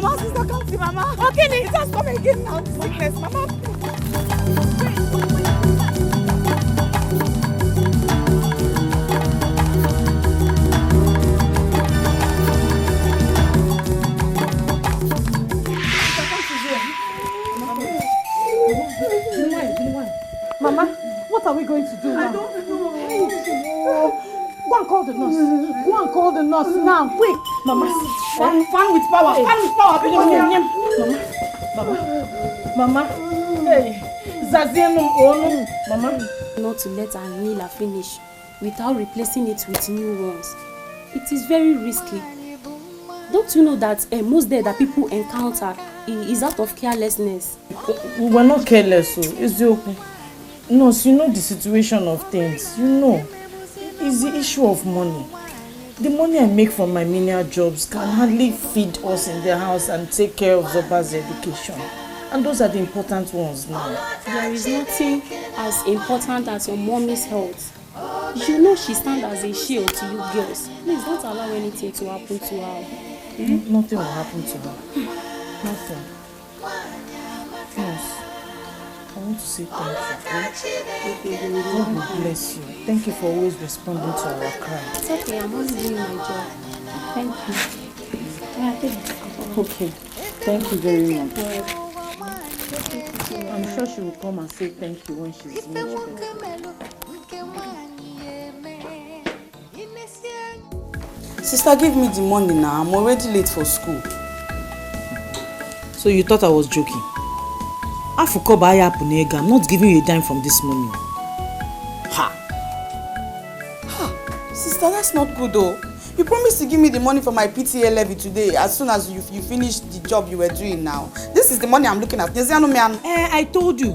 Mama, sister, come see Mama. Okay, just come again now. The sickness, Mama. Mama, what are we going to do now? I don't know. Go and call the nurse. Go and call the nurse now, quick. Mama, fan with power. Fan with power. Mama. Hey, Mama. Not to let our inhaler finish without replacing it with new ones. It is very risky. Don't you know that most death that people encounter is out of carelessness? We were not careless, so it's okay. Nurse, you know the situation of things. You know, it's the issue of money. The money I make from my menial jobs can hardly feed us in the house and take care of Zoba's education. And those are the important ones now. There is nothing as important as your mommy's health. You know she stands as a shield to you girls. Please don't allow anything to happen to her. Nothing will happen to her. Nothing. Nurse, I want to say thank you. God will bless you. Thank you for always responding to our cry. It's okay, I'm only doing my job. Thank you. Okay, thank you very much. I'm sure she will come and say thank you when she's much better. Sister, give me the money now. I'm already late for school. So you thought I was joking? I'm not giving you a dime from this money. Ha! Sister, that's not good though. You promised to give me the money for my PTA levy today as soon as you finish the job you were doing now. This is the money I'm looking at. I told you.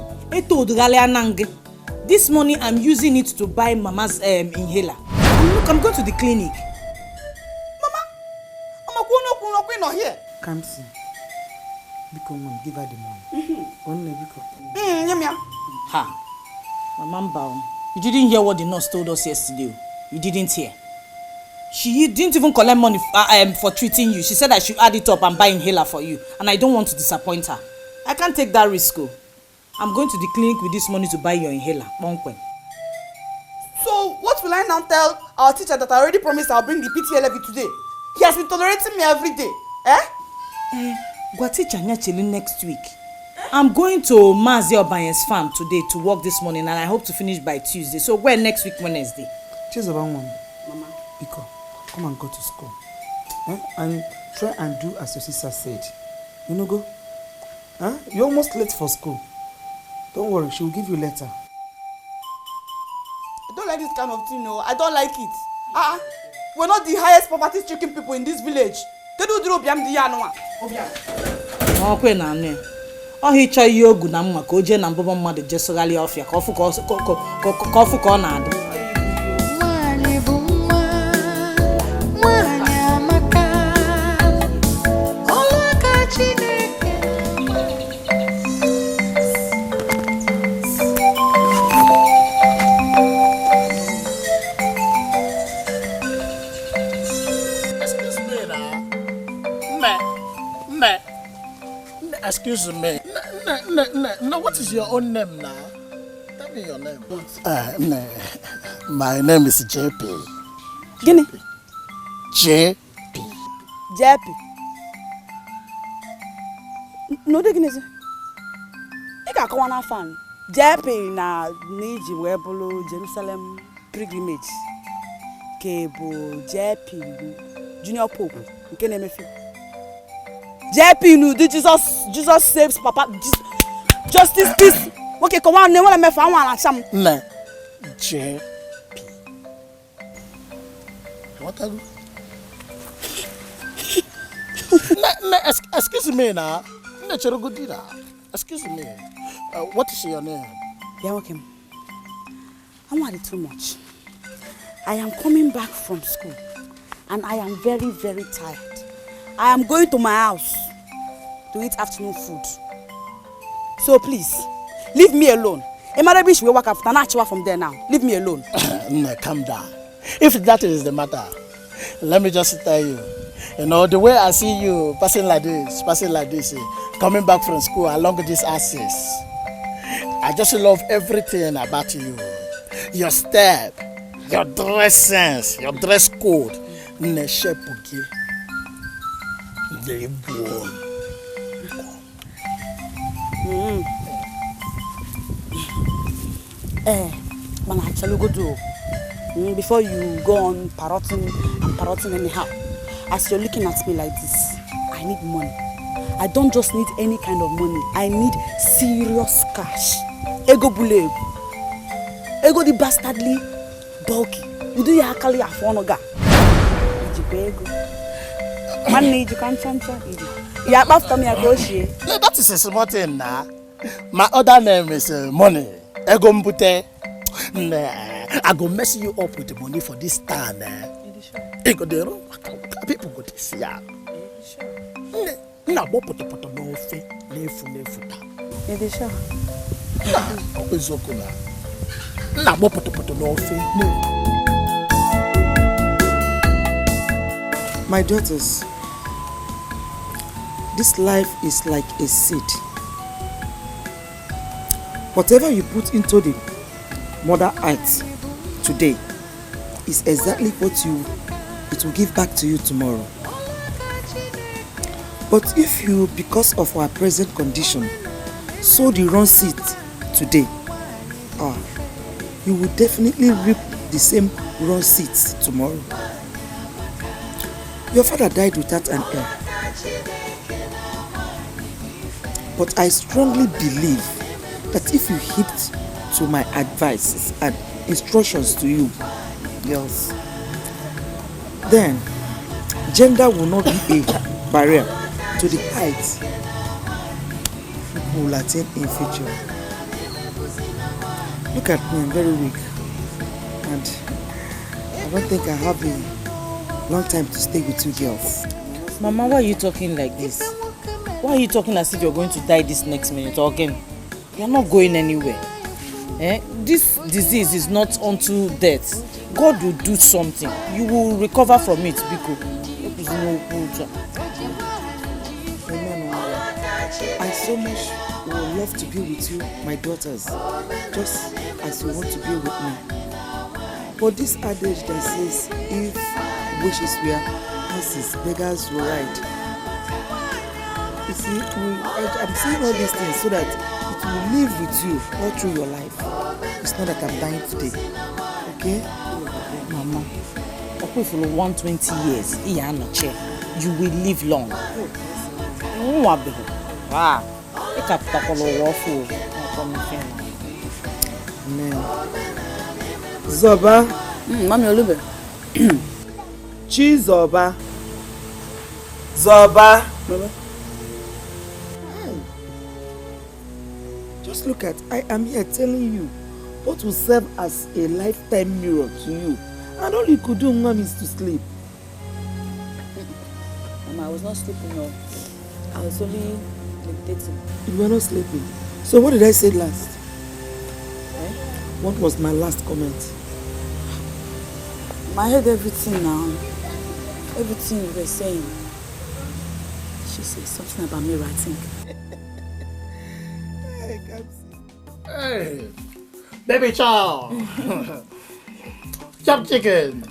This money I'm using it to buy Mama's inhaler. Look, I'm going to the clinic. Mama, not here. Come see. Because mom, give her the money. Only because. Ha. Mama Mbao, you didn't hear what the nurse told us yesterday. You didn't hear. She didn't even collect money for treating you. She said I should add it up and buy inhaler for you. And I don't want to disappoint her. I can't take that risk. I'm going to the clinic with this money to buy your inhaler. So, what will I now tell our teacher that I already promised I'll bring the PTA levy today? He has been tolerating me every day. Next week. I'm going to Mazi Obanye's farm today to work this morning and I hope to finish by Tuesday. So where next week Wednesday? Cheers about mom. Mama. Because come and go to school. And try and do as your sister said. You know go? You're almost late for school. Don't worry, she will give you a letter. I don't like this kind of thing, no. I don't like it. We're not the highest poverty-stricken people in this village. Hicha ihe ogu na mma ka o jee na mbụbọ mmadụ jesogharị ọfịa ka ọfụ ka ọ na-adị. Excuse me. No, what is your own name now? Tell me your name. My name is JP. Guinea? JP. JP. No, the Guinea. You can't come on fan. JP na Niji Webolo Jerusalem pilgrimage. Kebo JP Junior Pope. You can't name it. JP no, Jesus saves Papa. Justice peace. Okay, come on, never let me find one some. No, JP. What are you? Excuse me now. Excuse me. What is your name? Yeah, okay. I'm worried too much. I am coming back from school, and I am very, very tired. I am going to my house to eat afternoon food. So please, leave me alone. Emarabish will work after Nachiwa from there now. Leave me alone. No, calm down. If that is the matter, let me just tell you. You know, the way I see you passing like this, coming back from school along this axis, I just love everything about you. Your step, your dress sense, your dress code. Man, actually go do. Before you go on parroting anyhow. As you're looking at me like this, I need money. I don't just need any kind of money. I need serious cash. Ego bule. Ego the bastardly bulky. You do your akali afonoga. Ego. Man need you can't chancha. Yeah, after me I go she. That is a small thing now. My other name is Money. Ego mbute. I go mess you up with the money for this time. Ego the wrong. People go to see ya. Na bo poto no fe, nefu ta. Edisha. Ozokola. Na bo poto no fe. My daughters, this life is like a seed. Whatever you put into the mother earth today is exactly what it will give back to you tomorrow. But if you, because of our present condition, sow the wrong seed today, you will definitely reap the same wrong seeds tomorrow. Your father died without an heir. But I strongly believe that if you heed to my advice and instructions to you, girls, then gender will not be a barrier to the heights people will attain in future. Look at me, I'm very weak, and I don't think I have a long time to stay with you girls. Mama, why are you talking like this? Why are you talking as if you're going to die this next minute or again? You're not going anywhere. This disease is not unto death. God will do something. You will recover from it, Biko. I so much would love to be with you, my daughters, just as you want to be with me. But this adage that says, if wishes were horses, beggars will ride. You see, I'm saying all these things so that it will live with you all through your life. It's not that I'm dying today. Okay? Mama, if you 120 years, you will live long. Wow. Zoba. Mami Olube. Chizoba. Zoba. Mama. Just look at, I am here telling you what will serve as a lifetime mirror to you. And all you could do, Mom, is to sleep. Mama, I was not sleeping, no. I was only meditating. You were not sleeping. So what did I say last? What was my last comment? I heard everything now. Everything you were saying. She said something about me writing. I can't see. Hey, baby chow. Chop chicken.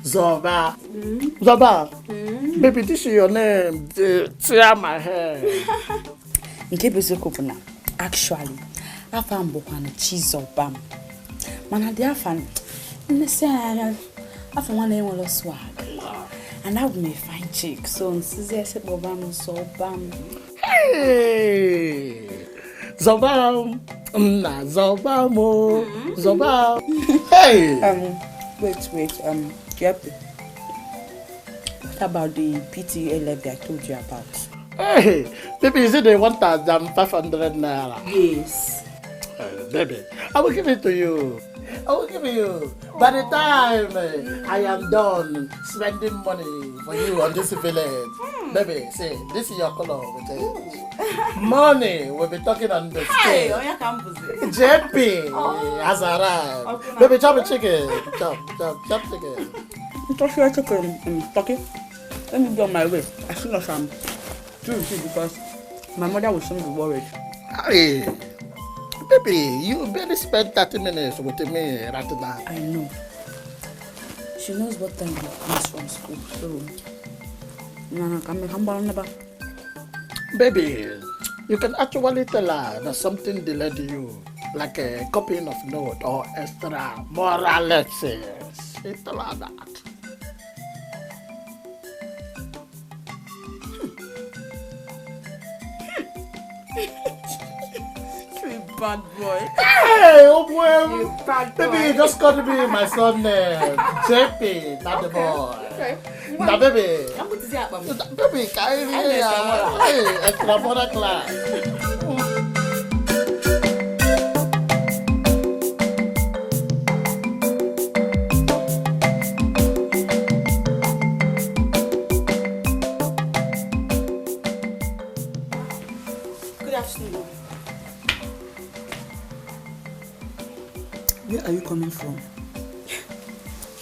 Zoba. Zoba. Baby, this is your name. Tear my hair. In case you could actually, I found Bokana cheese or bam. Man, I dare fan. I found one name will swag. And I would make fine chick. So, Caesar said, Bobam, so bam. Hey, Zobam. Nah, Zobamo. Zobam. Hey. Wait. Yep. What about the PTA levy I told you about? Hey, baby, is it the 1,500 naira? Yes. Baby, I will give it to you. I will give it you. By the time I am done spending money for you on this village, baby, see, this is your color. Money, we'll be talking on the stage. JP has arrived. Okay, baby, chop a chicken. Chop chicken. Chop your chicken. Talking. Let me be on my way. As soon as I'm through with it, because my mother will soon be worried. Hey, baby, you barely spent 30 minutes with me right now. I know. She knows what time he comes from school, so never. Baby, you can actually tell her that something delayed you, like a copying of note or extra moral lessons. She tell her that. Bad boy. Hey, oh boy. You bad boy. Baby, just call me my son JP, not the boy. Okay. Now, baby. I'm going to see about me. Baby, carry me. Hey, extra moral class. Good afternoon. Where are you coming from?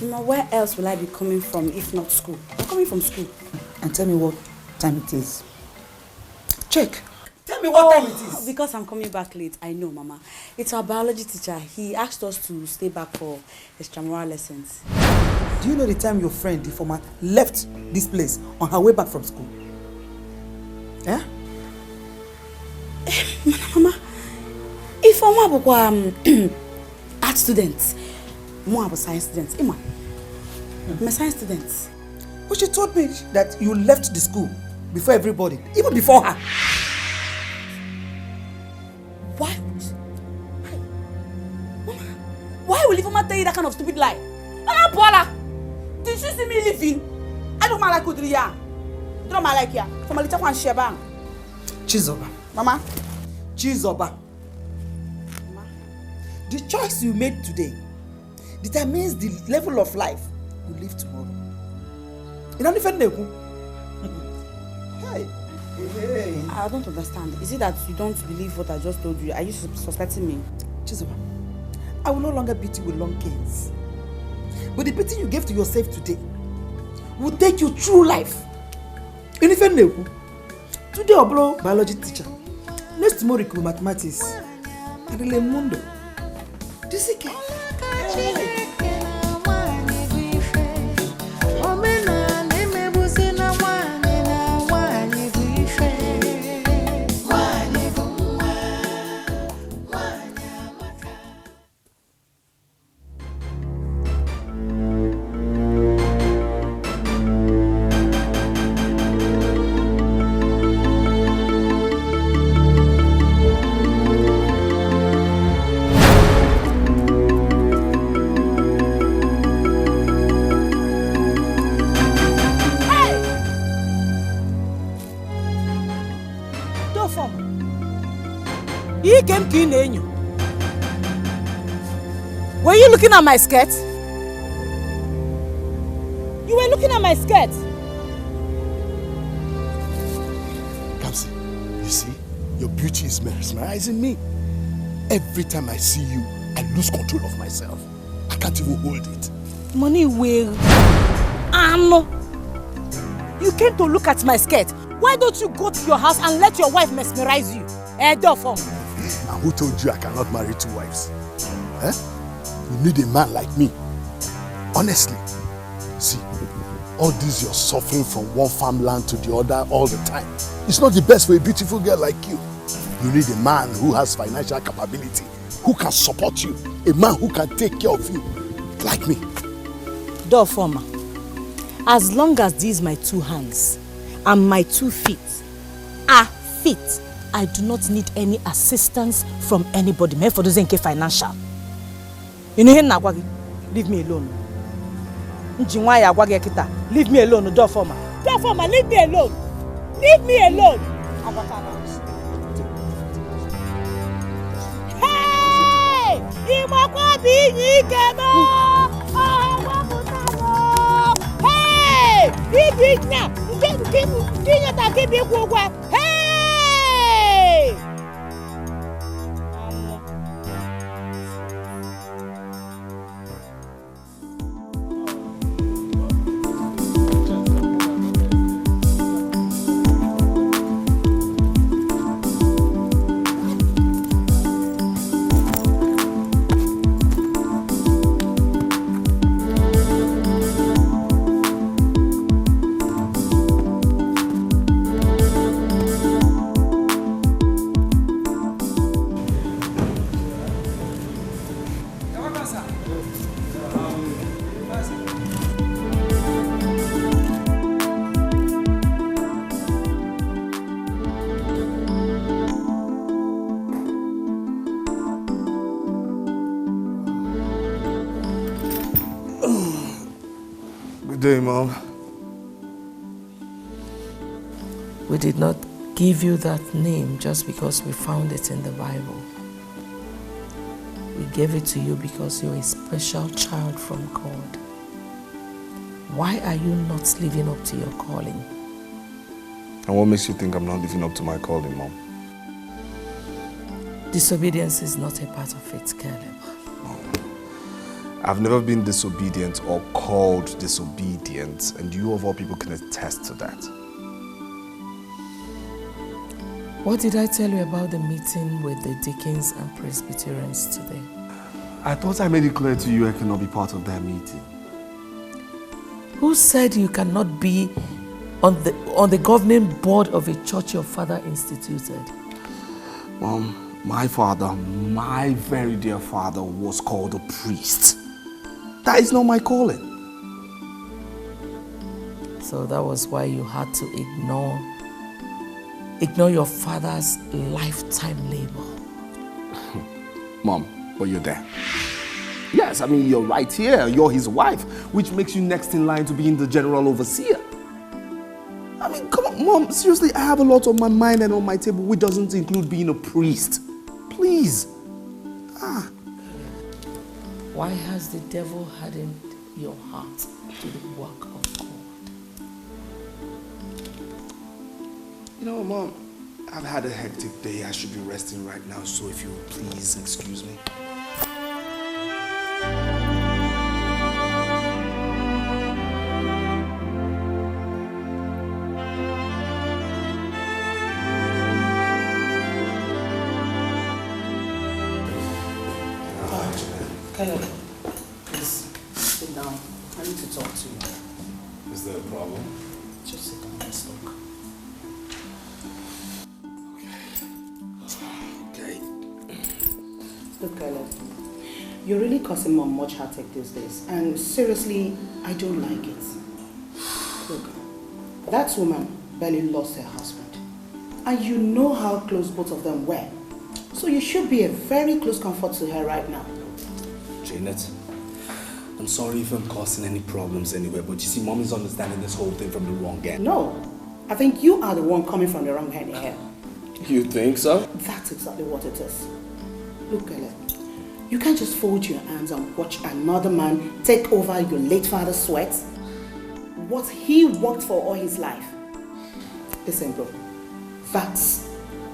Now, where else will I be coming from if not school? I'm coming from school. And tell me what time it is. Check. Tell me what time it is. Because I'm coming back late. I know, Mama. It's our biology teacher. He asked us to stay back for extramural lessons. Do you know the time your friend, the former, left this place on her way back from school? Eh? Mama, if I'm art students, I'm a science student. I'm a science student. But she told me that you left the school before everybody, even before her. Why? Mama, why will Mama tell you that kind of stupid lie? Mama, Paula, did she see me leaving? I don't like Udriya. I don't like ya. From a little one, Sheba. Chizoba. Mama. Chizoba. Mama. The choice you made today determines the level of life you live tomorrow. You don't even know. Hey. Hey. I don't understand. Is it that you don't believe what I just told you? Are you suspecting me? Chizoba, I will no longer beat you with long canes. But the beating you gave to yourself today will take you through life. You don't even know. Today, I blow biology teacher. Next tomorrow, it will be mathematics. And the mundo. Dikeh. Were you looking at my skirt? You were looking at my skirt. Kamsi, you see, your beauty is mesmerizing me. Every time I see you, I lose control of myself. I can't even hold it. Money will. You came to look at my skirt. Why don't you go to your house and let your wife mesmerize you? And who told you I cannot marry two wives? Eh? You need a man like me. Honestly, see, all this you're suffering from one farmland to the other all the time. It's not the best for a beautiful girl like you. You need a man who has financial capability, who can support you, a man who can take care of you, like me. Dorfoma, as long as these my two hands and my 2 feet are fit, I do not need any assistance from anybody. Me for doesn't care financial. You know him, leave me alone. Leave me alone, Dorfoma. Dorfoma, leave me alone. Leave me alone. Hey! Hey! day, Mom. We did not give you that name just because we found it in the Bible. We gave it to you because you're a special child from God. Why are you not living up to your calling? And what makes you think I'm not living up to my calling, Mom? Disobedience is not a part of it, Caleb. I've never been disobedient or called disobedient, and you of all people can attest to that. What did I tell you about the meeting with the deacons and Presbyterians today? I thought I made it clear to you I cannot be part of that meeting. Who said you cannot be on the governing board of a church your father instituted? Mom, my father, my very dear father, was called a priest. That is not my calling. So that was why you had to ignore your father's lifetime labor. Mom, but you're there. Yes, I mean, you're right here. You're his wife, which makes you next in line to being the general overseer. I mean, come on, Mom, seriously, I have a lot on my mind and on my table which doesn't include being a priest. Please. Why has the devil hardened your heart to the work of God? You know, Mom, I've had a hectic day. I should be resting right now, so if you would please excuse me. Caleb, please sit down. I need to talk to you. Is there a problem? Just sit down, let's talk. Okay. Look, Caleb, you're really causing Mom much heartache these days, and seriously, I don't like it. Look, that woman barely lost her husband, and you know how close both of them were. So you should be a very close comfort to her right now. Janet, I'm sorry if I'm causing any problems anywhere, but you see, Mom is understanding this whole thing from the wrong end. No, I think you are the one coming from the wrong end here. You think so? That's exactly what it is. Look, Caleb, you can't just fold your hands and watch another man take over your late father's sweat. What he worked for all his life. Listen, bro, that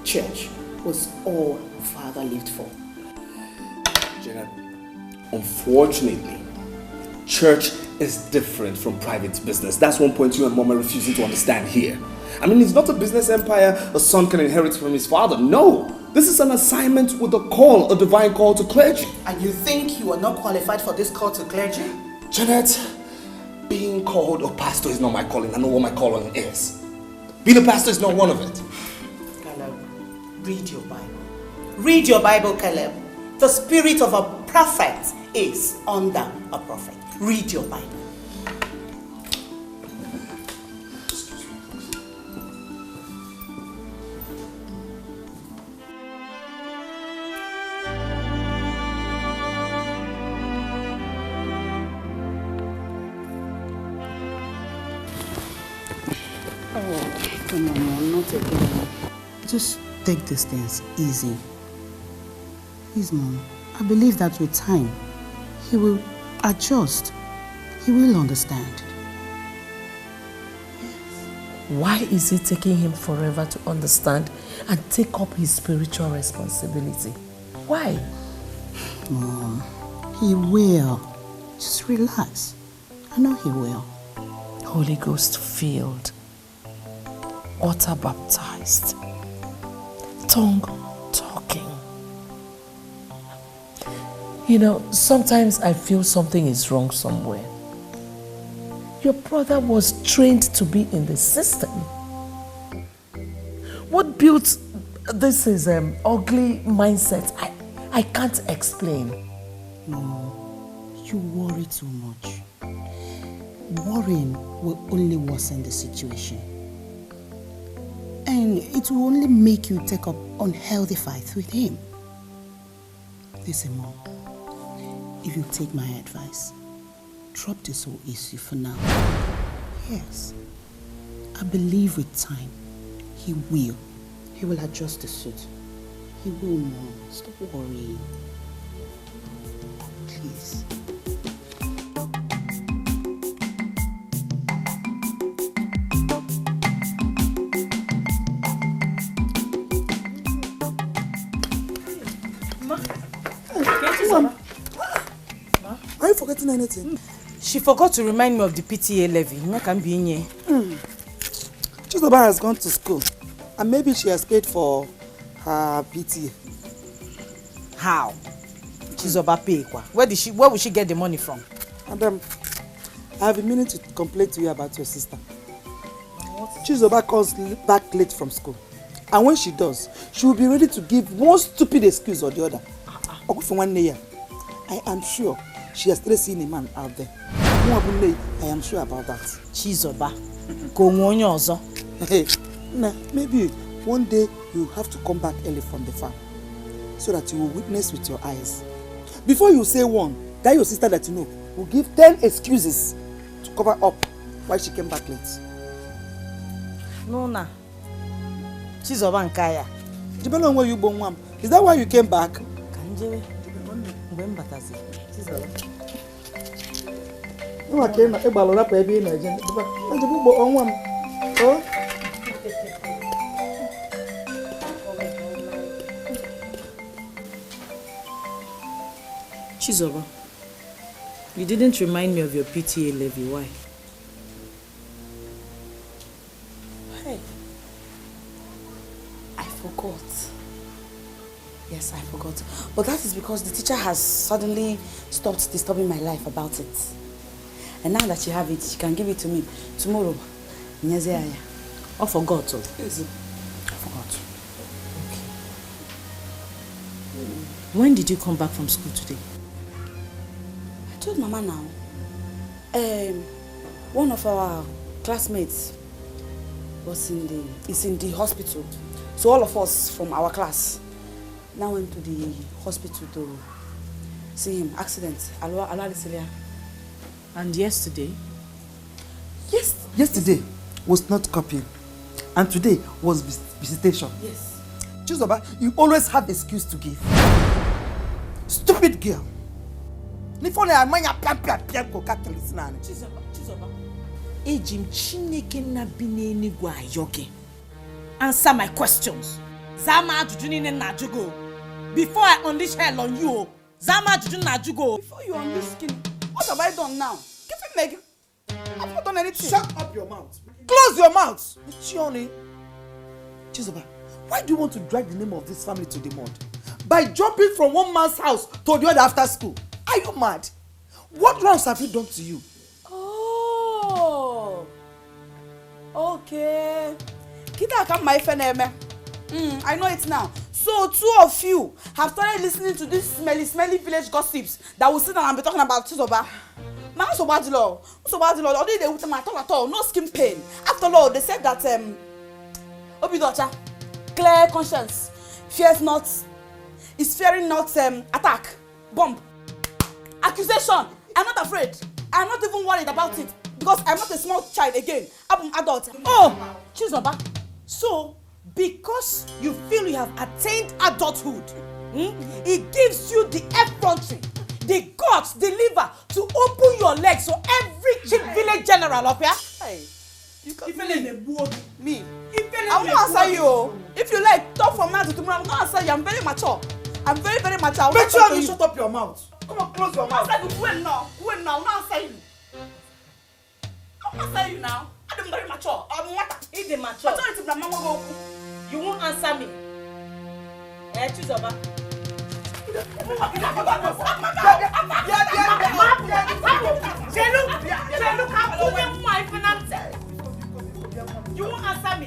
church was all father lived for. Janet, unfortunately, church is different from private business. That's one point you and Mom are refusing to understand here. I mean, it's not a business empire a son can inherit from his father. No, this is an assignment with a call, a divine call to clergy. And you think you are not qualified for this call to clergy? Janet, being called a pastor is not my calling. I know what my calling is. Being a pastor is not one of it. Caleb, read your Bible. Read your Bible, Caleb. The spirit of a prophet is under a prophet. Read your Bible. Excuse me, please. Oh, come on, Mom, not again. Just take these things easy. Please, Mom, I believe that with time, he will adjust. He will understand. Why is it taking him forever to understand and take up his spiritual responsibility? Why? Mom, he will. Just relax. I know he will. Holy Ghost filled, water baptized, tongue talking. You know, sometimes I feel something is wrong somewhere. Your brother was trained to be in the system. What built this ugly mindset? I can't explain. No, you worry too much. Worrying will only worsen the situation. And it will only make you take up unhealthy fights with him. Listen, Mom, if you take my advice, drop this whole issue for now. Yes. I believe with time, he will. He will adjust the suit. He will, Mom. Stop worrying. Please. Are you forgetting anything? She forgot to remind me of the PTA levy. Chizoba has gone to school and maybe she has paid for her PTA. How? Chizoba pay kwa? Where will she get the money from? Madam, I have been meaning to complain to you about your sister. Chizoba comes back late from school. And when she does, she will be ready to give one stupid excuse or the other. I am sure she has started seeing a man out there. I am sure about that. Chizoba, go on yozo. Hey, nah, maybe one day you have to come back early from the farm so that you will witness with your eyes. Before you say one, that your sister that you know will give 10 excuses to cover up why she came back late. No, nah. Chizoba and Kaya. Depending on where you born, ma'am. Is that why you came back? Kanjewe. No, I came back. Chizoba, you didn't remind me of your PTA levy. Why? Hey, I forgot. Yes, I forgot. But that is because the teacher has suddenly stopped disturbing my life about it. And now that you have it, you can give it to me tomorrow. I forgot. Yes. I forgot. Okay. When did you come back from school today? I told Mama now. One of our classmates is in the hospital. So all of us from our class now went to the hospital to see him. Accident. And yesterday? Yesterday was not copying. And today was visitation. Yes. Chizoba, you always have excuse to give. Stupid girl. Chizoba. Ejim Chineke na bineni gwa yoke. Answer my questions. Zama ajujuni na jugo. Before I unleash hell on you, Zama ajujuni na jugo. Before you unleash skin, what have I done now? Give me Meg. I've not done anything. Shut up your mouth. Close your mouth. Chioni. Chizoba, why do you want to drag the name of this family to the mud? By jumping from one man's house to the other after school. Are you mad? What wrongs have you done to you? Oh. Okay. Kita come my friend. I know it now. So two of you have started listening to these smelly village gossips that will sit down and be talking about Chizoba. Man, so bad law. Although they would at all, no skin pain. After all, they said that Obidocha, clear conscience, fears not, is fearing not attack, bomb, accusation. I'm not afraid. I'm not even worried about it because I'm not a small child again. I'm an adult. Oh, Chizoba. So, because you feel you have attained adulthood, it gives you the effrontery, the guts, the liver to open your legs so every chief village general up here. Hey, Me. I won't answer you. If you like, talk from now to tomorrow. I will not answer you. I'm very mature. I'm very mature. Make sure you shut up your mouth. Come on, close your mouth. Wait now. I will not answer you. I will answer you now. I'm very mature. I'm what? If they mature, Maturity, my mama go. you won't answer me. Chizoba. You won't answer me.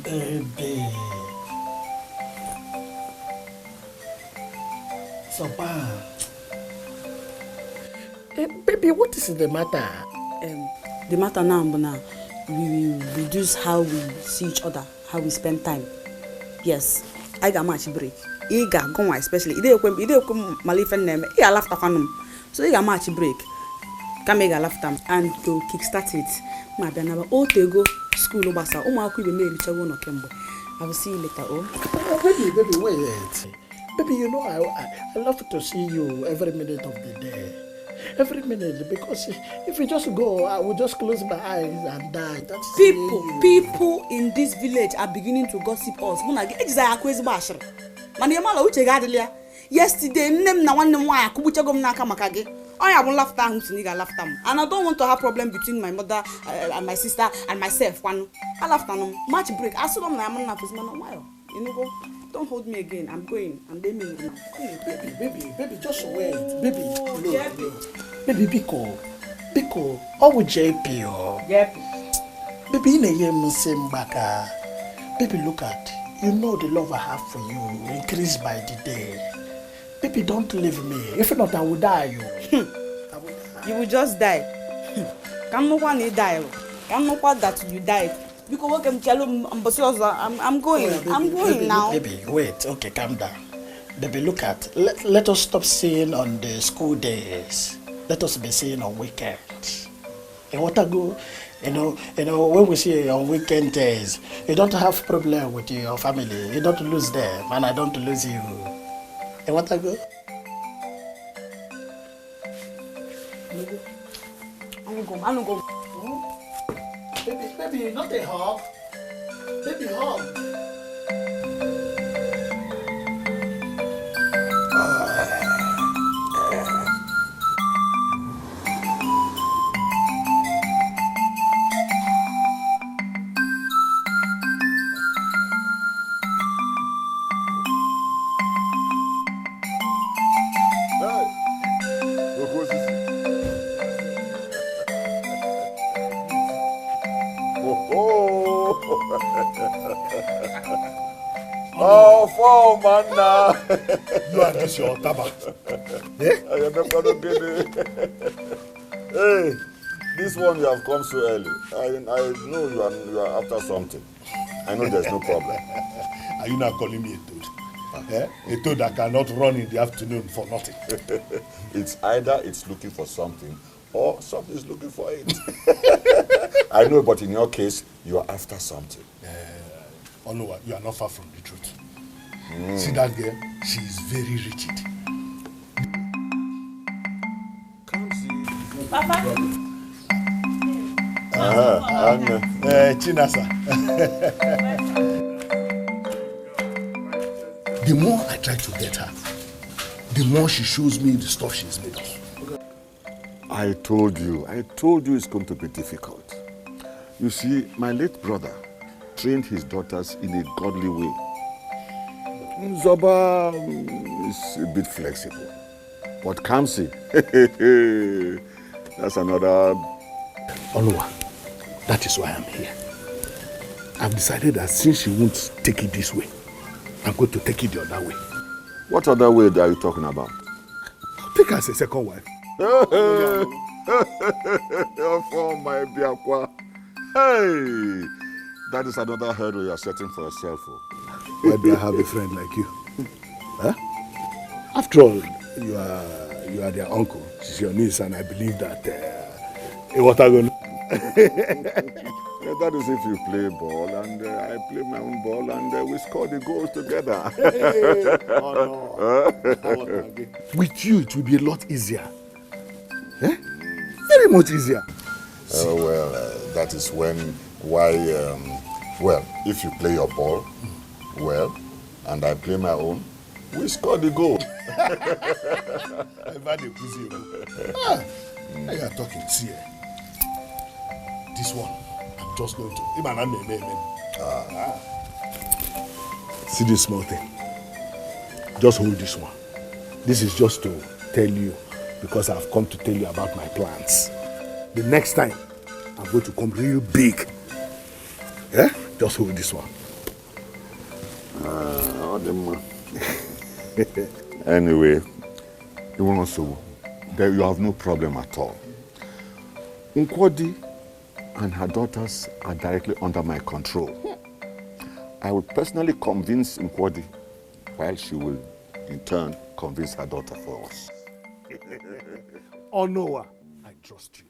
Baby. So bad. Baby, what is the matter? The matter now, we will reduce how we see each other, how we spend time. Yes, I got much break. Iga go especially ide ekwe malife name I laugh tafanum so iga match break ka me ga laugh tam and to kickstart it ma bia na ba o tego school obasa umu akwu ibe me richago no kemgbe I will see you later. Oh, baby, wait. Baby, you know I love to see you every minute of the day. Every minute, because if you just go, I will just close my eyes and die. That's people in this village are beginning to gossip us. Yesterday, name na one nwa akubuchagom na aka maka gi. I have laughed at him, laughed at him. And I don't want to have problem between my mother and my sister and myself. One, I laughed at him. Match break. I saw him na man na for man while. You know, go. Don't hold me again. I'm going. I'm leaving you. Baby, just wait. Baby, no. Baby, Biko. How would JP or? JP. Baby, in a year, Mbaka. Baby, look at. You know the love I have for you increased by the day. Baby, don't leave me. If not, I will die. You will just die. Come no one die. Come no one that you died. Because I'm going. I'm going now. Baby, wait. Okay, calm down. Baby, look at. Let us stop seeing on the school days. Let us be seeing on weekends. And what I go, you know, when we see on weekend days, you don't have problem with your family. You don't lose them, and I don't lose you. And what I go? I'm gonna go. Baby, not a hug. Baby, hug. Oh, Philmond now. You are just your tabak. I am not going to get it. Hey, this one you have come so early. I know you are after something. I know there's no problem. Are you not calling me a toad? A toad that cannot run in the afternoon for nothing. It's either it's looking for something or something is looking for it. I know, but in your case, you are after something. Oh no, you are not far from the truth. See that girl? She is very rigid. Papa. Chinasa. The more I try to get her, the more she shows me the stuff she's made of. I told you it's going to be difficult. You see, my late brother trained his daughters in a godly way. Zoba is a bit flexible. But Kamsi, that's another... Onua, that is why I'm here. I've decided that since she won't take it this way, I'm going to take it the other way. What other way are you talking about? Take her as a second wife. Oh, my Biakwa. Hey, that is another hurdle you are setting for yourself. Why do I have a friend like you? Huh? After all, you are their uncle. She's your niece, and I believe that. What are you going to that is if you play ball, and I play my own ball, and we score the goals together. Oh, no. With you, it will be a lot easier. Eh? Very much easier. Oh, well, that is why, if you play your ball, well, and I play my own, we score the goal. I've had a busy now you are talking. See, this one, I'm just going to. See this small thing. Just hold this one. This is just to tell you, because I've come to tell you about my plans. The next time, I'm going to come real big. Yeah? Just hold this one. Anyway, you have no problem at all. Nkwadi and her daughters are directly under my control. I will personally convince Nkwadi while she will, in turn, convince her daughter for us. Oh, Noah, I trust you.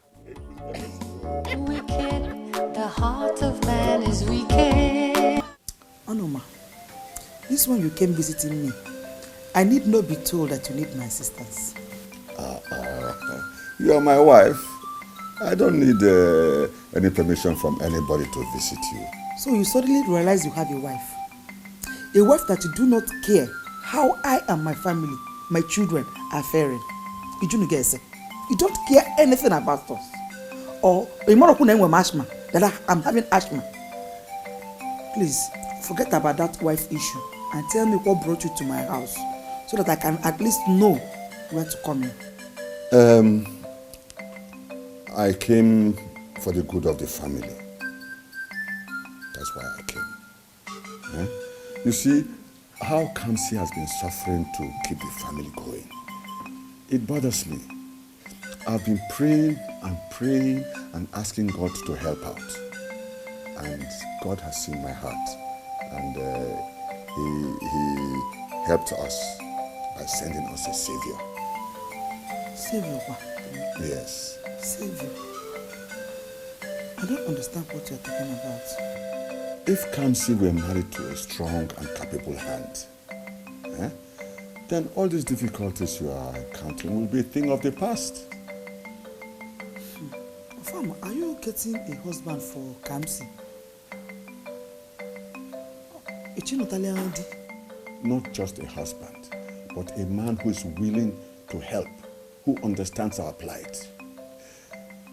Wicked, the heart of man is wicked. Onoma, this one you came visiting me. I need not be told that you need my assistance. You are my wife. I don't need any permission from anybody to visit you. So you suddenly realize you have a wife. A wife that you do not care how I and my family, my children are faring. You don't care anything about us. Or that I'm having asthma. Please, forget about that wife issue and tell me what brought you to my house so that I can at least know where to come in. I came for the good of the family. That's why I came. Eh? You see, how Kamsi has been suffering to keep the family going. It bothers me. I've been praying and asking God to help out. And God has seen my heart. And he helped us by sending us a savior. Savior? Yes. Savior? I don't understand what you're talking about. If Kamsi were married to a strong and capable hand, then all these difficulties you are encountering will be a thing of the past. Farmer, are you getting a husband for Kamsi? Not just a husband, but a man who is willing to help, who understands our plight.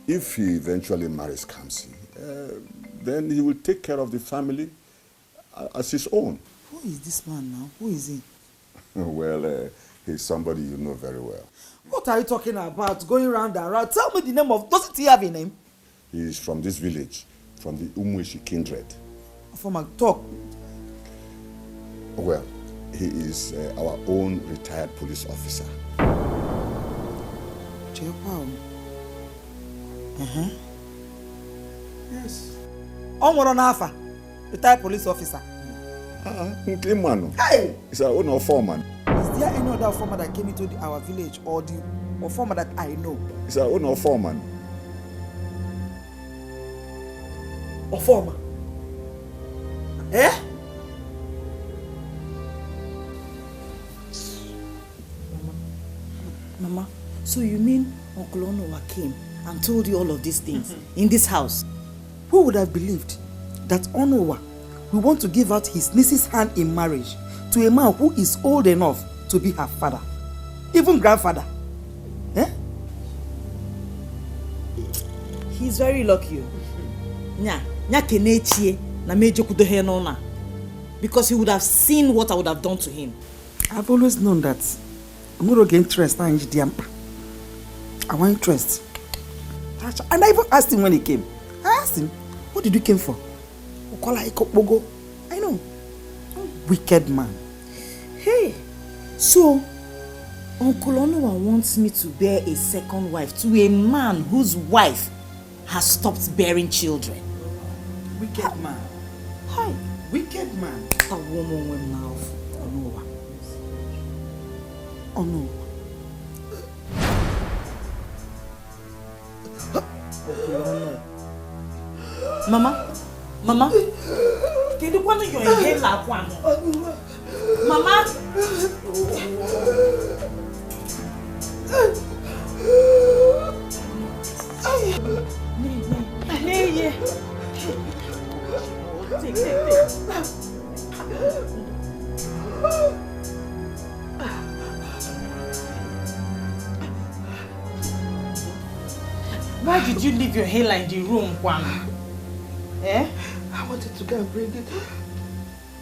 If he eventually marries Kamsi, then he will take care of the family as his own. Who is this man now? Who is he? Well, he's somebody you know very well. What are you talking about? Going round and round. Tell me the name of... Doesn't he have a name? He is from this village, from the Umweshi kindred. From a talk. Well, he is our own retired police officer. Yes. Onworonafa, retired police officer. Hey! He's our own foreman. Is there any other foreman that came into our village or foreman that I know? He's our own foreman. Or foreman? Eh? Mama, so you mean Uncle Onowa came and told you all of these things in this house? Who would have believed that Onowa will want to give out his niece's hand in marriage to a man who is old enough to be her father, even grandfather? Eh? He's very lucky. Because he would have seen what I would have done to him. I've always known that I'm going to get interest in Diampa. I want interest. And I even asked him when he came. I asked him, what did you come for? I know. Wicked man. Hey, so Uncle Onowa wants me to bear a second wife to a man whose wife has stopped bearing children. Wicked man. Hi. Wicked man. A woman will now. Onowa. Oh no. Mama, can you want your inhale like one? Mama. Take. Why did you leave your hairline in the room, Kwan? Eh? I wanted to go and bring it,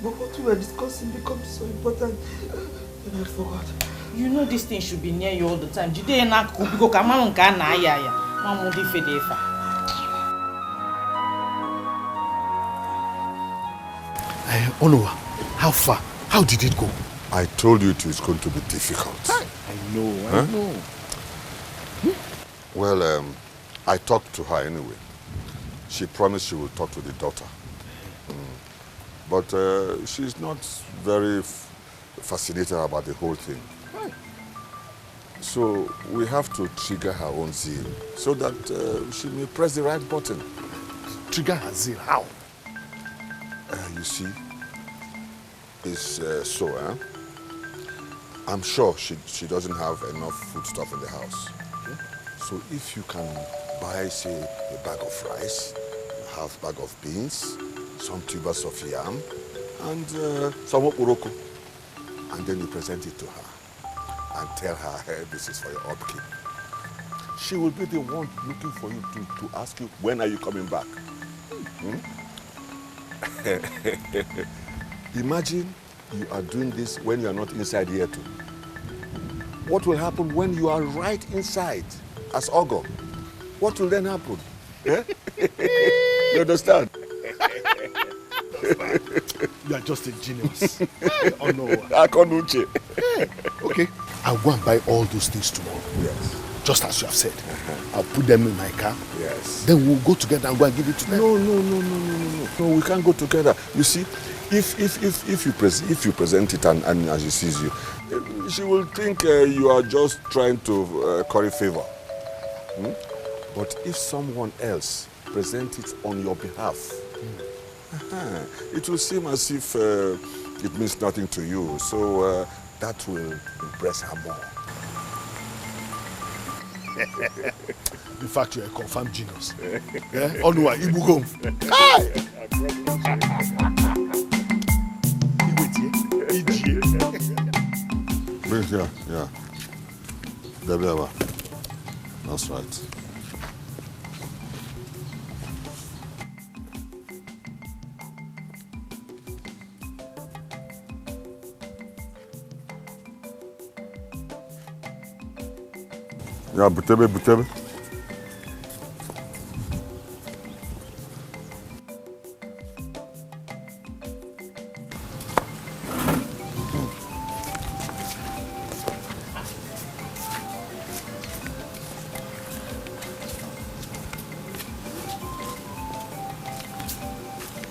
but what we were discussing becomes so important that I forgot. You know this thing should be near you all the time. Jide na kubigo kama nka na aya ya. Mamu di fedefa. Onowa, how far? How did it go? I told you it was going to be difficult. I know. Well, I talked to her anyway. She promised she will talk to the daughter. But she's not very fascinated about the whole thing. So we have to trigger her own zeal so that she may press the right button. Trigger her zeal, how? You see, it's I'm sure she doesn't have enough foodstuff in the house. Okay? So if you can buy, say, a bag of rice, a half bag of beans, some tubers of yam, and some okporoko, and then you present it to her and tell her, hey, this is for your upkeep. She will be the one looking for you to ask you, when are you coming back? Imagine you are doing this when you are not inside here too. What will happen when you are right inside as Ogo? What will then happen? Yeah? You understand? You are just a genius. Oh no. Okay, I'll go and buy all those things tomorrow. Yes. Just as you have said. I'll put them in my car. Yes. Then we'll go together and go and give it to them. No, we can't go together. You see, if you present it and as she sees you, she will think you are just trying to curry favor. But if someone else presents it on your behalf, it will seem as if it means nothing to you. So that will impress her more. In fact, you're a confirmed genius. Yeah? Onwa, Ibugo. Bring here, yeah. Debiaba. That's right. Yeah, butebe.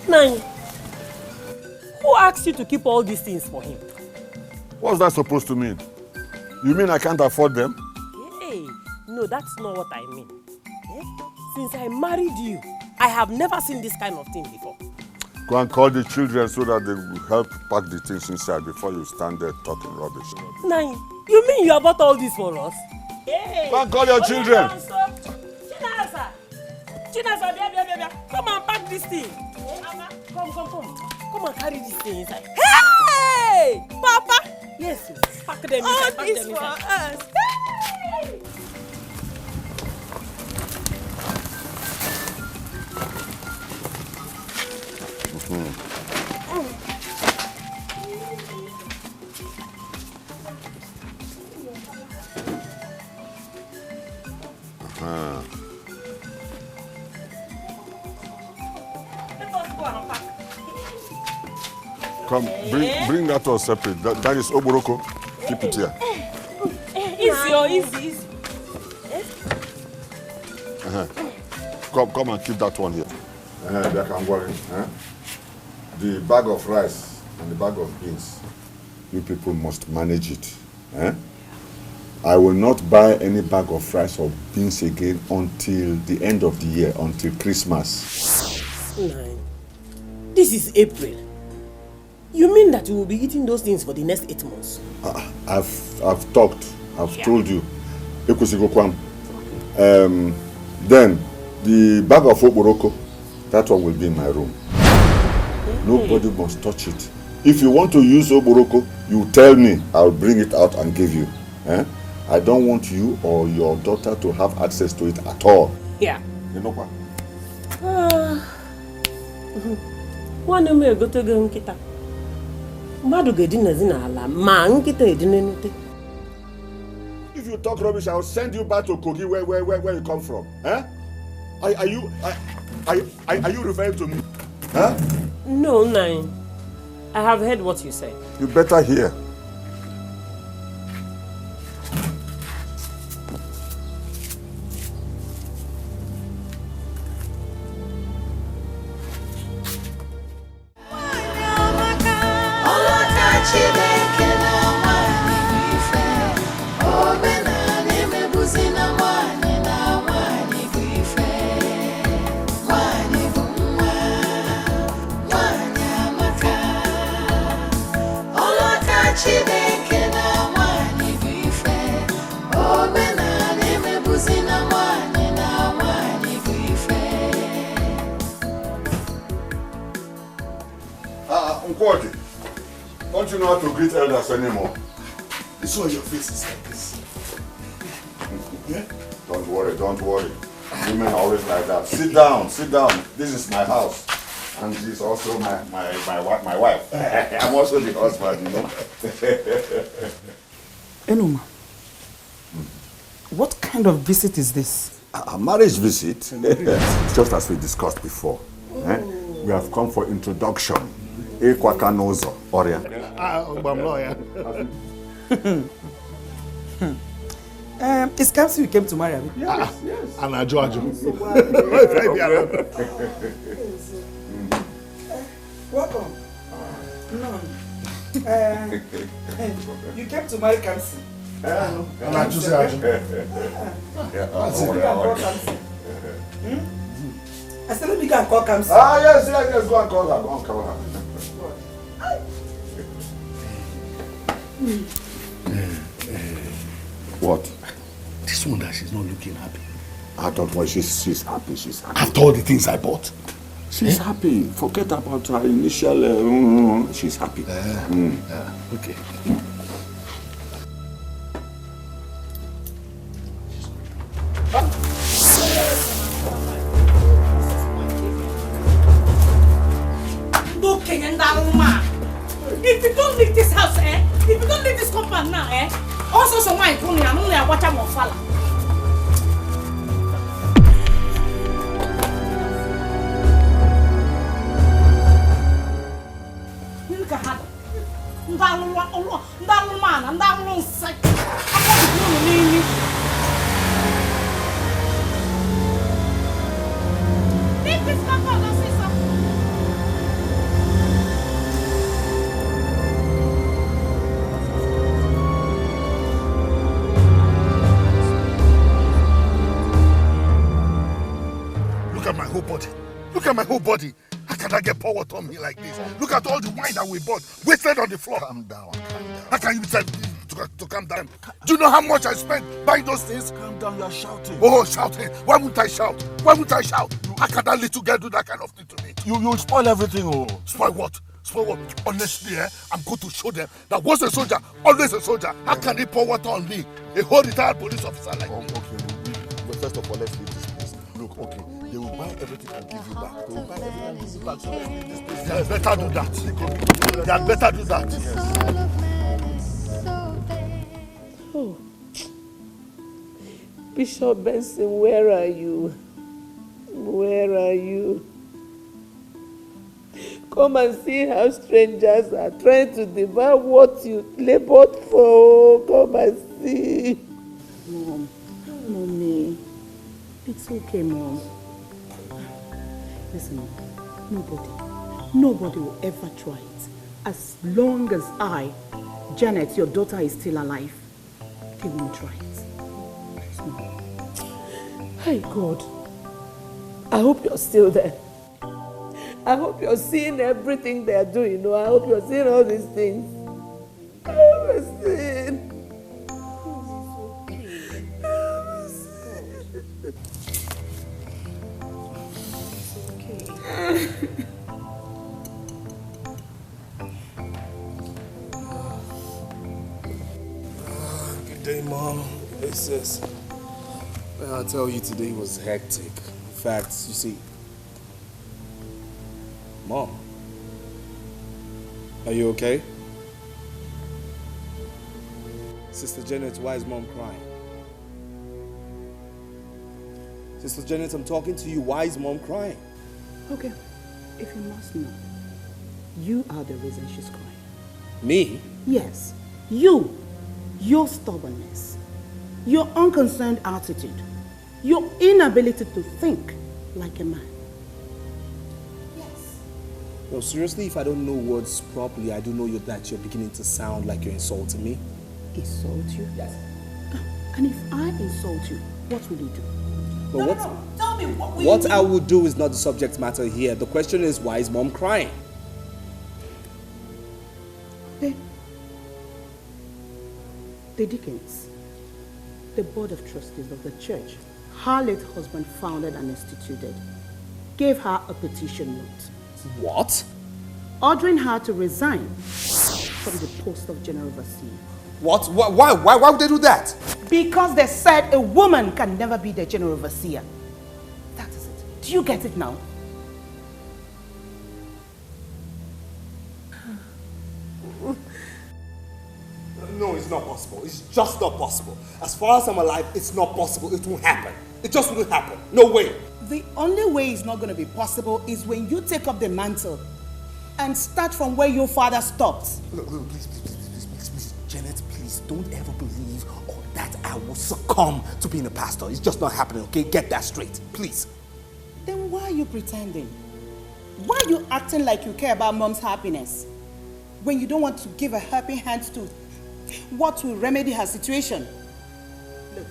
Nine. Who asked you to keep all these things for him? What's that supposed to mean? You mean I can't afford them? Hey, no, that's not what I mean. Since I married you, I have never seen this kind of thing before. Go and call the children so that they will help pack the things inside before you stand there talking rubbish. Nine, you mean you have bought all this for us? Hey! Go and call your children. Chinasa, come and pack this thing. Hey, Anna, come. Come and carry this thing inside. Hey! Papa! Yes, pack them inside. All Pack this them for inside. us. Hey! Come, bring that all separate. That is Oboroko. Keep it here. Easy. Come and keep that one here. They can worry. The bag of rice and the bag of beans, you people must manage it. I will not buy any bag of rice or beans again until the end of the year, until Christmas. Nine. This is April. You mean that you will be eating those things for the next 8 months? I've talked. I've told you. Then the bag of okporoko, that one will be in my room. Nobody must touch it. If you want to use okporoko, you tell me. I'll bring it out and give you. I don't want you or your daughter to have access to it at all. Yeah. You know what? One may go to go nkita. Madu gedina zina ala ma nkita edine nute. If you talk rubbish, I'll send you back to Kogi where you come from. Are you referring to me? No, Nine. I have heard what you said. You better hear. Chineke Unquote. Don't you know how to greet elders anymore? It's all your face is like this. Yeah? Don't worry, don't worry. Women are always like that. Sit down, sit down. This is my house. And she's also my wife. I'm also the husband, you know. Enoma, what kind of visit is this? A marriage visit, just as we discussed before. We have come for introduction. Ekwakanozo, Oria. It's Kamsi you came to marry me. Yes, yes. And a George. Welcome. No. You came to marry Kamsi. And I just said, I said, let me go and call Kamsi. Ah, yes, go and call her, go and call her. What? This one that she's not looking happy. I don't worry, she's happy, she's happy. After all the things I bought. She's happy. Forget about her initial, she's happy. Okay. If you don't leave this house, if you don't leave this compound now, also so my phone, I'm only a watcher more falla. Look at my whole body. How can I get power on me like this? Look at all the wine that we bought, wasted on the floor. Calm down, calm down. How can you tell me to calm down? Do you know how much I spent buying those things? Calm down, you're shouting. Oh, shouting. Why wouldn't I shout? Why wouldn't I shout? How can that little girl do that kind of thing to me? You spoil everything, oh. Spoil what? Spoil what? Honestly, I'm going to show them that once a soldier, always a soldier. How can they pour water on me? A whole retired police officer like me. Okay, first of all, let's leave this place. Look, okay, they will buy everything and give you back. They will buy everything and give you back. So let's leave this place. They better do that. They had better do that. Yes. Oh. Bishop Benson, where are you? Where are you? Come and see how strangers are trying to devour what you labored for. Come and see. Mom, Mommy, it's okay, Mom. Listen, nobody will ever try it. As long as Janet, your daughter, is still alive, they won't try it. Hey, God. I hope you're still there. I hope you're seeing everything they're doing. I hope you're seeing all these things. I hope you're seeing. Good day, Mom. Good day, sis. Well, I'll tell you, today was hectic. In fact, you see, Mom, are you okay? Sister Janet, why is Mom crying? Sister Janet, I'm talking to you. Why is Mom crying? Okay, if you must know, you are the reason she's crying. Me? Yes, you. Your stubbornness, your unconcerned attitude, your inability to think like a man. Yes. No, seriously, if I don't know words properly, I do know that you're beginning to sound like you're insulting me. Insult you? Yes. And if I insult you, what will you do? But Tell me what will what you do? I would do is not the subject matter here. The question is, why is Mom crying? Okay. The Dickens, the board of trustees of the church her late husband founded and instituted, gave her a petition note. What? Ordering her to resign from the post of general overseer. What? Why would they do that? Because they said a woman can never be the general overseer. That is it. Do you get it now? No, it's not possible. It's just not possible. As far as I'm alive, it's not possible. It won't happen. It just won't happen. No way. The only way it's not going to be possible is when you take up the mantle and start from where your father stopped. Look, please, Janet, please, don't ever believe that I will succumb to being a pastor. It's just not happening, okay? Get that straight, please. Then why are you pretending? Why are you acting like you care about mom's happiness when you don't want to give a helping hand to what will remedy her situation? Look,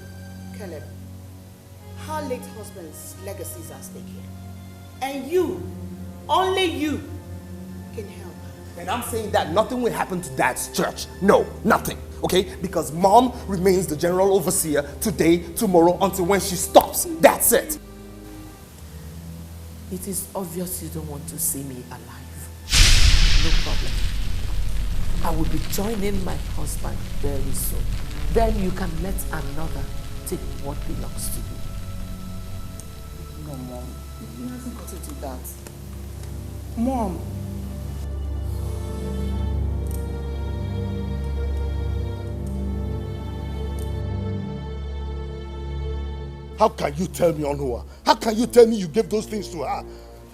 Caleb, her late husband's legacy is at stake here. And you, only you, can help her. And I'm saying that nothing will happen to Dad's church. No, nothing, okay? Because Mom remains the general overseer today, tomorrow, until when she stops. That's it. It is obvious you don't want to see me alive. No problem. I will be joining my husband very soon. Then you can let another take what belongs to you. No, Mom. You haven't got to do that. Mom. How can you tell me, Onua? How can you tell me you gave those things to her?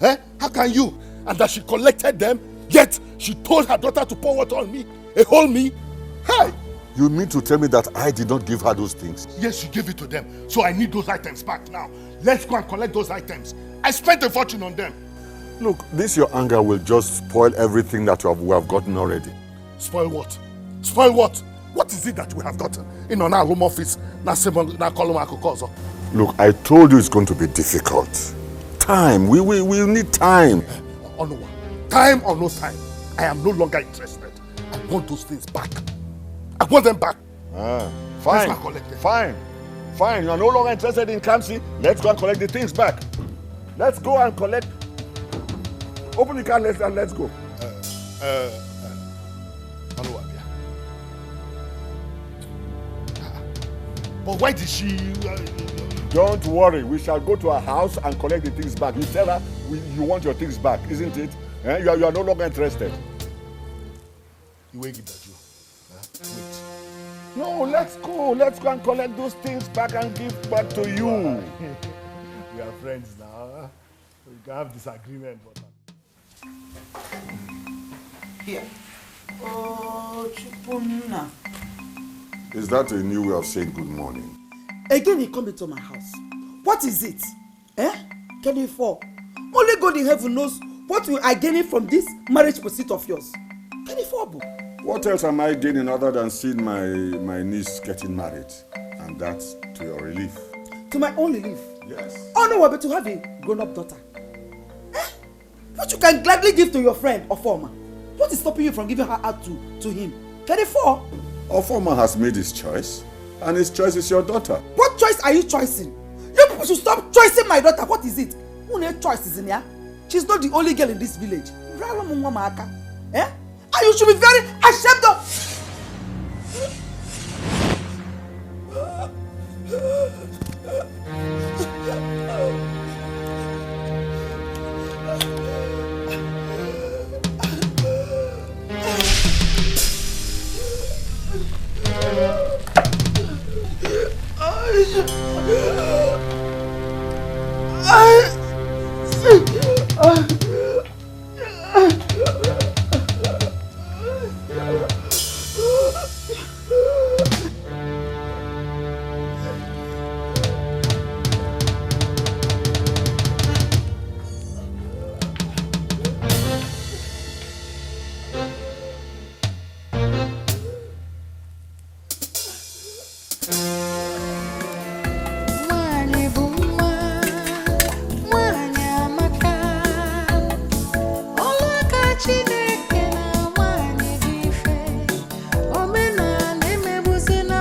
Eh? How can you? And that she collected them, yet she told her daughter to pour water on me, a whole me? Hey! You mean to tell me that I did not give her those things? Yes, you gave it to them. So I need those items back now. Let's go and collect those items. I spent a fortune on them. Look, this your anger will just spoil everything that we have gotten already. Spoil what? Spoil what? What is it that we have gotten? In our home office, Look, I told you it's going to be difficult. Time. We need time. Onua, time or no time, I am no longer interested. I want those things back. I want them back. Fine. Let's go collect them. Fine. You are no longer interested in Kamsi. Let's go and collect the things back. Let's go and collect. Open the car and let's go. Onua, but why did she... Don't worry, we shall go to her house and collect the things back. You tell her you want your things back, isn't it? You are no longer interested. You wait at you. Wait. No, let's go. Let's go and collect those things back and give back to you. We are friends now. We can have disagreement. But... Here. Oh, Chupuna. Is that a new way of saying good morning? Again, he come into my house. What is it? Can you fall? Only God in heaven knows what we are gaining from this marriage pursuit of yours. Can you fall? What else am I gaining other than seeing my niece getting married? And that's to your relief. To my own relief? Yes. Oh no, but to have a grown-up daughter. What you can gladly give to your friend or former. What is stopping you from giving her out to him? Can you fall? Ofoma has made his choice, and his choice is your daughter. What choice are you choosing? You people should stop choosing my daughter. What is it? Who choice is in here? She's not the only girl in this village. And you should be very ashamed of... Chineke na nwanyị dị ife, omenala emegbuzi na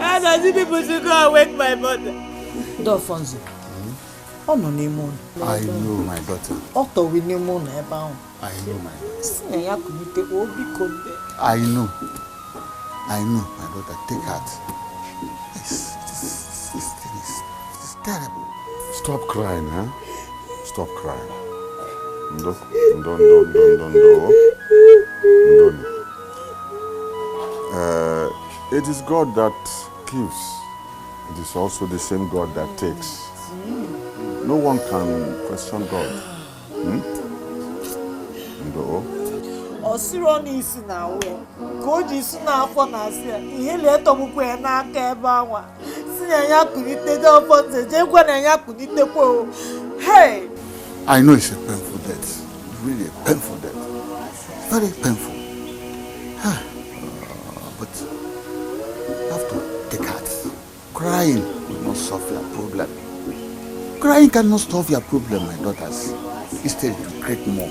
Elders, you people should go and wake my mother. Fonzie. Oh, no, Nemo. I know, my daughter. Otto, we need more about. I know, my daughter. I know. I know, my daughter. Take heart. This thing is terrible. Stop crying, huh? Stop crying. Don't. It is God that gives. It is also the same God that takes. No one can question God. Osironi isi na we ka o ji isi na afọ na asịa ihe na-etọgbukwa ya n'aka ebe anwa si na ya kunite dị ọfọ ntị jekwa na ya kunitekwa o. Hey! I know it's a painful death. Really a painful death. Very painful. But you have to take heart. Crying will not solve your problem. Crying cannot solve your problem, my daughters. Instead, to create more.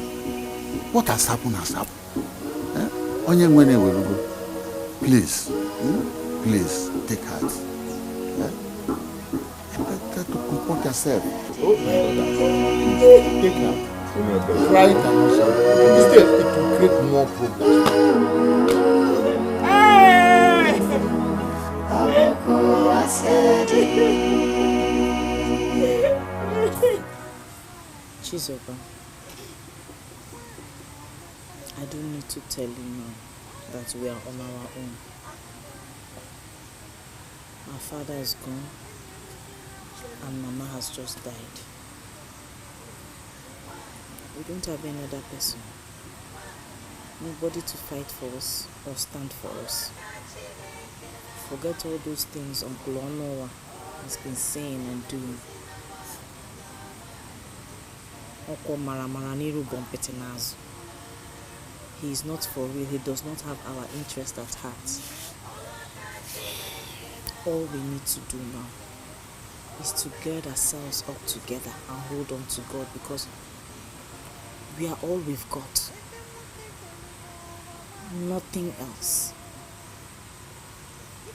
What has happened has happened. Please, please take heart. Try to comport yourself. Take heart. Crying cannot solve. Instead, it will create more problems. Chizoba, I don't need to tell you now that we are on our own. Our father is gone and Mama has just died. We don't have any other person. Nobody to fight for us or stand for us. Forget all those things Uncle Onowa has been saying and doing. He is not for real. He does not have our interest at heart. All we need to do now is to gird ourselves up together and hold on to God, because we are all we've got. Nothing else.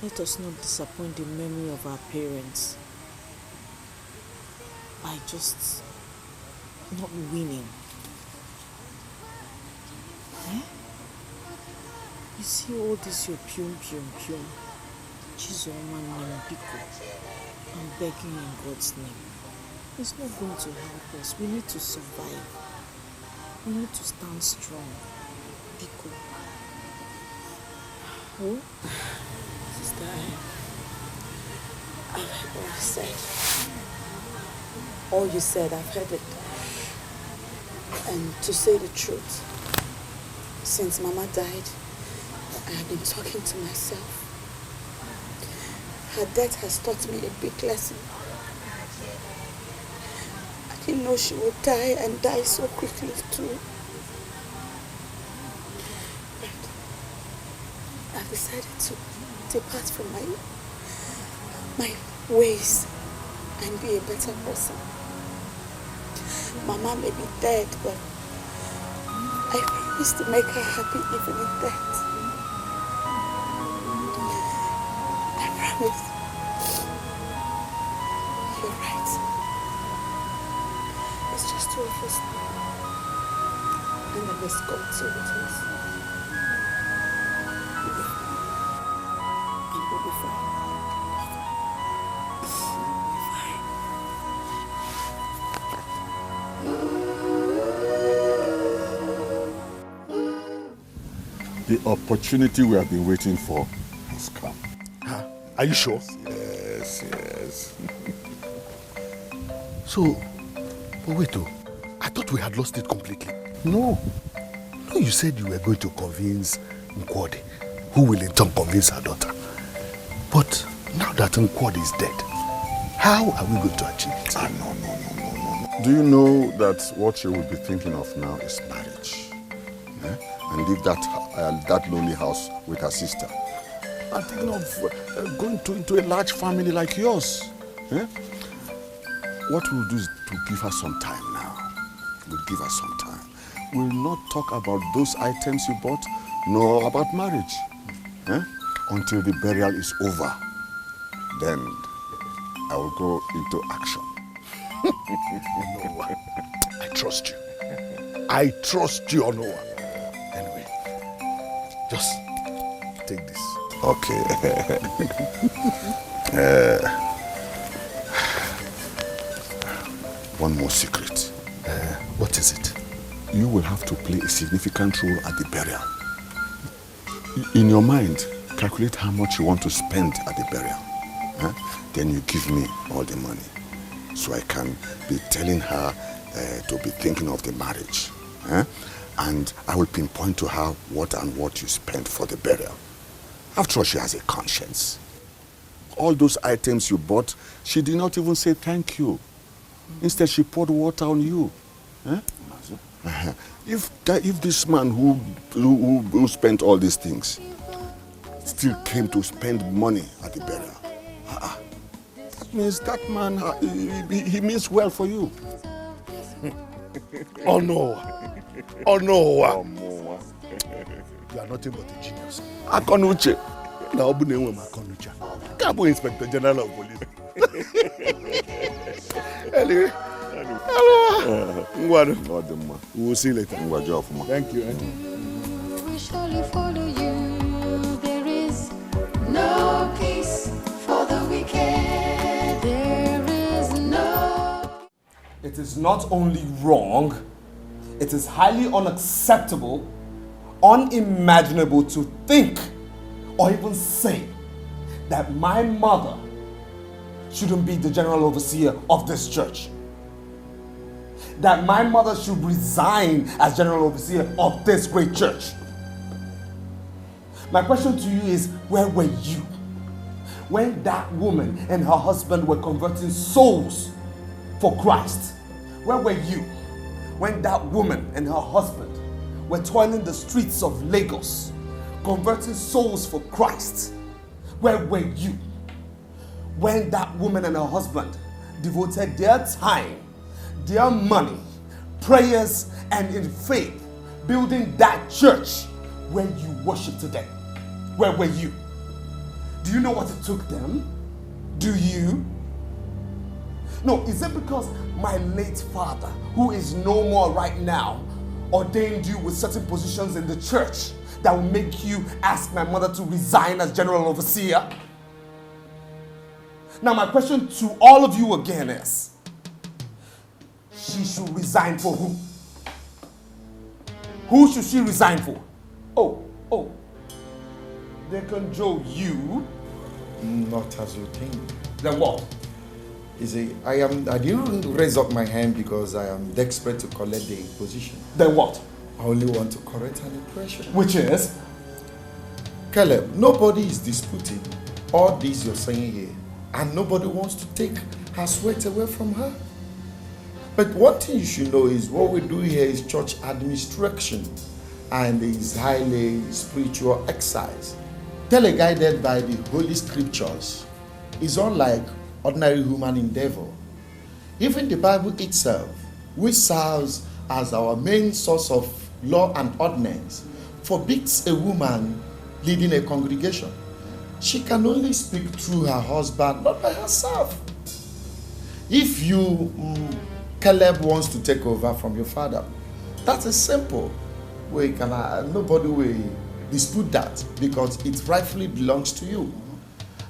Let us not disappoint the memory of our parents by just not winning. You see all this your pium. Chizoma Nembiko. I'm begging in God's name. It's not going to help us. We need to survive. We need to stand strong. Biko. Oh? Sister, I've heard what you said. All you said, I've heard it. And to say the truth, since Mama died, I have been talking to myself. Her death has taught me a big lesson. I didn't know she would die and die so quickly too. But I've decided to depart from my ways and be a better person. Mama may be dead, but I promise to make her happy even in death. I promise. You're right. It's just two of us now. And then there's God so with us. We'll be fine. And we'll be fine. The opportunity we have been waiting for has come. Huh? Are you sure? Yes, yes. So, but wait though, I thought we had lost it completely. No. No, you said you were going to convince Nkwode, who will in turn convince her daughter. But now that Nkwode is dead, how are we going to achieve it? No. Do you know that what you will be thinking of now is marriage? And leave that lonely house with her sister. I'm thinking of going into a large family like yours. What we'll do is to give her some time now. We'll give her some time. We'll not talk about those items you bought, nor about marriage. Until the burial is over. Then I will go into action. Noah, I trust you. I trust you, Noah. Anyway, just take this. Okay. One more secret. What is it? You will have to play a significant role at the burial. In your mind, calculate how much you want to spend at the burial. Then you give me all the money. So I can be telling her to be thinking of the marriage. And I will pinpoint to her what you spent for the burial. After all, she has a conscience. All those items you bought, she did not even say thank you. Instead, she poured water on you. If this man who spent all these things still came to spend money at the burial, that means that man, he means well for you. Oh no. Oh no. You are nothing but a genius. Akonuche. Now, Akonuche. Cabo Inspector General of Police. Anyway. We will see you later. Thank you. We surely follow you. There is no peace for the wicked. There is no. It is not only wrong, it is highly unacceptable, unimaginable to think or even say that my mother shouldn't be the general overseer of this church. That my mother should resign as general overseer of this great church. My question to you is, where were you when that woman and her husband were converting souls for Christ? Where were you when that woman and her husband were toiling the streets of Lagos, converting souls for Christ? Where were you when that woman and her husband devoted their time, their money, prayers, and in faith, building that church where you worship today? Where were you? Do you know what it took them? Do you? No, is it because my late father, who is no more right now, ordained you with certain positions in the church that will make you ask my mother to resign as general overseer? Now my question to all of you again is, she should resign for who? Who should she resign for? Oh. They can Joe you? Not as you think. Then what? You see, I didn't raise up my hand because I am desperate to collect the position. Then what? I only want to correct an impression. Which is? Caleb, nobody is disputing all this you're saying here. And nobody wants to take her sweat away from her. But one thing you should know is what we do here is church administration and is highly spiritual exercise. Teleguided by the Holy Scriptures is unlike ordinary human endeavor. Even the Bible itself, which serves as our main source of law and ordinance, forbids a woman leading a congregation. She can only speak through her husband, not by herself. If you, Caleb, wants to take over from your father, that's a simple way. Nobody will dispute that because it rightfully belongs to you.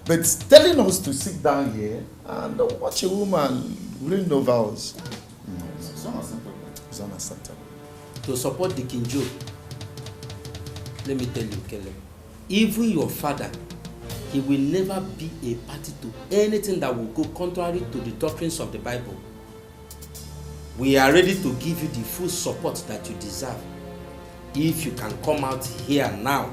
But telling us to sit down here and watch a woman reign over us, it's unacceptable. To support the King Joe, let me tell you, Caleb, even your father, he will never be a party to anything that will go contrary to the doctrines of the Bible. We are ready to give you the full support that you deserve if you can come out here now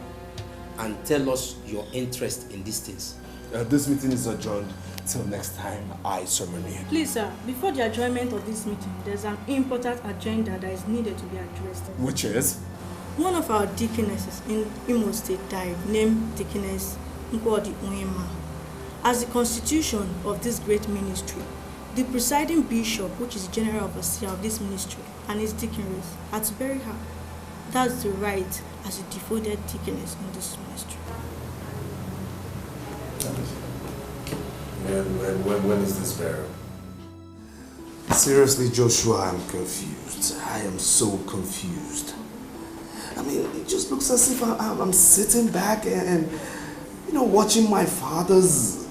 and tell us your interest in these things. This meeting is adjourned till next time I summon you. Please, sir, before the adjournment of this meeting, there's an important agenda that is needed to be addressed. Which is? One of our deaconesses in Imo State died, named Deaconess Nkwodi Onyema. As the constitution of this great ministry, the presiding bishop, which is the general overseer of this ministry, and his deaconess are to bury her. That's the right as a devoted deaconess in this ministry. When is this burial? Seriously, Joshua, I'm confused. I am so confused. I mean, it just looks as if I'm sitting back and watching my father's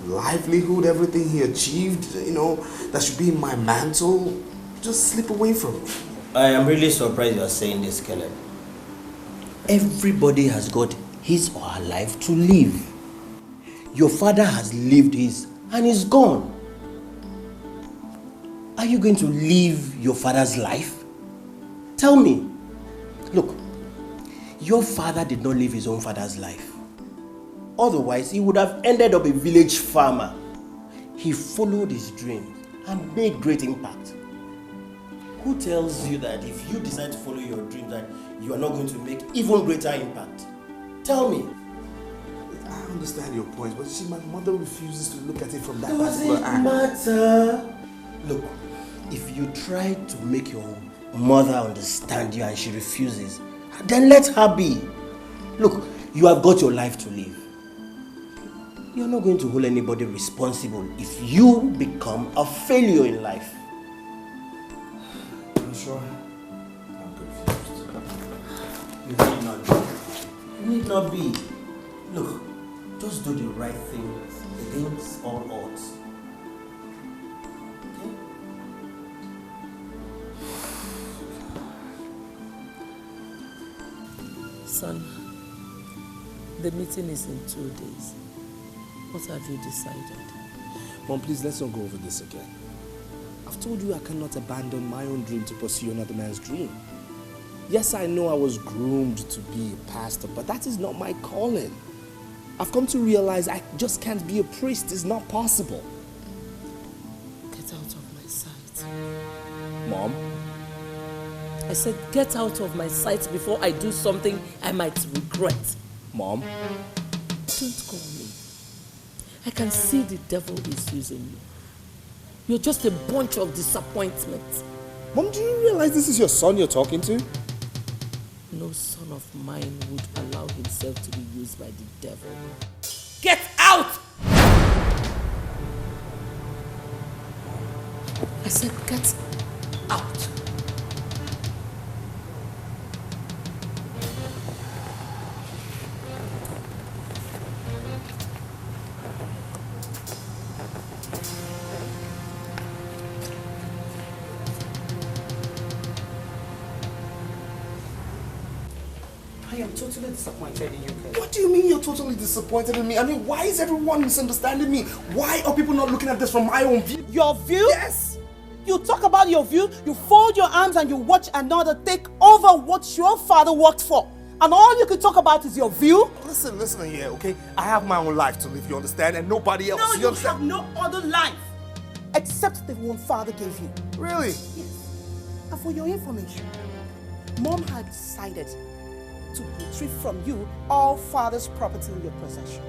livelihood, everything he achieved, that should be in my mantle, just slip away from me. I am really surprised you are saying this, Caleb. Everybody has got his or her life to live. Your father has lived his and is gone. Are you going to live your father's life? Tell me. Look, your father did not live his own father's life. Otherwise, he would have ended up a village farmer. He followed his dreams and made great impact. Who tells you that if you decide to follow your dreams that you are not going to make even greater impact? Tell me. I understand your point, but you see, my mother refuses to look at it from that Does particular it angle. matter? Look, if you try to make your mother understand you and she refuses, then let her be. Look, you have got your life to live. You're not going to hold anybody responsible if you become a failure in life. I'm sure. I'm confused. You need not be. You need not be. Look, just do the right thing against all odds. Okay? Son, the meeting is in 2 days. What have you decided? Mom, please, let's not go over this again. I've told you I cannot abandon my own dream to pursue another man's dream. Yes, I know I was groomed to be a pastor, but that is not my calling. I've come to realize I just can't be a priest. It's not possible. Get out of my sight. Mom? I said get out of my sight before I do something I might regret. Mom? Don't call me. I can see the devil is using you. You're just a bunch of disappointment. Mom, do you realize this is your son you're talking to? No son of mine would allow himself to be used by the devil. Get out! I said get out. am totally disappointed in you, Kelly. What do you mean you're totally disappointed in me? I mean, why is everyone misunderstanding me? Why are people not looking at this from my own view? Your view? Yes. You talk about your view, you fold your arms and you watch another take over what your father worked for. And all you can talk about is your view? Listen here, okay? I have my own life to live, you understand? And nobody else. No, you understand? have no other life except the one father gave you. Really? Yes. And for your information, Mom had decided to retrieve from you all father's property in your possession.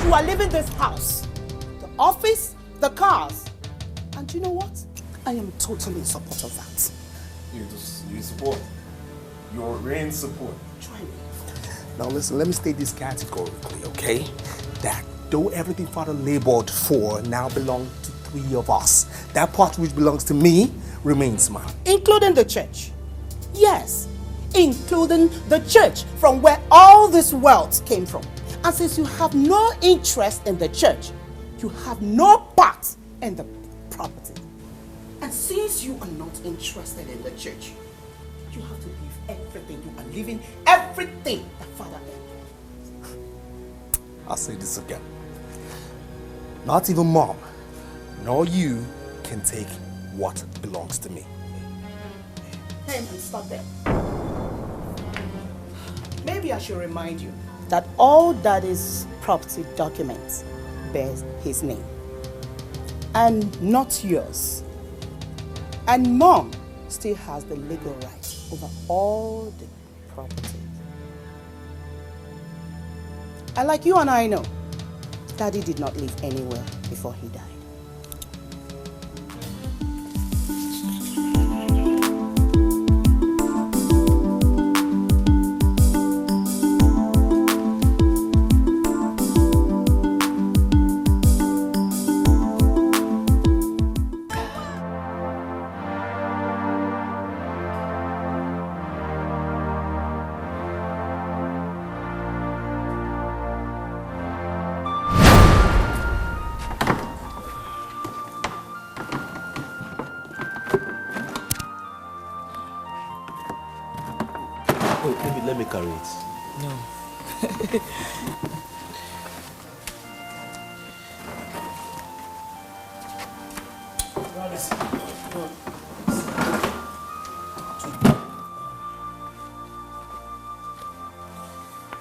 You are leaving this house, the office, the cars. And you know what? I am totally in support of that. You support. You're in support. Try me. Now listen, let me state this categorically, okay? That though everything father labored for now belongs to 3 of us, that part which belongs to me remains mine. Including the church. Yes, including the church from where all this wealth came from. And since you have no interest in the church, you have no part in the property. And since you are not interested in the church, you have to leave everything. You are leaving everything that Father earned. I'll say this again. Not even Mom, nor you can take what belongs to me. Hey man, stop there. Maybe I should remind you that all Daddy's property documents bears his name and not yours. And Mom still has the legal right over all the property. And like you and I know, Daddy did not live anywhere before he died. Let me carry it. No.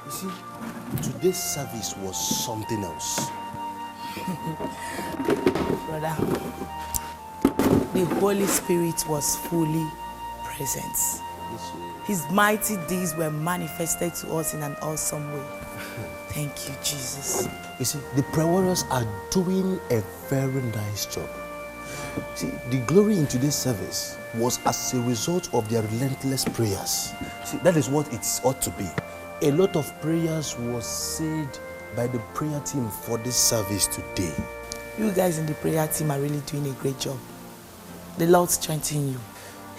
You see, today's service was something else. Brother, the Holy Spirit was fully present. His mighty deeds were manifested to us in an awesome way. Thank you, Jesus. You see, the prayer warriors are doing a very nice job. See, the glory in today's service was as a result of their relentless prayers. See, that is what it ought to be. A lot of prayers was said by the prayer team for this service today. You guys in the prayer team are really doing a great job. The Lord strengthen you.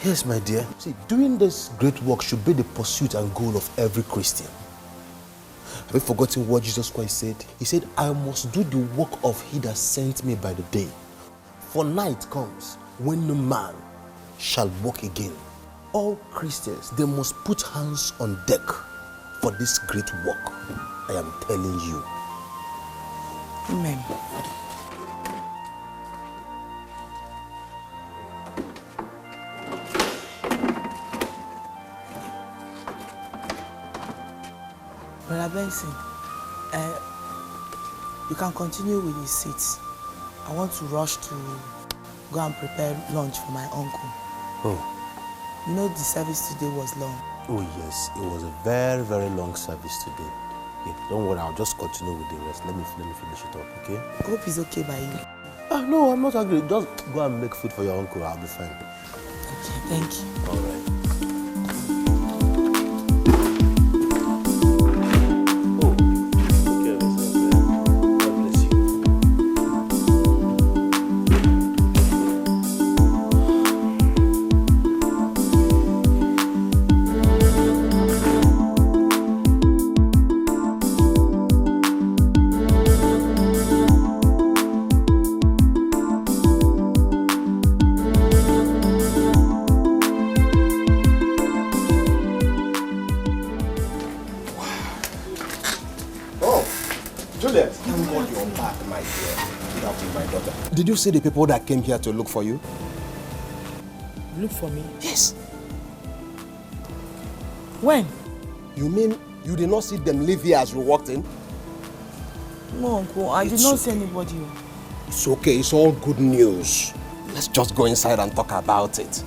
Yes, my dear. See, doing this great work should be the pursuit and goal of every Christian. Have you forgotten what Jesus Christ said? He said, I must do the work of he that sent me by the day. For night comes when no man shall walk again. All Christians, they must put hands on deck for this great work. I am telling you. Amen. Brother Benson, you can continue with his seats. I want to rush to go and prepare lunch for my uncle. Oh. You know the service today was long. Oh yes, it was a very, very long service today. Okay, don't worry, I'll just continue with the rest. Let me finish it up, okay? I hope it's okay by you. No, I'm not angry. Just go and make food for your uncle. I'll be fine. Okay, thank you. All right. got your back, my dear. Get up with my daughter. Did you see the people that came here to look for you? Look for me? Yes. When? You mean you did not see them leave here as we walked in? No, Uncle, I did not see anybody. It's okay, it's all good news. Let's just go inside and talk about it.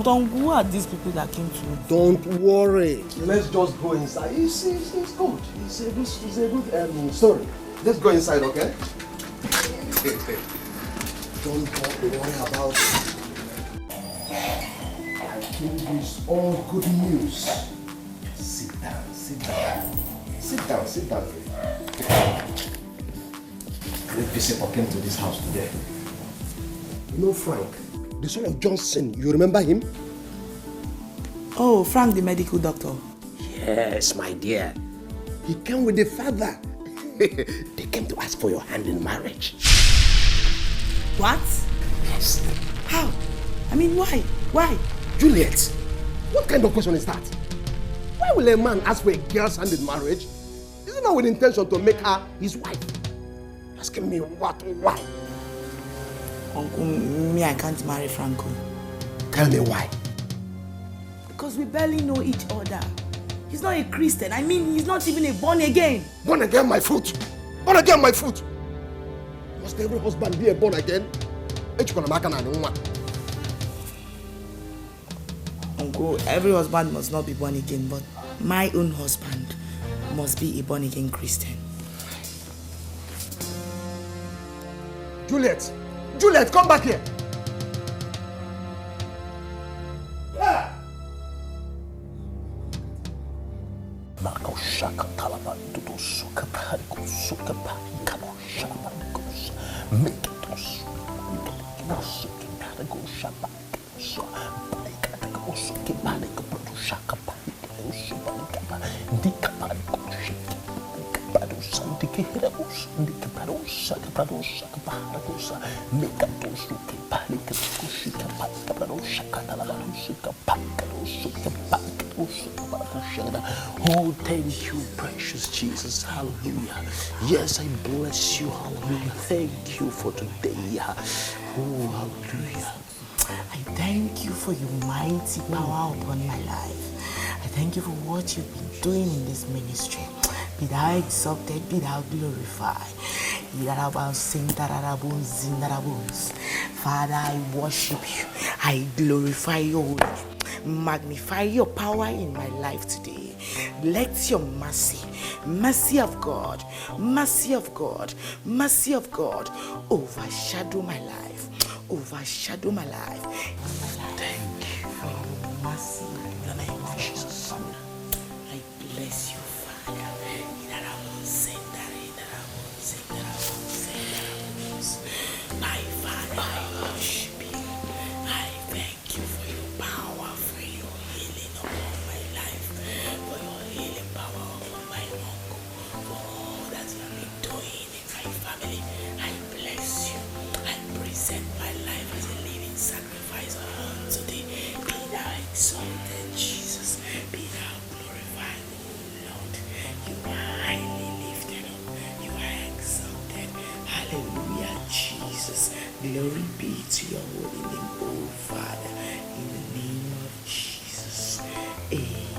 Don't who are these people that came to you? Don't worry. Let's just go inside. It's good. It's a good story. Let's go inside, okay? Don't worry about it. I think it's all good news. Sit down. Great visitor came to this house today. You know Frank, the son of Johnson, you remember him? Oh, Frank, the medical doctor. Yes, my dear. He came with the father. They came to ask for your hand in marriage. What? Yes. How? I mean, why? Why? Juliet, what kind of question is that? Why will a man ask for a girl's hand in marriage? Is it not with intention to make her his wife? Asking me what? Why? Uncle, me, I can't marry Franco. Tell me why. Because we barely know each other. He's not a Christian. I mean, he's not even a born again. Born again, my foot. Born again, my foot. Must every husband be a born again? Uncle, every husband must not be born again, but my own husband must be a born again Christian. Juliet, come back here. Oh, thank you, precious Jesus. Hallelujah. Yes, I bless you. Hallelujah. Thank you for today. Oh, hallelujah. I thank you for your mighty power upon my life. I thank you for what you've been doing in this ministry. Be thou exalted, be thou glorified. Father, I worship you. I glorify your holy name. Magnify your power in my life today. Let your mercy of God, overshadow my life. Thank you for your mercy in the name of Jesus. I bless you, Father. My Father, I worship you. I thank you for your power, for your healing upon my life, for your healing power upon my uncle, for all that you have been doing in my family. I bless you. I present my life as a living sacrifice unto thee. Be thou exalted, Jesus. Be thou glorified, O Lord. You are highly lifted up. You are exalted. Hallelujah, Jesus. Glory be to your holy name, O Father. In the name of Jesus. Amen.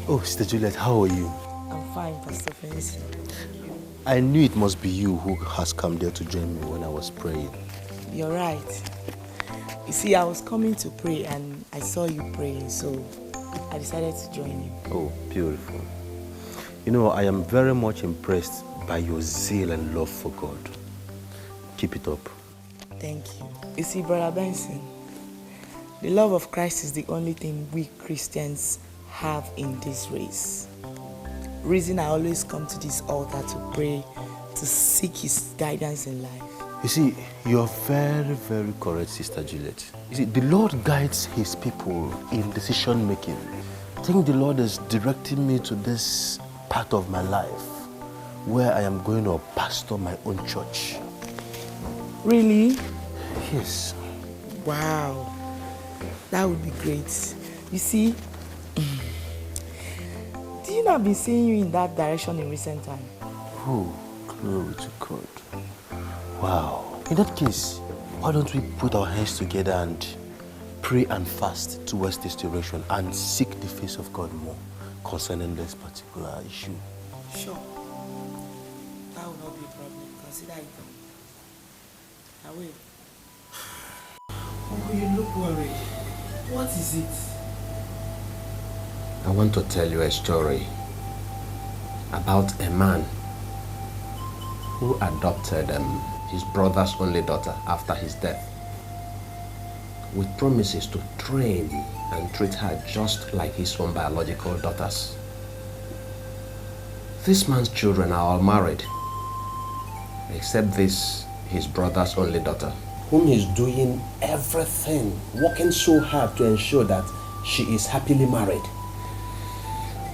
Oh, Sister Juliet, how are you? I'm fine, Pastor Felicity. I knew it must be you who has come there to join me when I was praying. You're right. You see, I was coming to pray and I saw you praying, so I decided to join you. Oh, beautiful. You know, I am very much impressed by your zeal and love for God. Keep it up. Thank you. You see, Brother Benson, the love of Christ is the only thing we Christians have in this race. Reason I always come to this altar to pray, to seek his guidance in life. You see, you're very, very correct, Sister Juliet. You see, the Lord guides his people in decision making. I think the Lord is directing me to this part of my life where I am going to pastor my own church. Really? Yes. Wow. That would be great. You see, do you know I've been seeing you in that direction in recent time? Oh, glory to God. Wow. In that case, why don't we put our hands together and pray and fast towards this direction and seek the face of God more concerning this particular issue? Sure. That will not be a problem. Consider it done. I will. Oh, you look worried. What is it? I want to tell you a story about a man who adopted his brother's only daughter after his death, with promises to train and treat her just like his own biological daughters. This man's children are all married, except this, his brother's only daughter, whom he's doing everything, working so hard to ensure that she is happily married.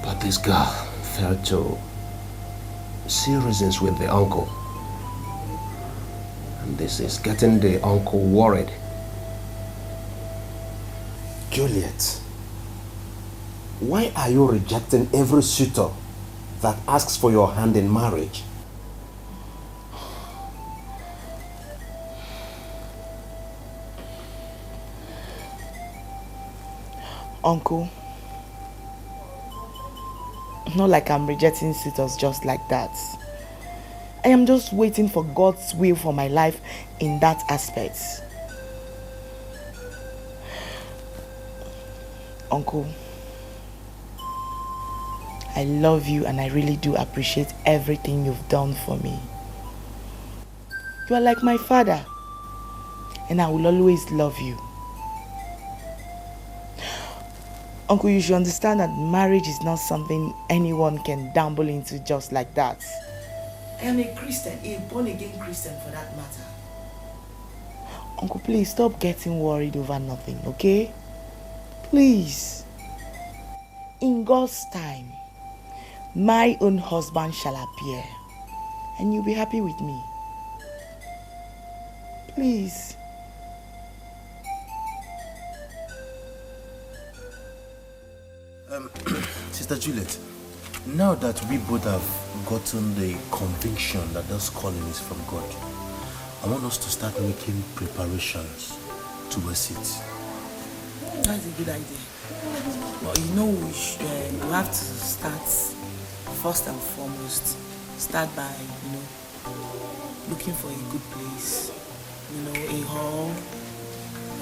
But this girl failed to see reasons with the uncle. And this is getting the uncle worried. Juliet, why are you rejecting every suitor that asks for your hand in marriage? Uncle, not like I'm rejecting suitors just like that. I am just waiting for God's will for my life in that aspect. Uncle, I love you and I really do appreciate everything you've done for me. You are like my father, and I will always love you. Uncle, you should understand that marriage is not something anyone can dabble into just like that. I am a Christian, a born-again Christian for that matter. Uncle, please stop getting worried over nothing, okay? Please. In God's time, my own husband shall appear, and you'll be happy with me. Please. Sister Juliet, now that we both have gotten the conviction that this calling is from God, I want us to start making preparations towards it. That's a good idea. But you know, we have to start first and foremost. Start by, looking for a good place, a hall,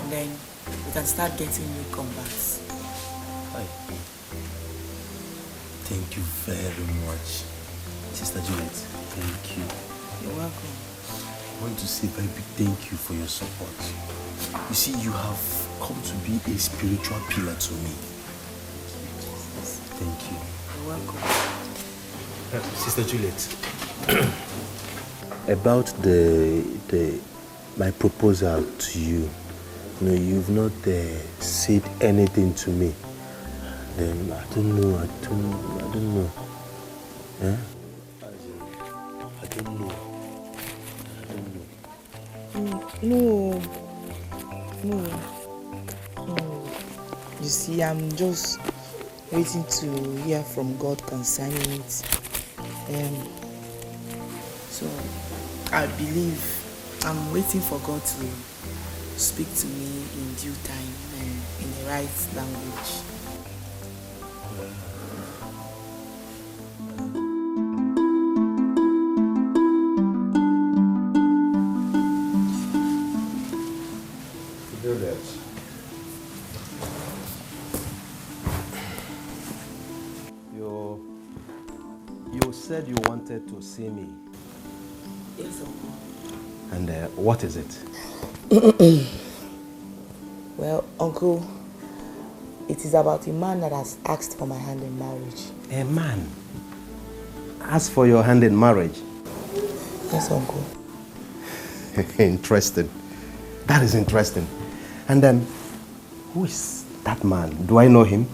and then we can start getting new converts. Hi. Thank you very much, Sister Juliet. Thank you. You're welcome. I want to say a very big thank you for your support. You see, you have come to be a spiritual pillar to me. Thank you. You're welcome. Sister Juliet, about my proposal to you, you've not said anything to me. I don't know. Eh? I don't know. No. You see, I'm just waiting to hear from God concerning it. So I believe I'm waiting for God to speak to me in due time and in the right language. You said you wanted to see me. Yes, Uncle. And what is it? Well, Uncle, it is about a man that has asked for my hand in marriage. A man asked for your hand in marriage? Yes, Uncle. Interesting. That is interesting. And who is that man? Do I know him?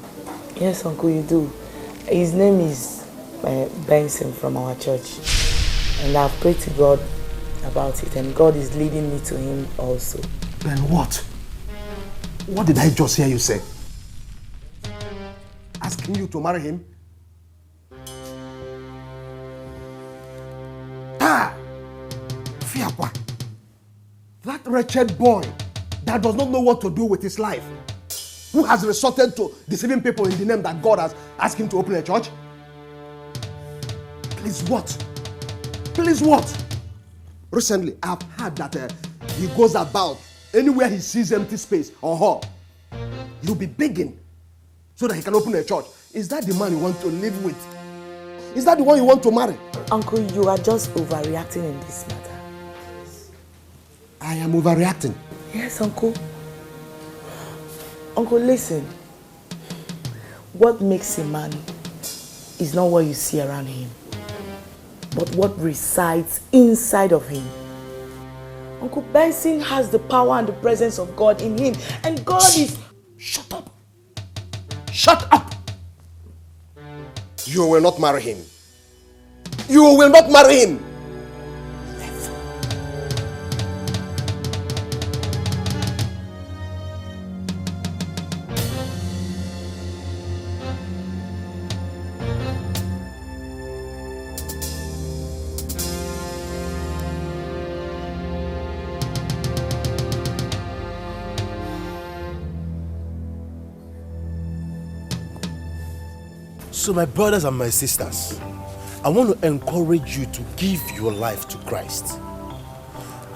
Yes, Uncle, you do. His name is Benson from our church. And I've prayed to God about it, and God is leading me to him also. Then what? What did I just hear you say? Asking you to marry him? Ah! Fiakwa! That wretched boy that does not know what to do with his life, who has resorted to deceiving people in the name that God has asked him to open a church? Please what? Please what? Recently, I've heard that he goes about anywhere he sees empty space or hall. He'll be begging so that he can open a church. Is that the man you want to live with? Is that the one you want to marry? Uncle, you are just overreacting in this matter. I am overreacting. Yes, Uncle. Uncle, listen. What makes a man is not what you see around him, but what resides inside of him. Uncle Benson has the power and the presence of God in him, and God is... Shut up! Shut up! You will not marry him. You will not marry him! So my brothers and my sisters, I want to encourage you to give your life to Christ.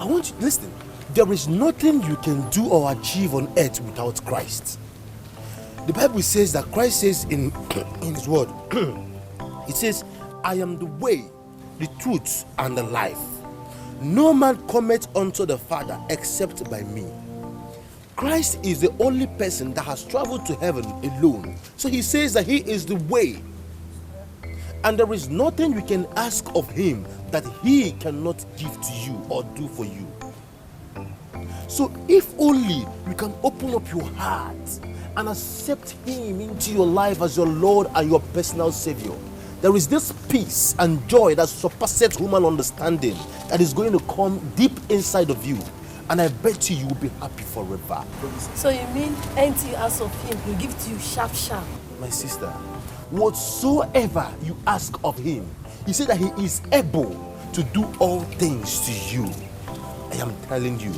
I want you to listen. There is nothing you can do or achieve on earth without Christ. The Bible says that Christ says in his word, it says, I am the way, the truth, and the life. No man cometh unto the Father except by me. Christ is the only person that has traveled to heaven alone. So he says that he is the way. And there is nothing you can ask of him that he cannot give to you or do for you. So if only you can open up your heart and accept him into your life as your Lord and your personal Savior, there is this peace and joy that surpasses human understanding that is going to come deep inside of you. And I bet you will be happy forever. So you mean anything you ask of him, he'll give to you sharp. My sister, whatsoever you ask of him, he said that he is able to do all things to you. I am telling you,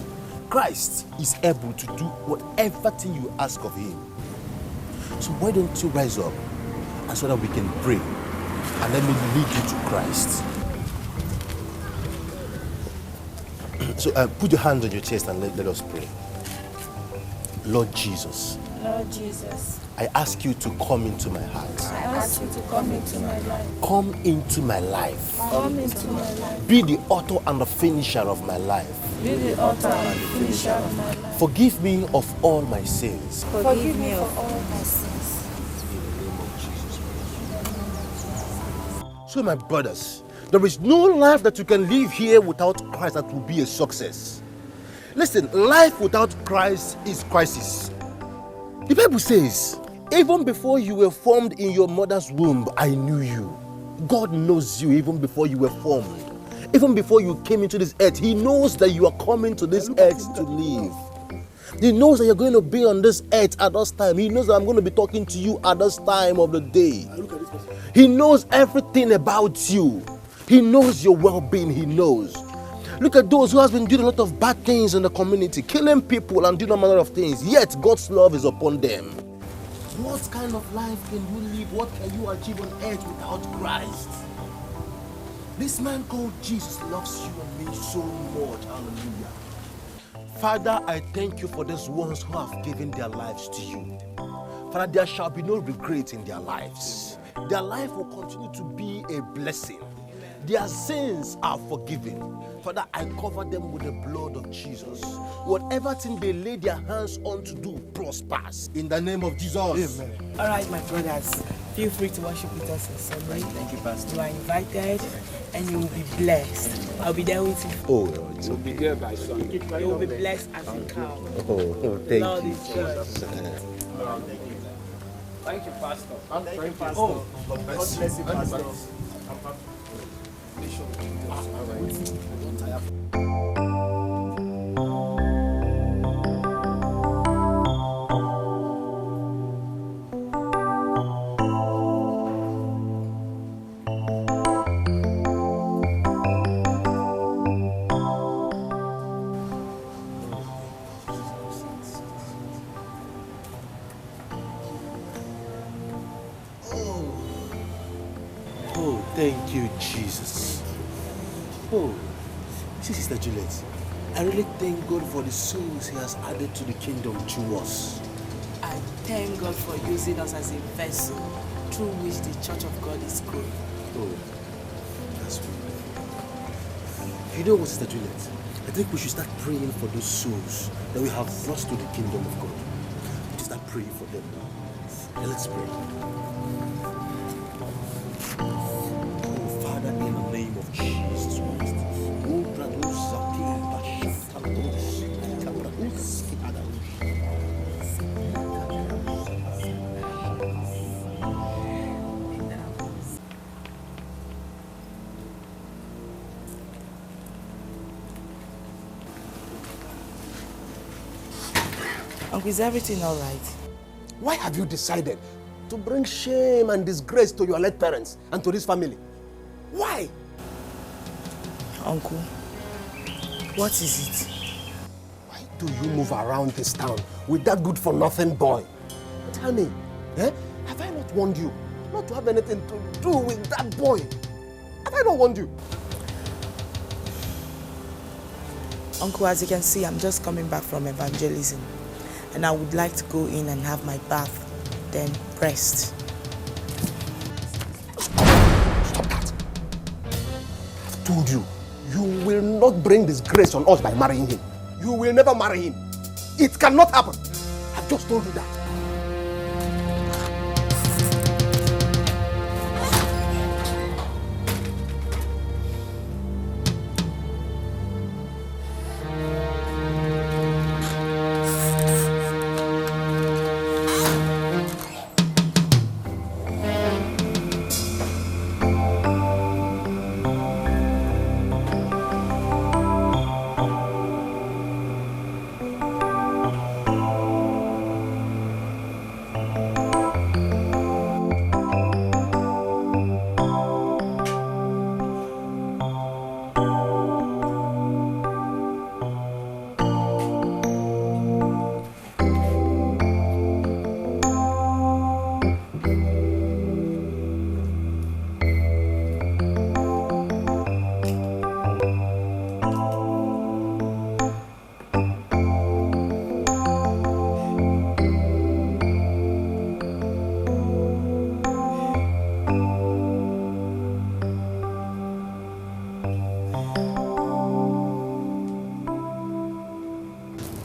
Christ is able to do whatever thing you ask of him. So why don't you rise up and so that we can pray and let me lead you to Christ. So put your hands on your chest and let us pray. Lord Jesus. Lord Jesus. I ask you to come into my heart. I ask you to come into my life. Come into my life. Come into my life. Be the author and the finisher of my life. Be the author and the finisher of my life. Forgive me of all my sins. Forgive me of all my sins. So my brothers, there is no life that you can live here without Christ that will be a success. Listen, life without Christ is crisis. The Bible says, even before you were formed in your mother's womb, I knew you. God knows you even before you were formed. Even before you came into this earth, he knows that you are coming to this earth to live. He knows that you're going to be on this earth at this time. He knows that I'm going to be talking to you at this time of the day. He knows everything about you. He knows your well-being. He knows. Look at those who have been doing a lot of bad things in the community, killing people and doing a manner of things, yet God's love is upon them. What kind of life can you live? What can you achieve on earth without Christ? This man called Jesus loves you and me so much. Hallelujah. Father, I thank you for these ones who have given their lives to you. Father, there shall be no regret in their lives. Their life will continue to be a blessing. Their sins are forgiven. Father, I cover them with the blood of Jesus. Whatever thing they lay their hands on to do prospers. In the name of Jesus. Amen. All right, my brothers, feel free to worship with us on Sunday. Thank you, Pastor. You are invited and you will be blessed. I'll be there with you. Oh, it's okay. Be there by Sunday. You will be blessed as you come. Oh, thank Lord you. is good. Thank you, Pastor. Thank you, Pastor. Oh, God bless you, Pastor. Thank you, Jesus. Oh, see, Sister Juliet, I really thank God for the souls He has added to the kingdom through us. I thank God for using us as a vessel through which the Church of God is growing. Oh, that's wonderful. You know what, Sister Juliet? I think we should start praying for those souls that we have brought to the kingdom of God. We should start praying for them now. And let's pray. Father, in the name of Jesus Christ, Uncle, is everything all right? Why have you decided to bring shame and disgrace to your late parents and to this family? Why? Uncle, what is it? Why do you move around this town with that good-for-nothing boy? Tell me, have I not warned you not to have anything to do with that boy? Have I not warned you? Uncle, as you can see, I'm just coming back from evangelism. And I would like to go in and have my bath, then rest. Stop that. I've told you, you will not bring disgrace on us by marrying him. You will never marry him. It cannot happen. I've just told you that.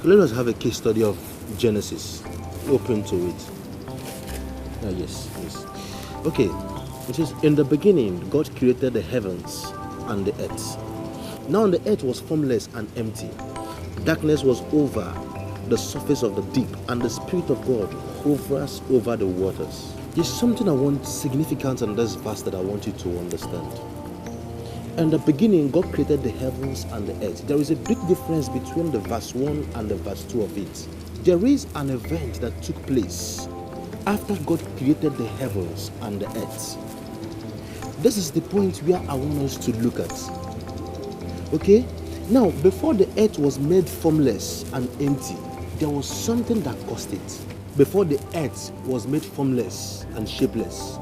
Let us have a case study of Genesis. Open to it. Yes. Okay, it says, in the beginning, God created the heavens and the earth. Now the earth was formless and empty. Darkness was over the surface of the deep, and the Spirit of God hovers over the waters. There's something I want significant in this verse that I want you to understand. In the beginning, God created the heavens and the earth. There is a big difference between the verse 1 and the verse 2 of it. There is an event that took place after God created the heavens and the earth. This is the point where I want us to look at. Okay? Now, before the earth was made formless and empty, there was something that caused it. Before the earth was made formless and shapeless,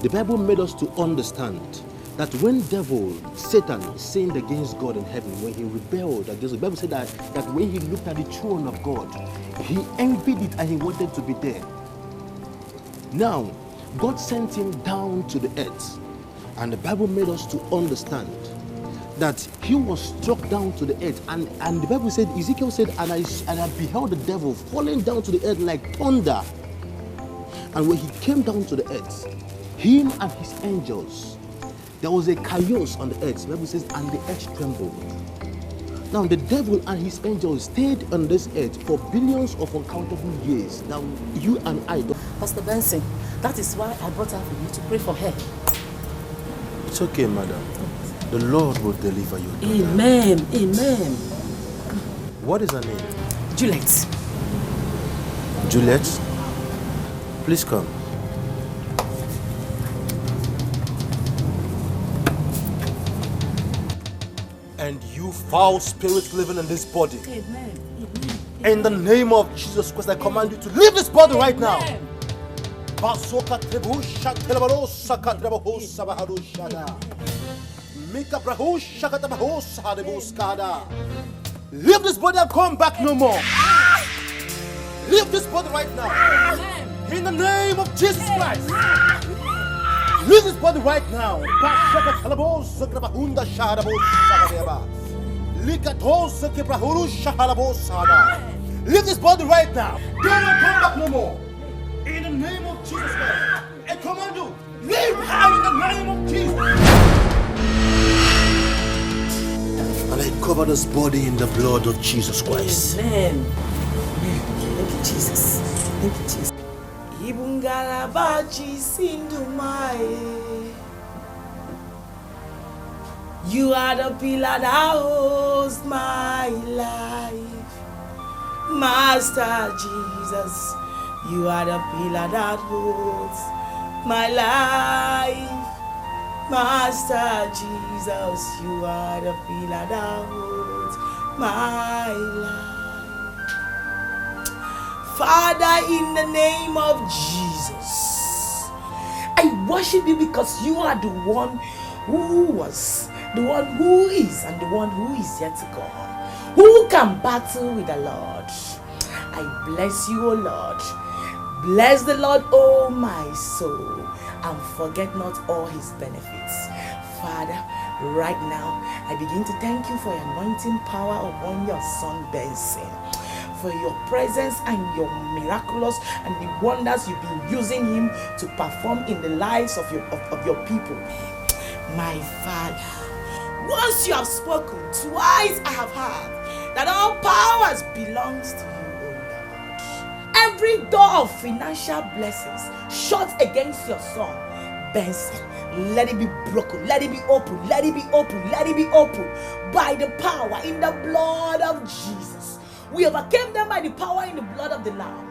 the Bible made us to understand that when Satan sinned against God in heaven, when he rebelled against, the Bible said that when he looked at the throne of God, he envied it and he wanted to be there. Now, God sent him down to the earth, and the Bible made us to understand that he was struck down to the earth, and the Bible said, Ezekiel said, and I beheld the devil falling down to the earth like thunder. And when he came down to the earth, him and his angels, there was a chaos on the earth. The Bible says, and the earth trembled. Now the devil and his angels stayed on this earth for billions of uncountable years. Now you and I don't. Pastor Benson, that is why I brought her for you to pray for her. It's okay, madam. The Lord will deliver you. Amen. Amen. What is her name? Juliet. Juliet? Please come. And you foul spirits living in this body. Amen. In the name of Jesus Christ, I command you to leave this body right now. Leave this body and come back no more. Leave this body right now. In the name of Jesus Christ. Leave this body right now. Leave this body right now. Do not come back no more. In the name of Jesus Christ. I command you, leave her in the name of Jesus. And I cover this body in the blood of Jesus Christ. Amen. Thank you, Jesus. Thank you, Jesus. You are the pillar that holds my life. Master Jesus, you are the pillar that holds my life. Master Jesus, you are the pillar that holds my life. Father, in the name of Jesus, I worship you because you are the one who was, the one who is, and the one who is yet to come. Who can battle with the Lord? I bless you, O Lord. Bless the Lord, O my soul, and forget not all his benefits. Father, right now, I begin to thank you for your anointing power upon your son Benson, for your presence and your miraculous and the wonders you've been using him to perform in the lives of your people. My Father, once you have spoken, twice I have heard that all powers belongs to you, O Lord. Every door of financial blessings shut against your son Benson, let it be broken, let it be open, let it be open, let it be open by the power in the blood of Jesus. We overcame them by the power in the blood of the Lamb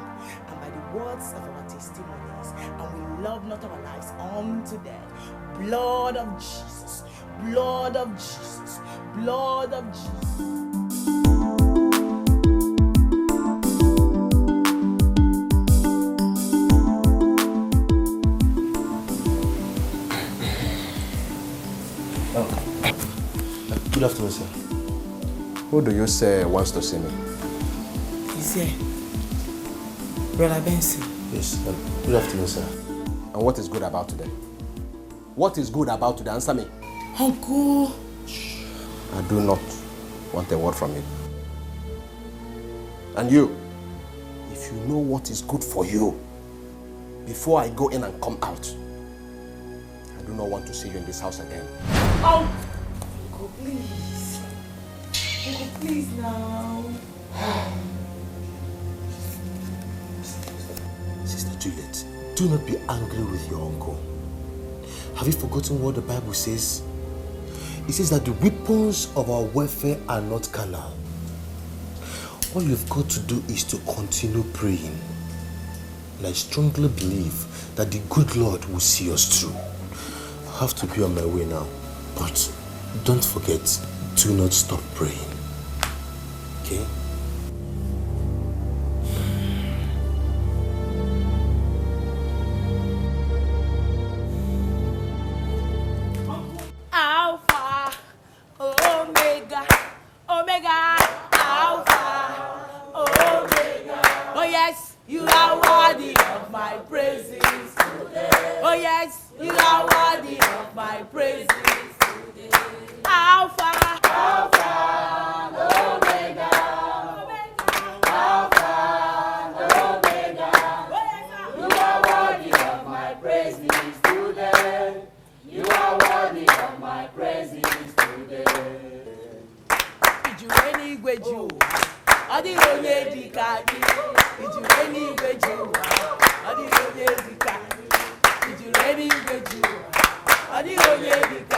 and by the words of our testimonies, and we love not our lives unto death. Blood of Jesus, blood of Jesus, blood of Jesus. Good afternoon, sir. Who do you say wants to see me? He's here. Brother Benson. Yes, good afternoon, sir. And what is good about today? What is good about today? Answer me. Uncle. I do not want a word from you. And you, if you know what is good for you, before I go in and come out, I do not want to see you in this house again. Uncle, please. Uncle, please now. Sister Juliet, do not be angry with your uncle. Have you forgotten what the Bible says? It says that the weapons of our warfare are not carnal. All you've got to do is to continue praying. And I strongly believe that the good Lord will see us through. I have to be on my way now. But don't forget, do not stop praying. Okay? Alpha, Omega, Omega, Alpha, Omega. Oh yes, you are worthy of my praises today. Oh yes, you are worthy of my praises today. Alpha, Alpha, Omega, Alpha, Omega. You are worthy of my praises today. You are worthy of my praises today. Did you any way you? I did only Dikeh. Did you any way you? I did only Dikeh. Did you any way you? I did only Dikeh.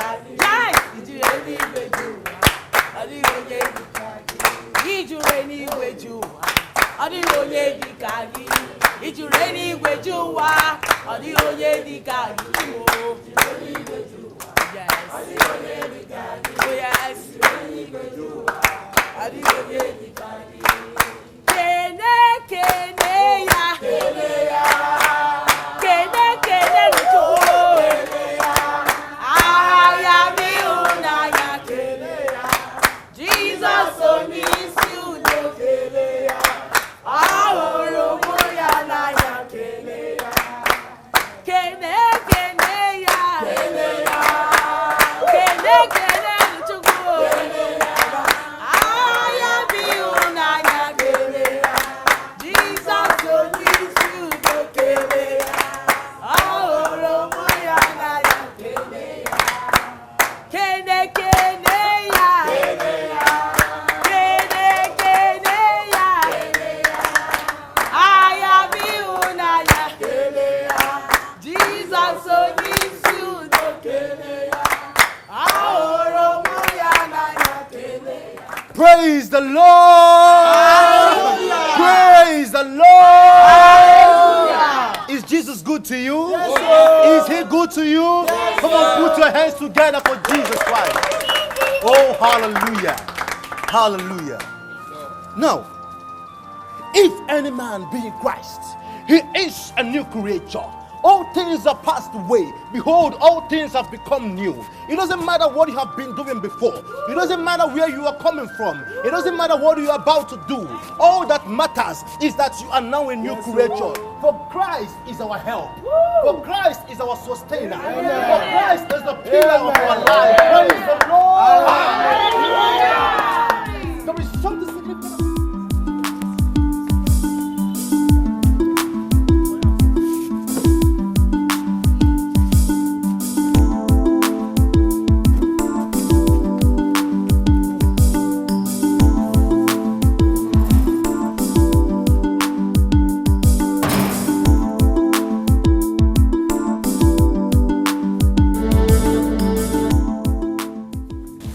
Praise the Lord! Praise the Lord! Is Jesus good to you? Is he good to you? Come on, put your hands together for Jesus Christ. Oh, hallelujah. Hallelujah. Now, if any man be in Christ, he is a new creature. All things are passed away. Behold, all things have become new. It doesn't matter what you have been doing before. It doesn't matter where you are coming from. It doesn't matter what you are about to do. All that matters is that you are now a new creature. For Christ is our help. For Christ is our sustainer. For Christ is the pillar of our life. Praise the Lord. There is something significant.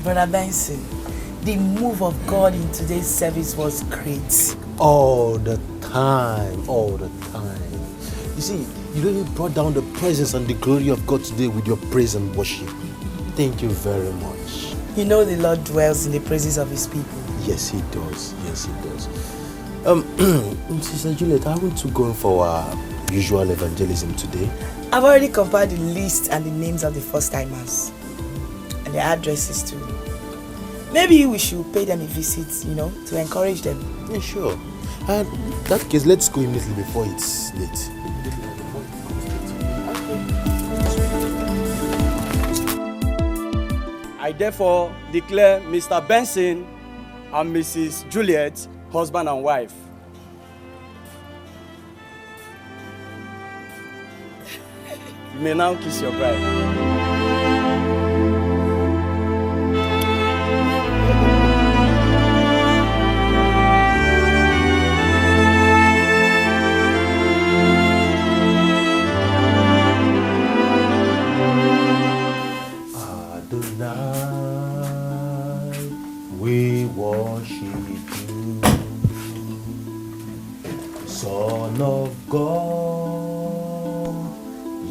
Brother Benson, the move of God in today's service was great. All the time. You see, you really brought down the presence and the glory of God today with your praise and worship. Thank you very much. You know the Lord dwells in the praises of his people. Yes, he does. Yes, he does. Sister Juliet, I want to go for our usual evangelism today. I've already compiled the list and the names of the first timers and their addresses too. Maybe we should pay them a visit, to encourage them. Yeah, sure. And in that case, let's go immediately before it's late. I therefore declare Mr. Benson and Mrs. Juliet husband and wife. You may now kiss your bride. We worship you, Son of God,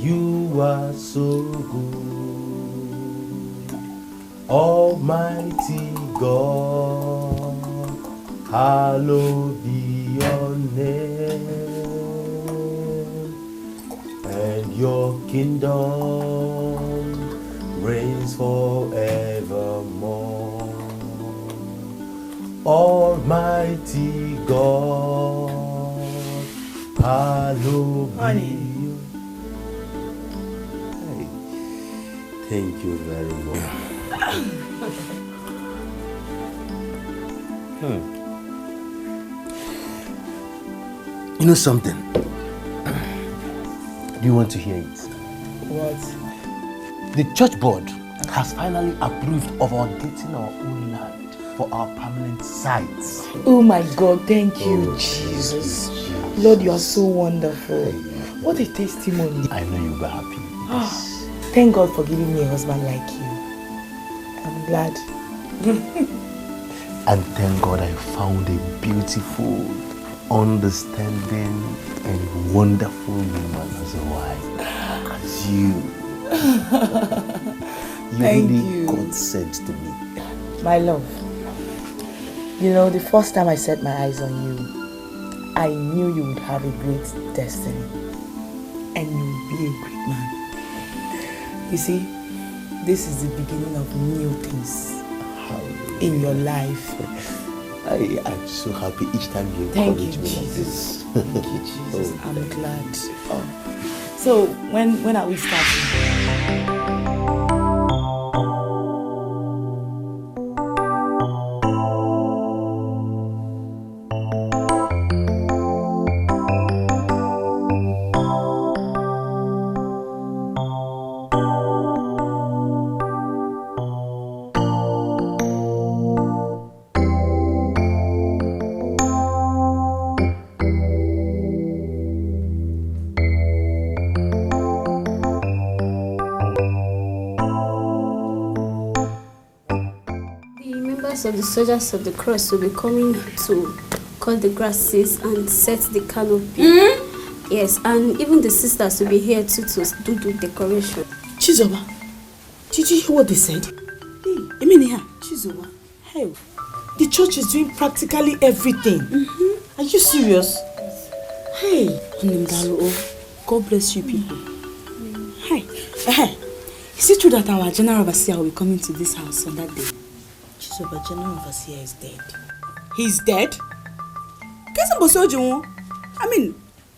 you are so good. Almighty God, hallowed be your name, and your kingdom reigns forevermore. Almighty God, hallowed be you. Hey, thank you very much. You know something? Do you want to hear it? What? The church board has finally approved of our getting our own land for our permanent sites. Oh my God, thank you, Jesus. Lord, you are so wonderful. What a testimony. I know you'll be happy. Thank God for giving me a husband like you. I'm glad. And thank God I found a beautiful, understanding, and wonderful woman as a wife. you. Thank really you. got sense to me. My love, you know, the first time I set my eyes on you, I knew you would have a great destiny and you would be a great man. You see, this is the beginning of new things in your life. I am so happy each time you encourage me like this. Thank you, Jesus. I'm glad. Oh. So, when are we starting? Of the soldiers of the cross will be coming to cut the grasses and set the canopy. Yes, and even the sisters will be here too to do the decoration. Chizoba, did you hear what they said? Hey, Eminia, Chizoba, hey, the church is doing practically everything. Are you serious? Hey, God bless you people. Hey, is it true that our general overseer will be coming to this house on that day? So, but General Overseer is dead. He's dead? I mean,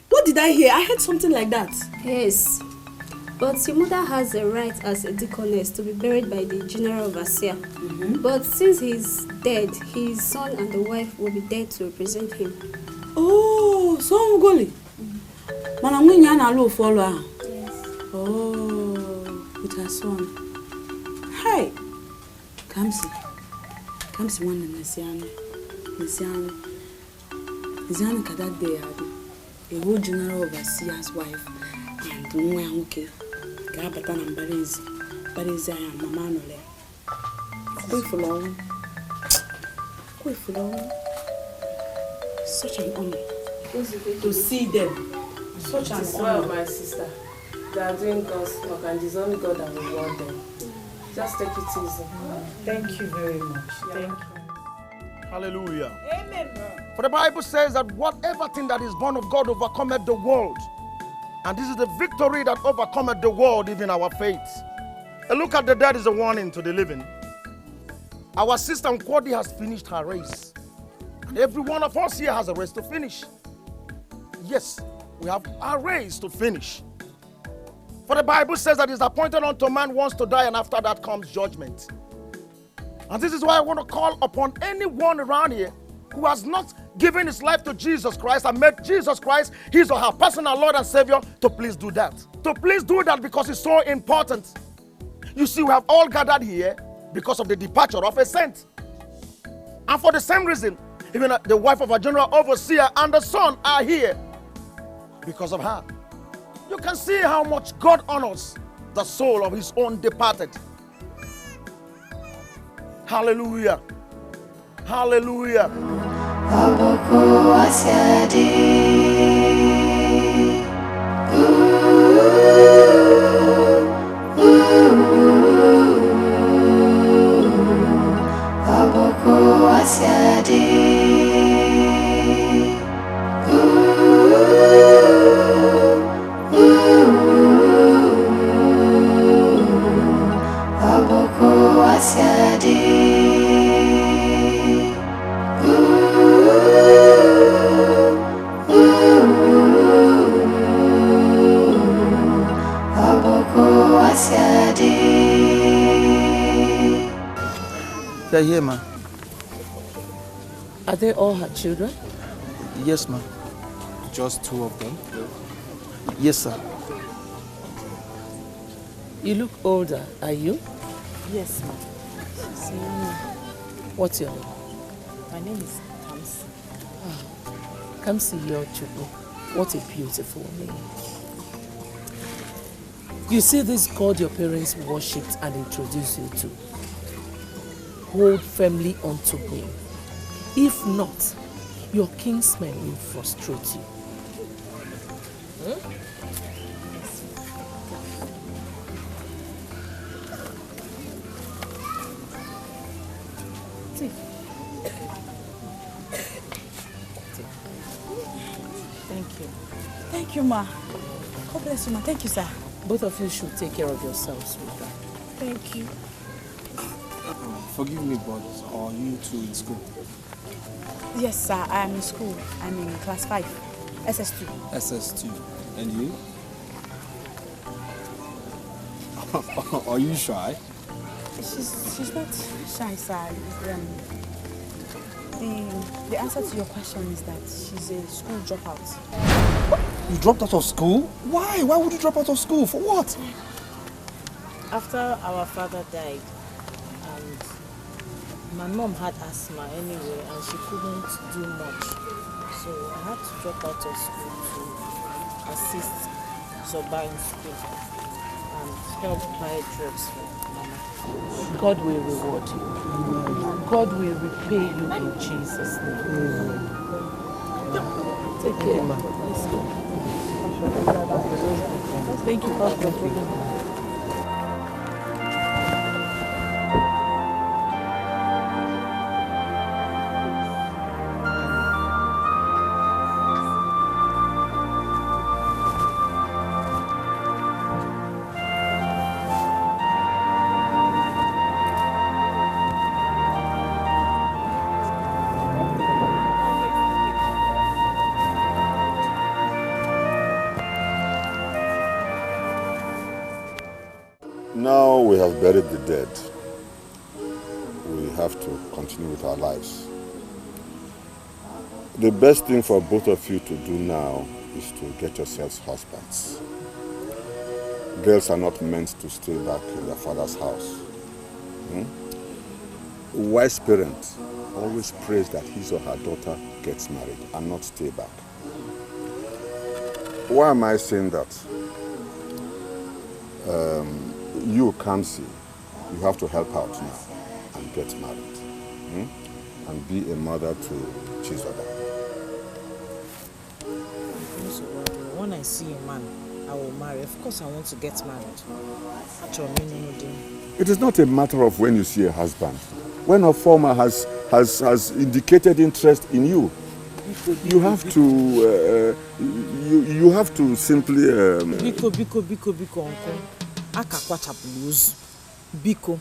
what did I hear? I heard something like that. Yes, but your mother has a right as a deaconess to be buried by the General Overseer. But since he's dead, his son and the wife will be there to represent him. Oh, so Ngoli. Mana mwenye ana lo follow. Yes. Oh, with her son. Hi. Kamsi one Nesiano kada day a whole general overseer's wife and Mwamuke Gabatan and Bariza and Mamanole. Wait for long. Such an honor to see them. Such an honor. Well, my sister, they are doing God's work and it's only God that will want them. Just take it easy. Thank you very much. Thank you. Hallelujah. Amen. For the Bible says that whatever thing that is born of God overcometh the world. And this is the victory that overcometh the world, even our faith. A look at the dead is a warning to the living. Our sister Nkwadi has finished her race. And every one of us here has a race to finish. Yes, we have a race to finish. For the Bible says that it's appointed unto man once to die, and after that comes judgment. And this is why I want to call upon anyone around here who has not given his life to Jesus Christ and made Jesus Christ his or her personal Lord and Savior to please do that. To please do that because it's so important. You see, we have all gathered here because of the departure of a saint. And for the same reason, even the wife of a general overseer and the son are here because of her. You can see how much God honors the soul of his own departed. Hallelujah. Hallelujah. They're here, ma. Are they all her children? Yes, ma. Just two of them? Yes, sir. You look older, are you? Yes, ma'am. What's your name? My name is Kamsi. Kamsi Yochubu. What a beautiful name. You see this God your parents worshipped and introduced you to. Hold firmly onto him. If not, your kinsmen will frustrate you. Tea. Thank you. Thank you, ma. God bless you, ma. Thank you, sir. Both of you should take care of yourselves, sweetheart. Thank you. Forgive me, but are you two in school? Yes, sir. I am in school. I'm in class 5, SS2. SS2. And you? Are you shy? She's not shy, sir. The answer to your question is that she's a school dropout. You dropped out of school? Why? Why would you drop out of school? For what? After our father died, and my mom had asthma anyway, and she couldn't do much. So I had to drop out of school to assist Zoba in school and help buy drugs for Mama. God will reward you. God will repay you in Jesus' name. Take care, ma. Let's go. Thank you, Pastor. Now we have buried the dead. We have to continue with our lives. The best thing for both of you to do now is to get yourselves husbands. Girls are not meant to stay back in their father's house. A wise parent always prays that his or her daughter gets married and not stay back. Why am I saying that? You, Kamsi, you have to help out now and get married. And be a mother to Chizoba. When I see a man, I will marry. Of course, I want to get married. It is not a matter of when you see a husband. When a farmer has indicated interest in you, you have to you have to simply. Biko, uncle. Akakwa chapuluz. Biko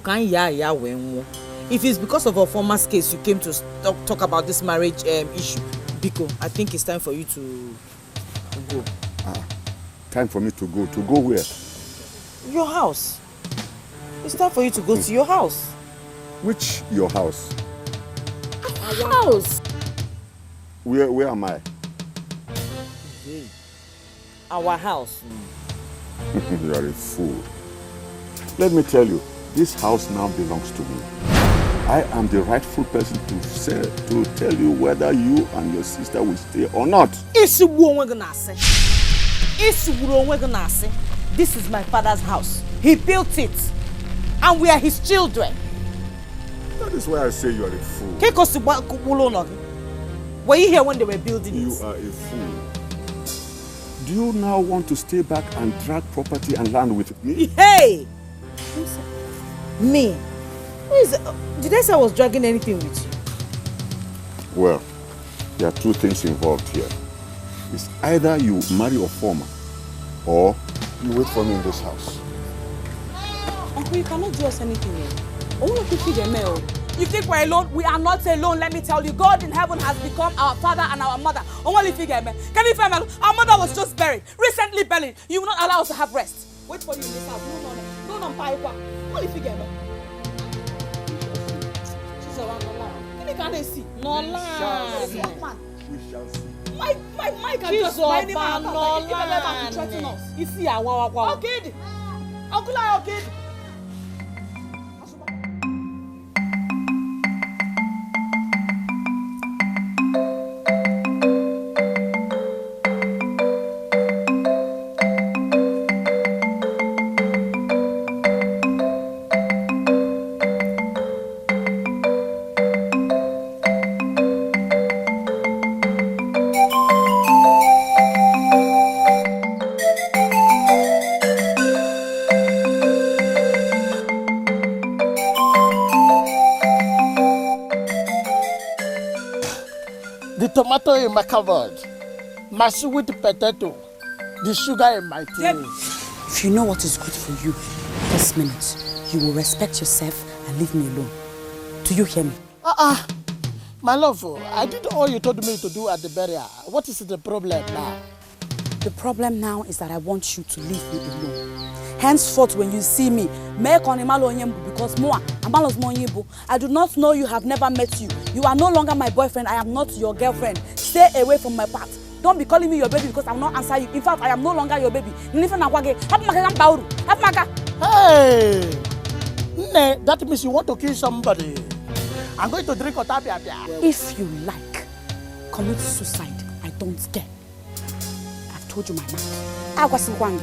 can ya when. If it's because of a former's case you came to talk about this marriage issue, Biko, I think it's time for you to go. Time for me to go. To go where? Your house. It's time for you to go to your house. Which your house? Our house. Where am I? Our house. You are a fool. Let me tell you, this house now belongs to me. I am the rightful person to tell you whether you and your sister will stay or not. This is my father's house. He built it. And we are his children. That is why I say you are a fool. Were you here when they were building it? You are a fool. Do you now want to stay back and drag property and land with me? Hey! Me? Did I say I was dragging anything with you? Well, there are two things involved here. It's either you marry a farmer or you wait for me in this house. Uncle, you cannot do us anything here. You think we're alone? We are not alone, let me tell you. God in heaven has become our father and our mother. Can you find our mother was just buried, recently buried. You will not allow us to have rest. Wait for you in this house. No, only figure me. She's around the land. Can they see? No land. We shall see. Mike can just buy any man. No land. Threaten us. You see, Okay. Uncle, okay. tomato in my cupboard, my sweet potato, the sugar in my tea. If you know what is good for you this minute, you will respect yourself and leave me alone. Do you hear me? My love, I did all you told me to do at the burial. What is the problem now? The problem now is that I want you to leave me alone. Henceforth, when you see me, because I do not know you, have never met you. You are no longer my boyfriend. I am not your girlfriend. Stay away from my path. Don't be calling me your baby because I will not answer you. In fact, I am no longer your baby. Hey! That means you want to kill somebody. I'm going to drink otapia. If you like, commit suicide. I don't care. I've told you my mind.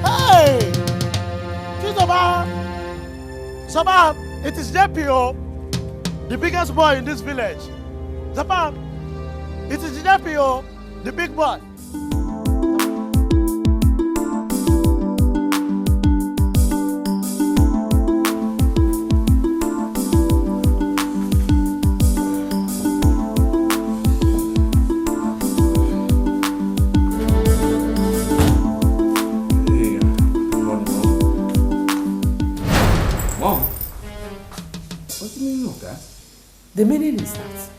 Hey! Sabah, it is JPO, the biggest boy in this village. Sabah, it is JPO, the big boy. The meaning is that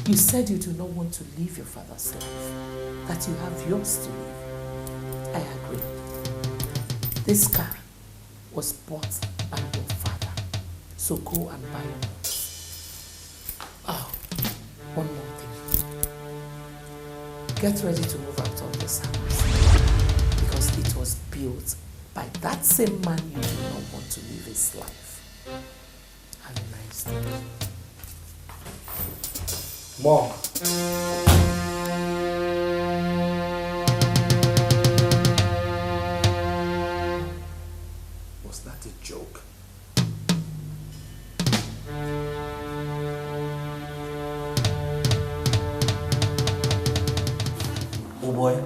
you said you do not want to live your father's life, that you have yours to live. I agree. This car was bought by your father, so go and buy it. Oh, one more thing. Get ready to move out of this house, because it was built by that same man you do not want to live his life. Have a nice day. Mom. Was that a joke? Oh boy,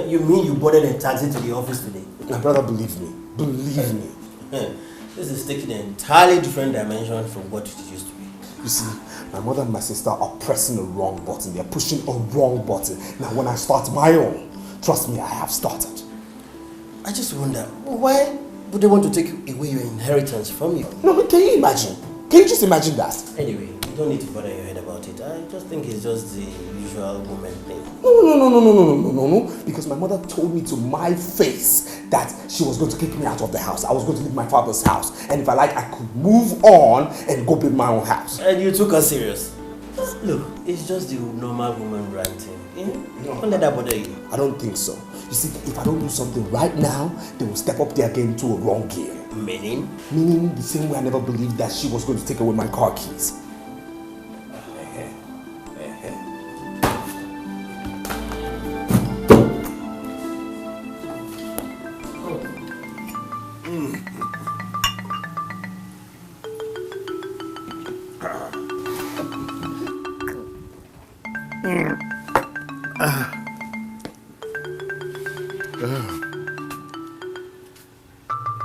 you mean you boarded a taxi to the office today? My brother, believe me. Believe me. This is taking an entirely different dimension from what it used to be. You see, my mother and my sister are pressing the wrong button. They're pushing a wrong button. Now, when I start my own, trust me, I have started. I just wonder, why would they want to take away your inheritance from you? No, can you imagine? Can you just imagine that? Anyway, you don't need to bother your head about it. I just think it's just the usual woman thing. No. Because my mother told me to my face that she was going to kick me out of the house. I was going to leave my father's house. And if I like, I could move on and go build my own house. And you took her serious? Look, it's just the normal woman ranting. Don't let that bother you. I don't think so. You see, if I don't do something right now, they will step up their game to a wrong gear. Meaning? Meaning the same way I never believed that she was going to take away my car keys.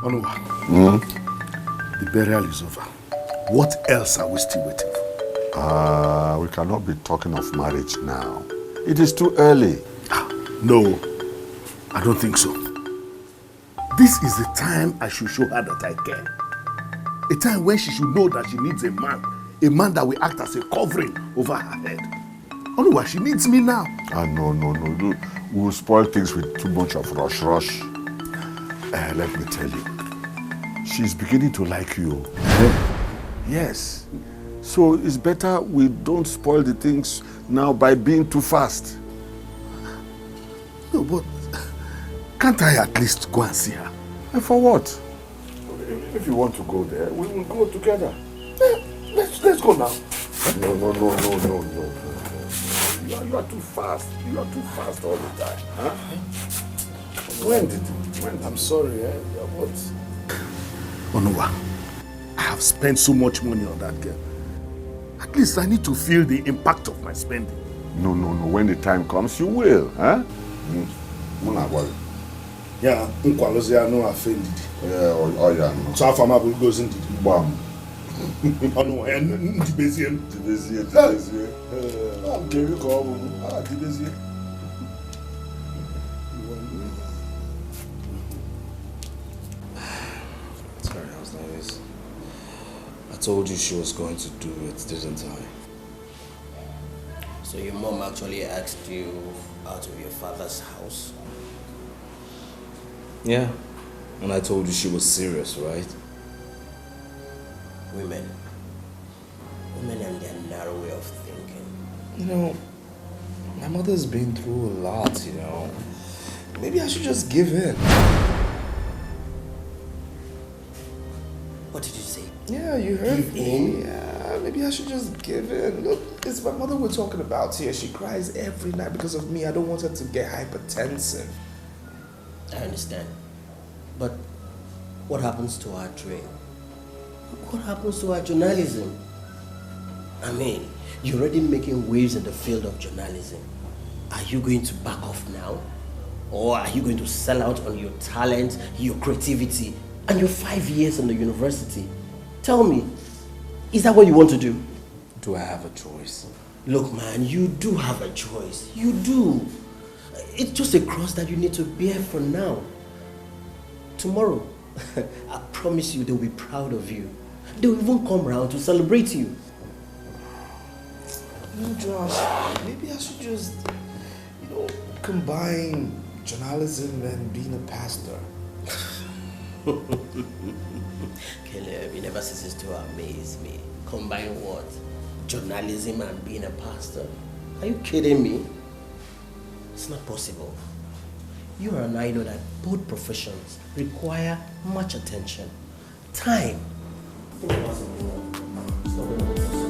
Onuwa, the burial is over. What else are we still waiting for? We cannot be talking of marriage now. It is too early. No, I don't think so. This is the time I should show her that I care. A time when she should know that she needs a man that will act as a covering over her head. Onuwa, she needs me now. No. We will spoil things with too much of rush. Let me tell you, she's beginning to like you. Yes. So it's better we don't spoil the things now by being too fast. No, but can't I at least go and see her? And for what? If you want to go there, we will go together. Let's go now. No. You are too fast. You are too fast all the time. Huh? When? I'm sorry, but Onuwa, I have spent so much money on that girl. At least I need to feel the impact of my spending. No. When the time comes, you will. Huh? Yeah, Nkwalozia no offended. Yeah, oh yeah. So Afama goes into the bomb. Sorry, I was nervous. I told you she was going to do it, didn't I? So your mom actually asked you out of your father's house? Yeah. And I told you she was serious, right? Women and their narrow way of thinking. You know, my mother's been through a lot, you know. Maybe I should just give in. What did you say? Yeah, you heard Give me. in? Yeah, maybe I should just give in. Look, it's my mother we're talking about here. She cries every night because of me. I don't want her to get hypertensive. I understand. But what happens to our dream? What happens to our journalism? I mean, you're already making waves in the field of journalism. Are you going to back off now? Or are you going to sell out on your talent, your creativity, and your 5 years in the university? Tell me, is that what you want to do? Do I have a choice? Look, man, you do have a choice. You do. It's just a cross that you need to bear for now. Tomorrow, I promise you they'll be proud of you. They'll even come round to celebrate you. You know, Josh, maybe I should just, combine journalism and being a pastor. Caleb, you never ceases to amaze me. Combine what? Journalism and being a pastor? Are you kidding me? It's not possible. You and I know that both professions require much attention, time. It's not possible. It's not going to be possible.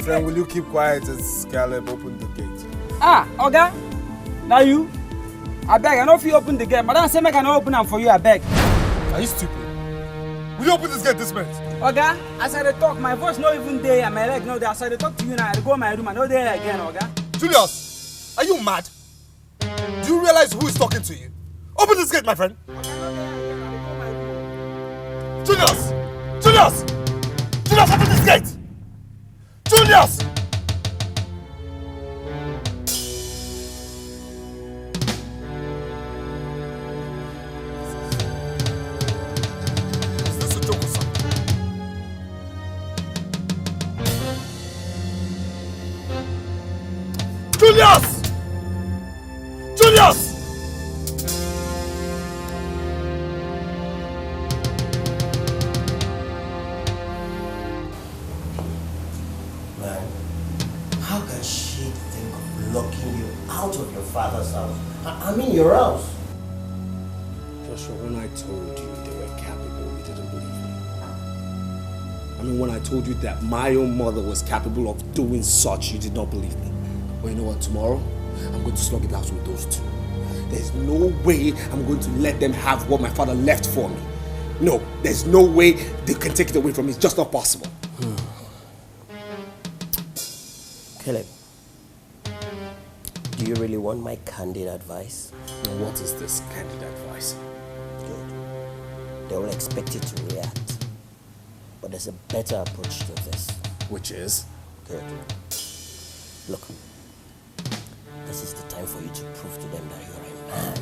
Friend, will you keep quiet as Caleb opened the gate? Oga, now you? I beg, I know if you open the gate. Madam say make I not open them for you, I beg. Are you stupid? Will you open this gate this minute? Oga, as I talk, my voice not even there and my leg no there. As I talk to you now, I go my room, I know there again, Oga. Julius, are you mad? Do you realize who is talking to you? Open this gate, my friend. Julius! Julius! Julius, open this gate! Julius! Is this a joke or something? Julius! Julius! Out of your father's house. I mean your house. Joshua, when I told you they were capable, you didn't believe me. I mean, when I told you that my own mother was capable of doing such, you did not believe me. But you know what, tomorrow, I'm going to slug it out with those two. There's no way I'm going to let them have what my father left for me. No, there's no way they can take it away from me. It's just not possible. Caleb, do you really want my candid advice? Now, what is this candid advice? Good. They will expect you to react. But there's a better approach to this. Which is? Good. Look, this is the time for you to prove to them that you're a man.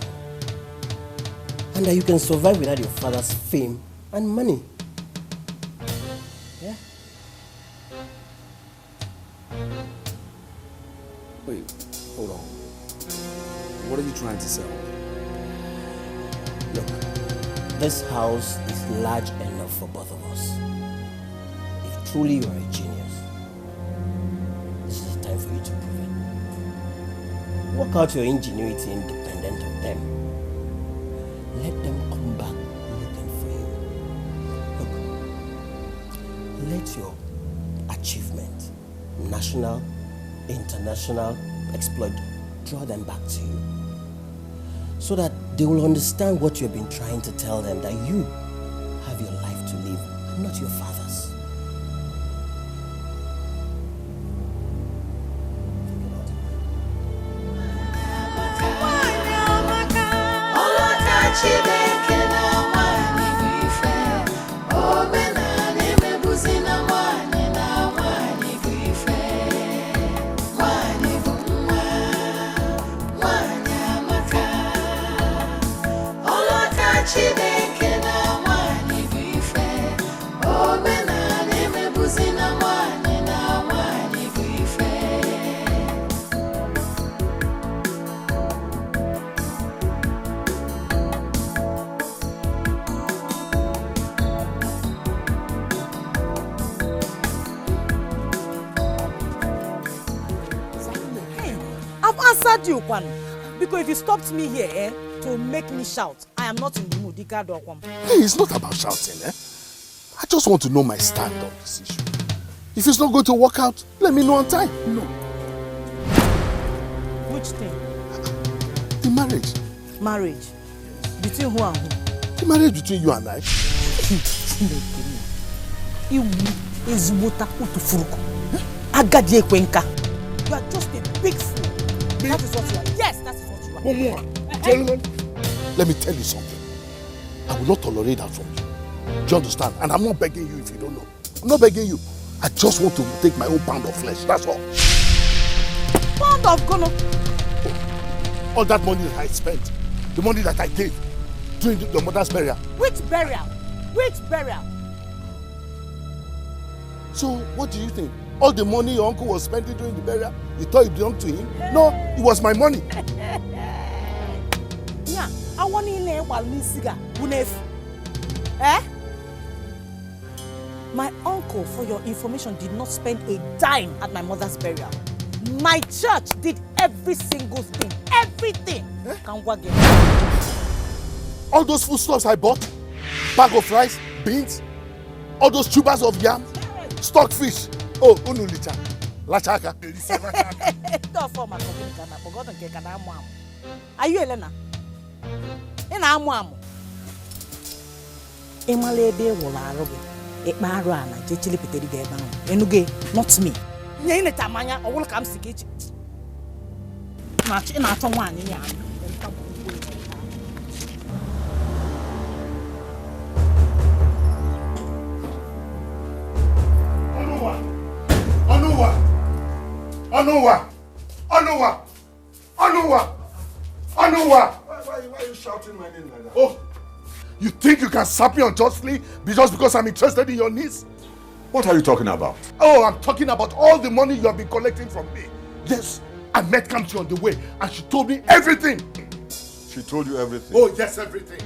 And that you can survive without your father's fame and money. Yeah? Wait, hold on. What are you trying to sell? Look, this house is large enough for both of us. If truly you are a genius, this is the time for you to prove it. Work out your ingenuity independent of them. Let them come back let your achievement, national, international exploit, draw them back to you. So that they will understand what you've been trying to tell them, that you have your life to live and not your father's. You Kwan, because if you stopped me here to make me shout, I am not in the mood. Hey, it's not about shouting, I just want to know my stand on this issue. If it's not going to work out, let me know on time. No. Which thing? The marriage. Marriage? Between who and who? The marriage between you and I. You are just a big fool. That is what you are. Yes, that is what you are. One more. Gentlemen, let me tell you something. I will not tolerate that from you. Do you understand? And I'm not begging you if you don't know. I'm not begging you. I just want to take my own pound of flesh. That's all. Pound of gono? All that money that I spent, the money that I gave during your mother's burial. Which burial? Which burial? So, what do you think? All the money your uncle was spending during the burial, you thought it belonged to him? No, it was my money. Yeah, I want to Eh? My uncle, for your information, did not spend a dime at my mother's burial. My church did every single thing. Everything. Eh? All those foodstuffs I bought, bag of rice, beans, all those tubers of yam, stockfish. Oh, unulita. Lachaka. Are you Elena? Emalebe wala robe. Ekmaru ana jechili piteri ga eba no. Enuge not me. Nye ine tamanya owul kam sikechi. Na chi na ato nwanyi nya. Anuwa! Why are you shouting my name like that? Oh, you think you can slap me unjustly just because I'm interested in your needs? What are you talking about? Oh, I'm talking about all the money you have been collecting from me. Yes, I met Kamsi on the way and she told me everything. She told you everything? Oh, yes, everything.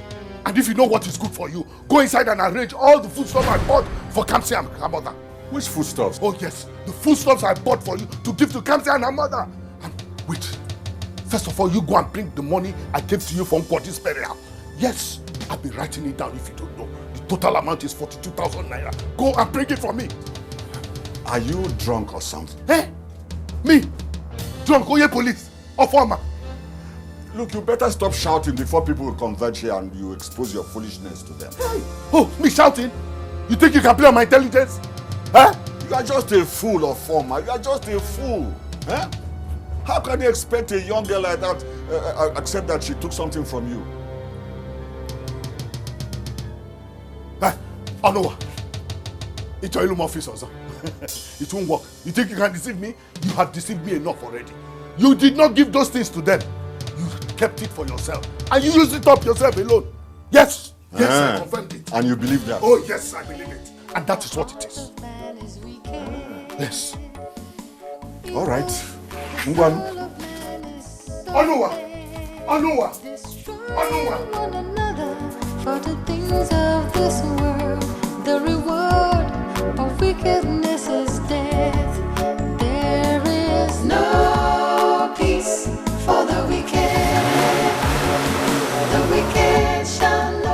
And if you know what is good for you, go inside and arrange all the foodstuffs I bought for Kamsi and her mother. Which foodstuffs? Oh, yes, the foodstuffs I bought for you to give to Kamsi and her mother. And wait, first of all, you go and bring the money I gave to you from Kwadi's burial. Yes, I'll be writing it down if you don't know. The total amount is 42,000 naira. Go and bring it for me. Are you drunk or something? Eh? Me? Drunk? Oh, yeah, police? Or farmer? Look, you better stop shouting before people will converge here and you expose your foolishness to them. Hey! Oh, me shouting? You think you can play on my intelligence? Huh? You are just a fool of former. You are just a fool. Huh? How can you expect a young girl like that accept that she took something from you? Huh? Oh no. It's your illusion officer. It won't work. You think you can deceive me? You have deceived me enough already. You did not give those things to them. You kept it for yourself. And you used it up yourself alone. Yes. Yes, I confirmed it. And you believe that? Oh, yes, I believe it. And that is what it is. Yes. All right. Ngwan. Onuwa. One another for the things of this world. The reward of wickedness is death. There is no peace for the wicked. The wicked shall know.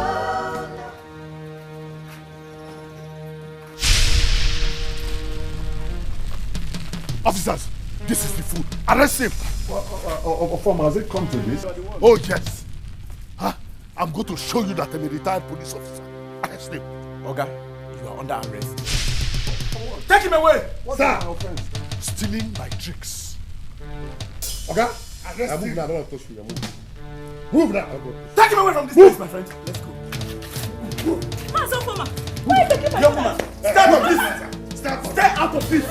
is the fool. Arrest him. Form, has it come to this? Oh, yes. Huh? I'm going to show you that I'm a retired police officer. Arrest him. Oga, you are under arrest. Take him away! What's my offense? Stealing my tricks. Okay? Arrest him. I don't want to touch you. Move now. Take him away from this place, my friend. Let's go. Man, so Foma, why are you taking my father? Stay out of this! Stay out of this!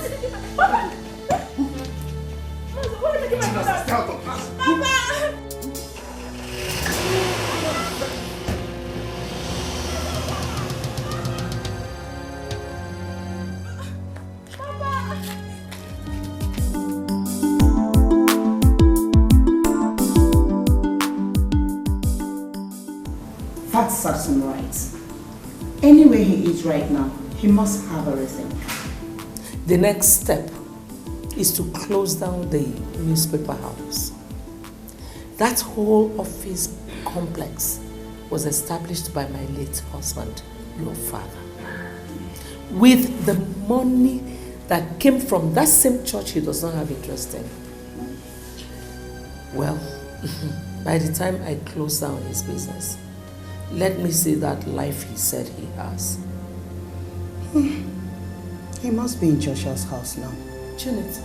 Papa! Why are you taking my father? Stay out of this! Papa! That serves him right. Anywhere he is right now, he must have everything. The next step is to close down the newspaper house. That whole office complex was established by my late husband, your father. With the money that came from that same church he does not have interest in. Well, by the time I close down his business, let me see that life he said he has. He must be in Joshua's house now. Janet,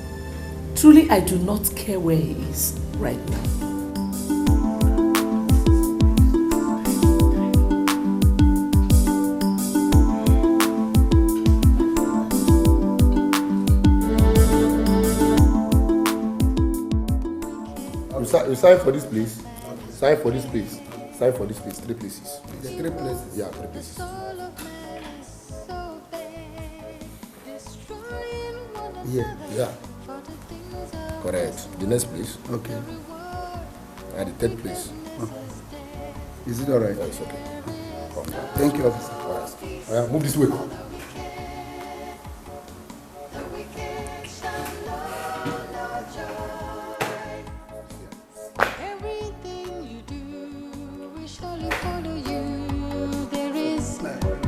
truly I do not care where he is right now. You sign for this place. Sign for this place. Sign for this place. 3 places. Please. The 3 places? Yeah, 3 places. Yeah. Yeah. Correct. The next place. Okay. And the 3rd place. Is it alright? Yeah, it's okay. Thank you, officer. Alright, move this way.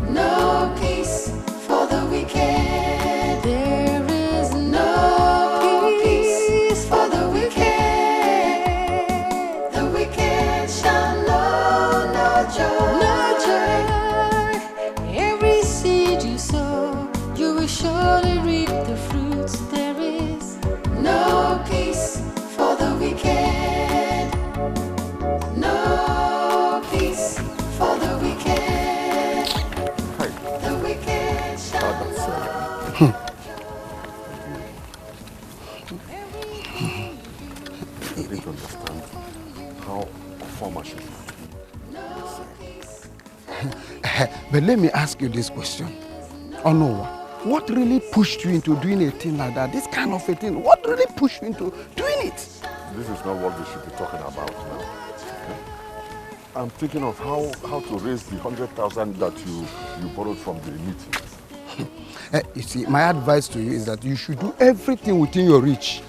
No peace for the wicked. There is no peace for the wicked. The wicked shall know no joy. No joy. Every seed you sow, you will surely reap the fruits. There is no peace for the wicked. No peace for the wicked. I didn't understand how formal should be. But let me ask you this question. Oh no, what really pushed you into doing a thing like that? This kind of a thing, what really pushed you into doing it? This is not what we should be talking about now. Okay? I'm thinking of how to raise the 100,000 that you borrowed from the meeting. You see, my advice to you is that you should do everything within your reach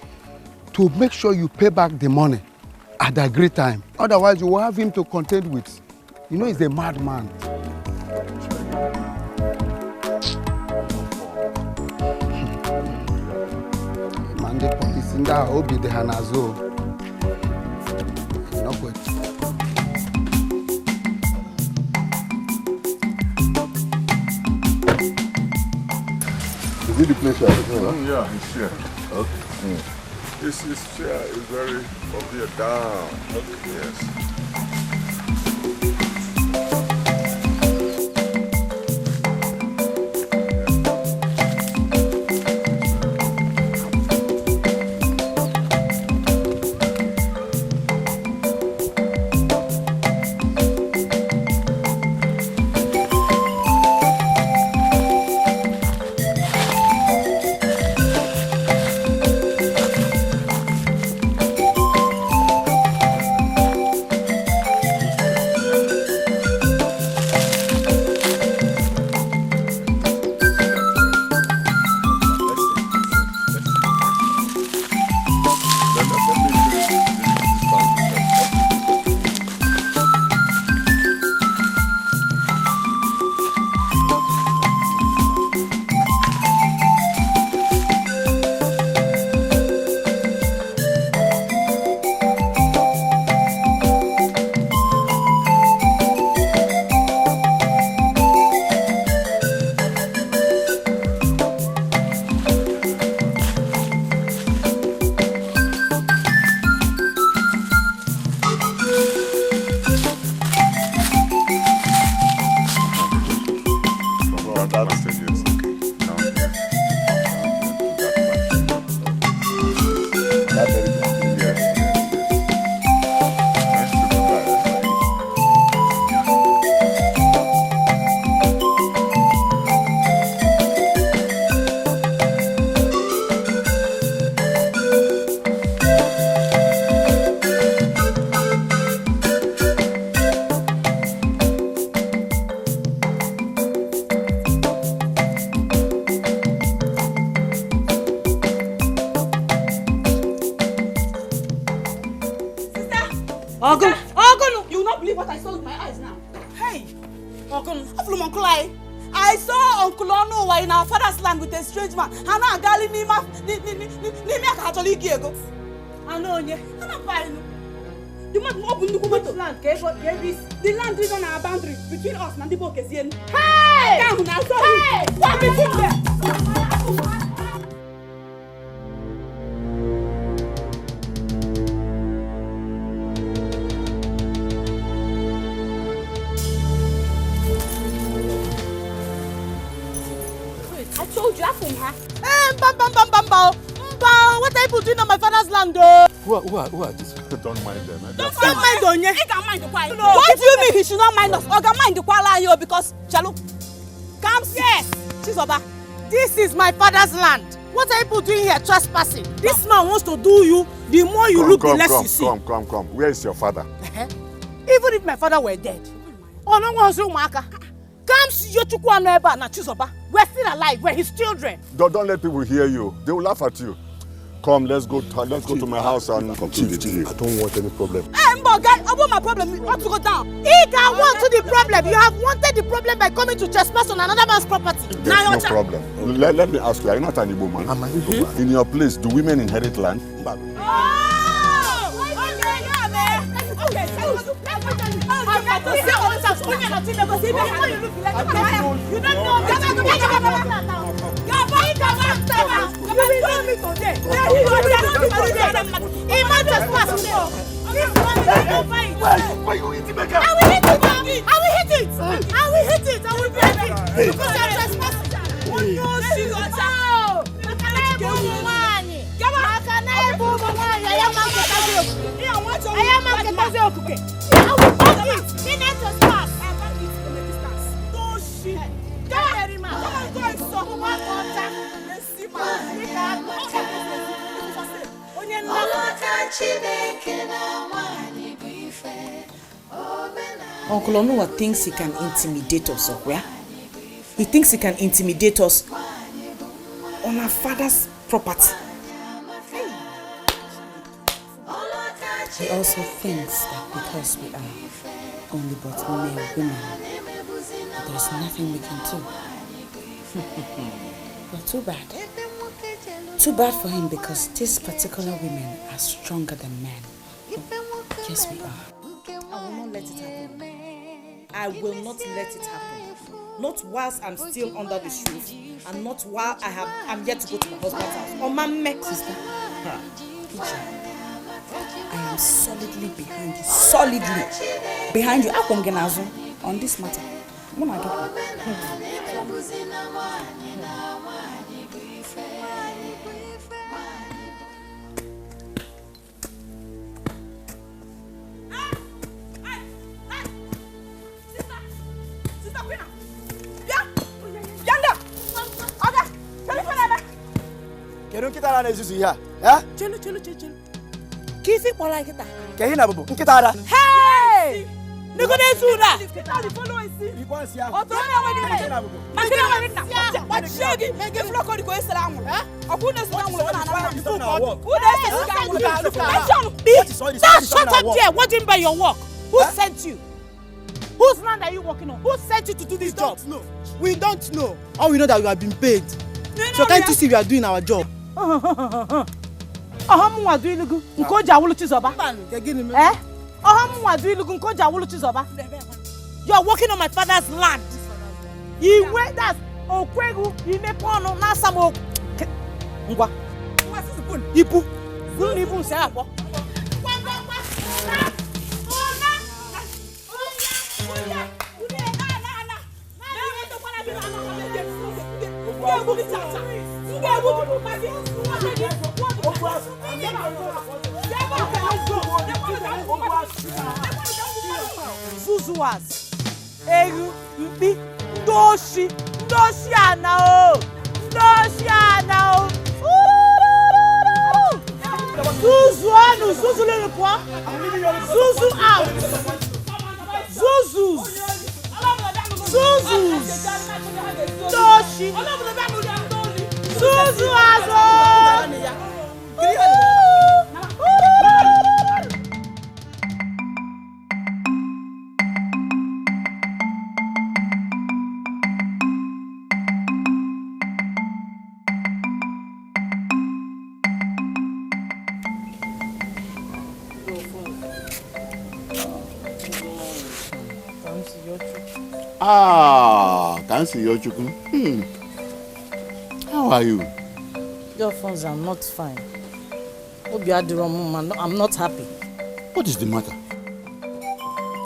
to make sure you pay back the money at a great time. Otherwise, you will have him to contend with. You know, he's a madman. Mande pokisinda obi de hanazo. No good. Is it the place you are talking about? Yeah, it's here. Okay. This chair is very up here down. Okay. Yes. Ogun, you will not believe what I saw with my eyes now. Hey, Ogun, Philmond, I saw Uncle Onuwa in our father's land with a strange man. Hana gali nima Catholic Diego. I know you. You must open the woman's land. The land is on our boundary between us and the Bokesian. Hey! Come now, hey! What is it there? I told you, I'm from her. What are you doing on my father's land? Who are these people? Don't mind them. Don't mind Onye. He can mind the choir. What do you mean he should not mind us? Or can mind the choir because Chalu comes yes. Chizoba. This is my father's land. What are you doing here trespassing? This man wants to do you. The more you look, the less you see. Come. Where is your father? Even if my father were dead. Oh no, one's Umaka. Comes Yochukwu Neba na Chizoba. We're still alive. We're his children. Don't let people hear you. They will laugh at you. Come, let's go to my house and complete the deal. I don't want any problem. Hey, guy, I want my problem not to go down. He can want to the problem. You have wanted the problem by coming to trespass on another man's property. There's no problem. Let me ask you, are you not an Igbo man? I'm an Igbo man. In your place, do women inherit land? Why you eating my car? I will hit it. Because I'm trespassing. Uncle Onuwa thinks he can intimidate us, where? He thinks he can intimidate us on our father's property. He also thinks that because we are only but mere women, there's nothing we can do. But too bad. Too bad for him because these particular women are stronger than men. Yes, we are. I will not let it happen. I will not let it happen. Not whilst I'm still under this roof, and not while I'm yet to go to my husband's house. Or my sister. I am solidly behind you. Solidly behind you. On this matter. When I get Kita na ezuzu ya. Chelu. Kifi pola kita. Kehi na bubu. Kita ada. Hey! Niko na ezuda. Kita di follow isi. Iko sia. Oto na wadi na. Makina wadi na. What shegi? Mege floko di ko esalamu. Oku na salamu na na. Who dey salamu? Shut up there. What do you mean by your work? Who sent you? Whose land are you working on? Who sent you to do this job? We don't know. All we know that we have been paid. So can't you see we are doing our job? You are working on my father's land. That's Okwegu, Inepono, Nasamo. Ngwa. Ipu. Ipu say apa? Zuzuas, Eru, Mpi, Doshi Anao, Zuzu anu, Zuzu le poa, Zuzu out, Zuzu, Doshi, Zuzu azo. Kansi Yochukwu. How are you? Your phones, I'm not fine. I'm not happy. What is the matter?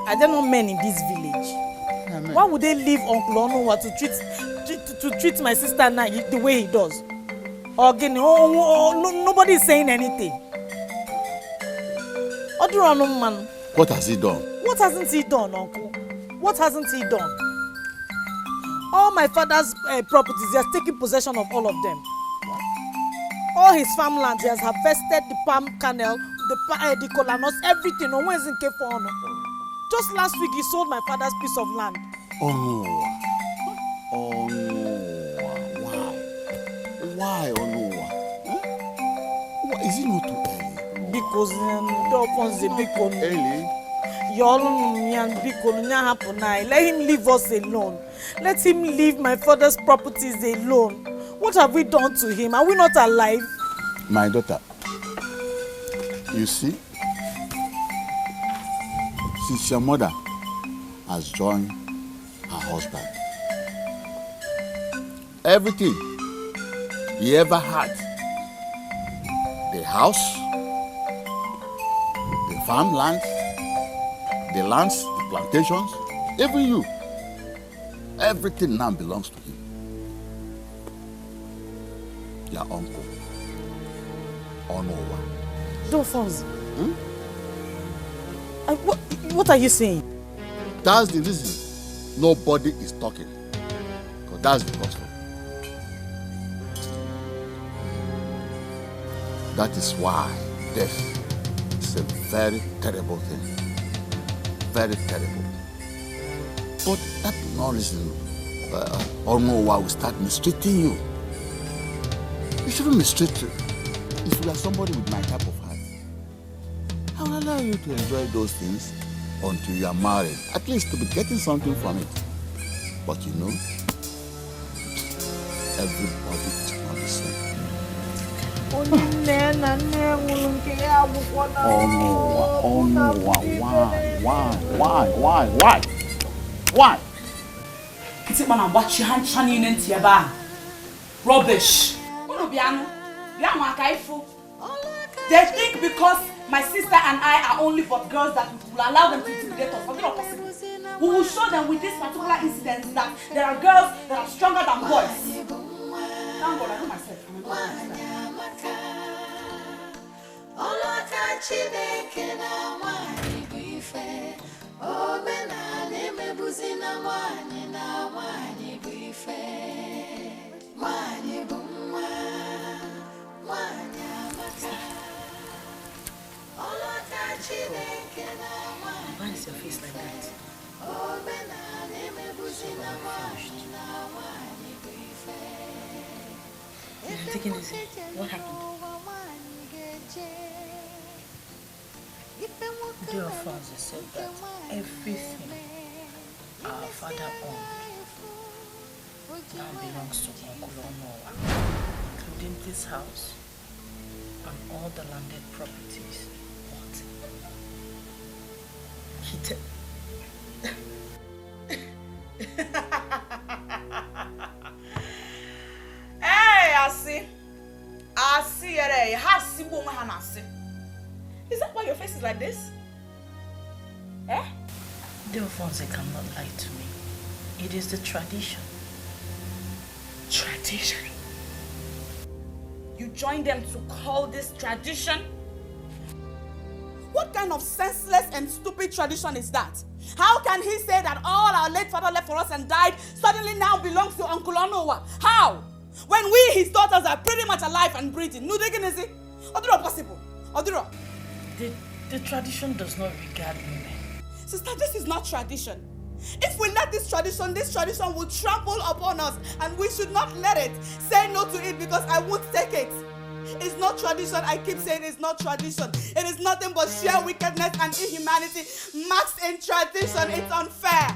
Are there not men in this village? Why would they leave Uncle Onowa to treat my sister now the way he does? Again, nobody is saying anything. What has he done? What hasn't he done, Uncle? What hasn't he done? All my father's properties, he has taken possession of all of them. All his farmlands, he has harvested the palm kernel, the kola nuts, everything. No one is in K4. Just last week, he sold my father's piece of land. Oh no. Oh no. Why? Oh no. Huh? Is it not too early? Because let him leave us alone. Let him leave my father's properties alone. What have we done to him? Are we not alive? My daughter, you see, since your mother has joined her husband, everything he ever had, the house, the farmland, the lands, the plantations, even you, everything now belongs to him. Your uncle, Onowa. Dolphins. What are you saying? That's the reason nobody is talking. Because that's the gospel. That is why death is a very terrible thing. Very terrible. But that no reason Onowa will start mistreating you. You shouldn't mistreat you. If you are somebody with my type of heart, I will allow you to enjoy those things until you are married. At least to be getting something from it. But you know, everybody is not the same. Oh no, why? Is it man watch your hand shining into your bar? Rubbish. They think because my sister and I are only but girls that we will allow them to intimidate us. But it's not possible. We will show them with this particular incident that there are girls that are stronger than boys. Thank God, I know myself. Why is your face like that? Take it easy. What happened? Dear Father said that everything our father owned now belongs to Uncle Onowa, including this house and all the landed properties. What? He Hey, I see. Is that why your face is like this? Eh? Delphonse cannot lie to me. It is the tradition. Tradition? You join them to call this tradition? What kind of senseless and stupid tradition is that? How can he say that all our late father left for us and died suddenly now belongs to Uncle Onowa? How? When we, his daughters, are pretty much alive and breathing. No, they can see. Oduro possible. Oduro. The tradition does not regard women. Sister, this is not tradition. If we let this tradition will trample upon us, and we should not let it. Say no to it because I won't take it. It's not tradition. I keep saying it's not tradition. It is nothing but sheer wickedness and inhumanity maxed in tradition. It's unfair.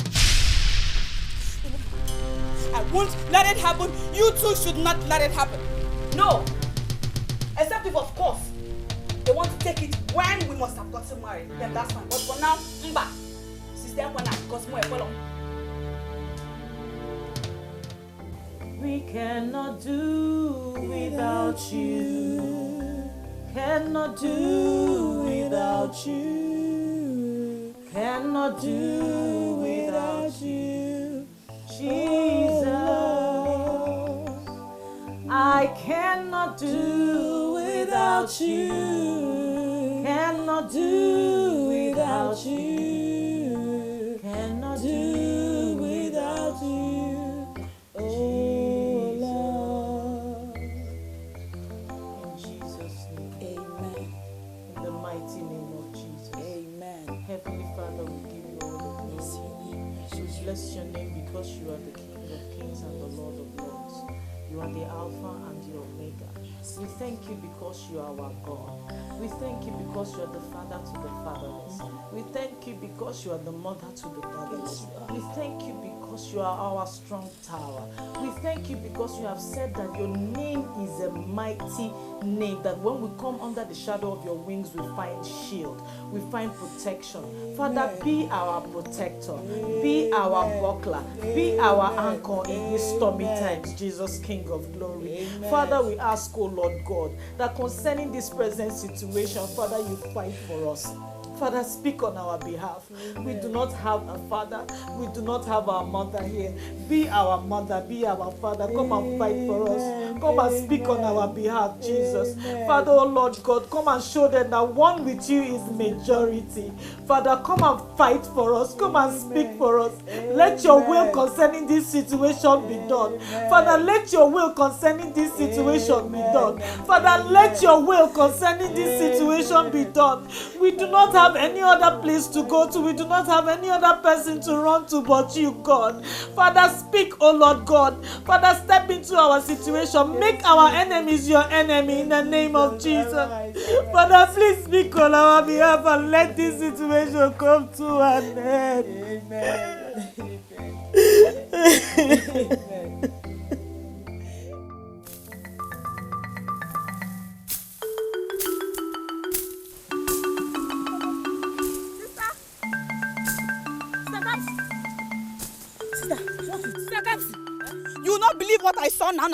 I won't let it happen. You too should not let it happen. No. Except if, of course, they want to take it when we must have gotten married, then that's fine. But for now, mba. Sister Kwana, because more follow. We cannot do without you. Cannot do without you. Cannot do without you. Jesus, I cannot do without you. Cannot do without you. Cannot do without you. Oh Lord. In Jesus' name. Amen. In the mighty name of Jesus. Amen. Heavenly Father, we give you all the glory. We bless your name because you are the King of Kings and the Lord of Lords. You are the Alpha and the Omega. We thank you because you are our God. We thank you because you are the father to the fatherless. We thank you because you are the mother to the motherless. We thank you because you are our strong tower. We thank you because you have said that your name is a mighty name, that when we come under the shadow of your wings, we find shield, we find protection. Father, be our protector, be our buckler, be our anchor in these stormy times, Jesus, King of glory. Father, we ask, oh Lord God, that concerning this present situation, Father, you fight for us. Father, speak on our behalf. We do not have a father. We do not have our mother here. Be our mother, be our father. Come and fight for us. Come and speak on our behalf, Jesus. Father, oh Lord God, come and show them that one with you is majority. Father, come and fight for us. Come and speak for us. Let your will concerning this situation be done. Father, let your will concerning this situation be done. Father, let your will concerning this situation be done. We do not have any other place to go to. We do not have any other person to run to but you, God. Father, speak, oh Lord God. Father, step into our situation. Make our enemies your enemy in the name of Jesus. Father, please speak on our behalf and let this situation come to an end. Amen. You will not believe what I saw now.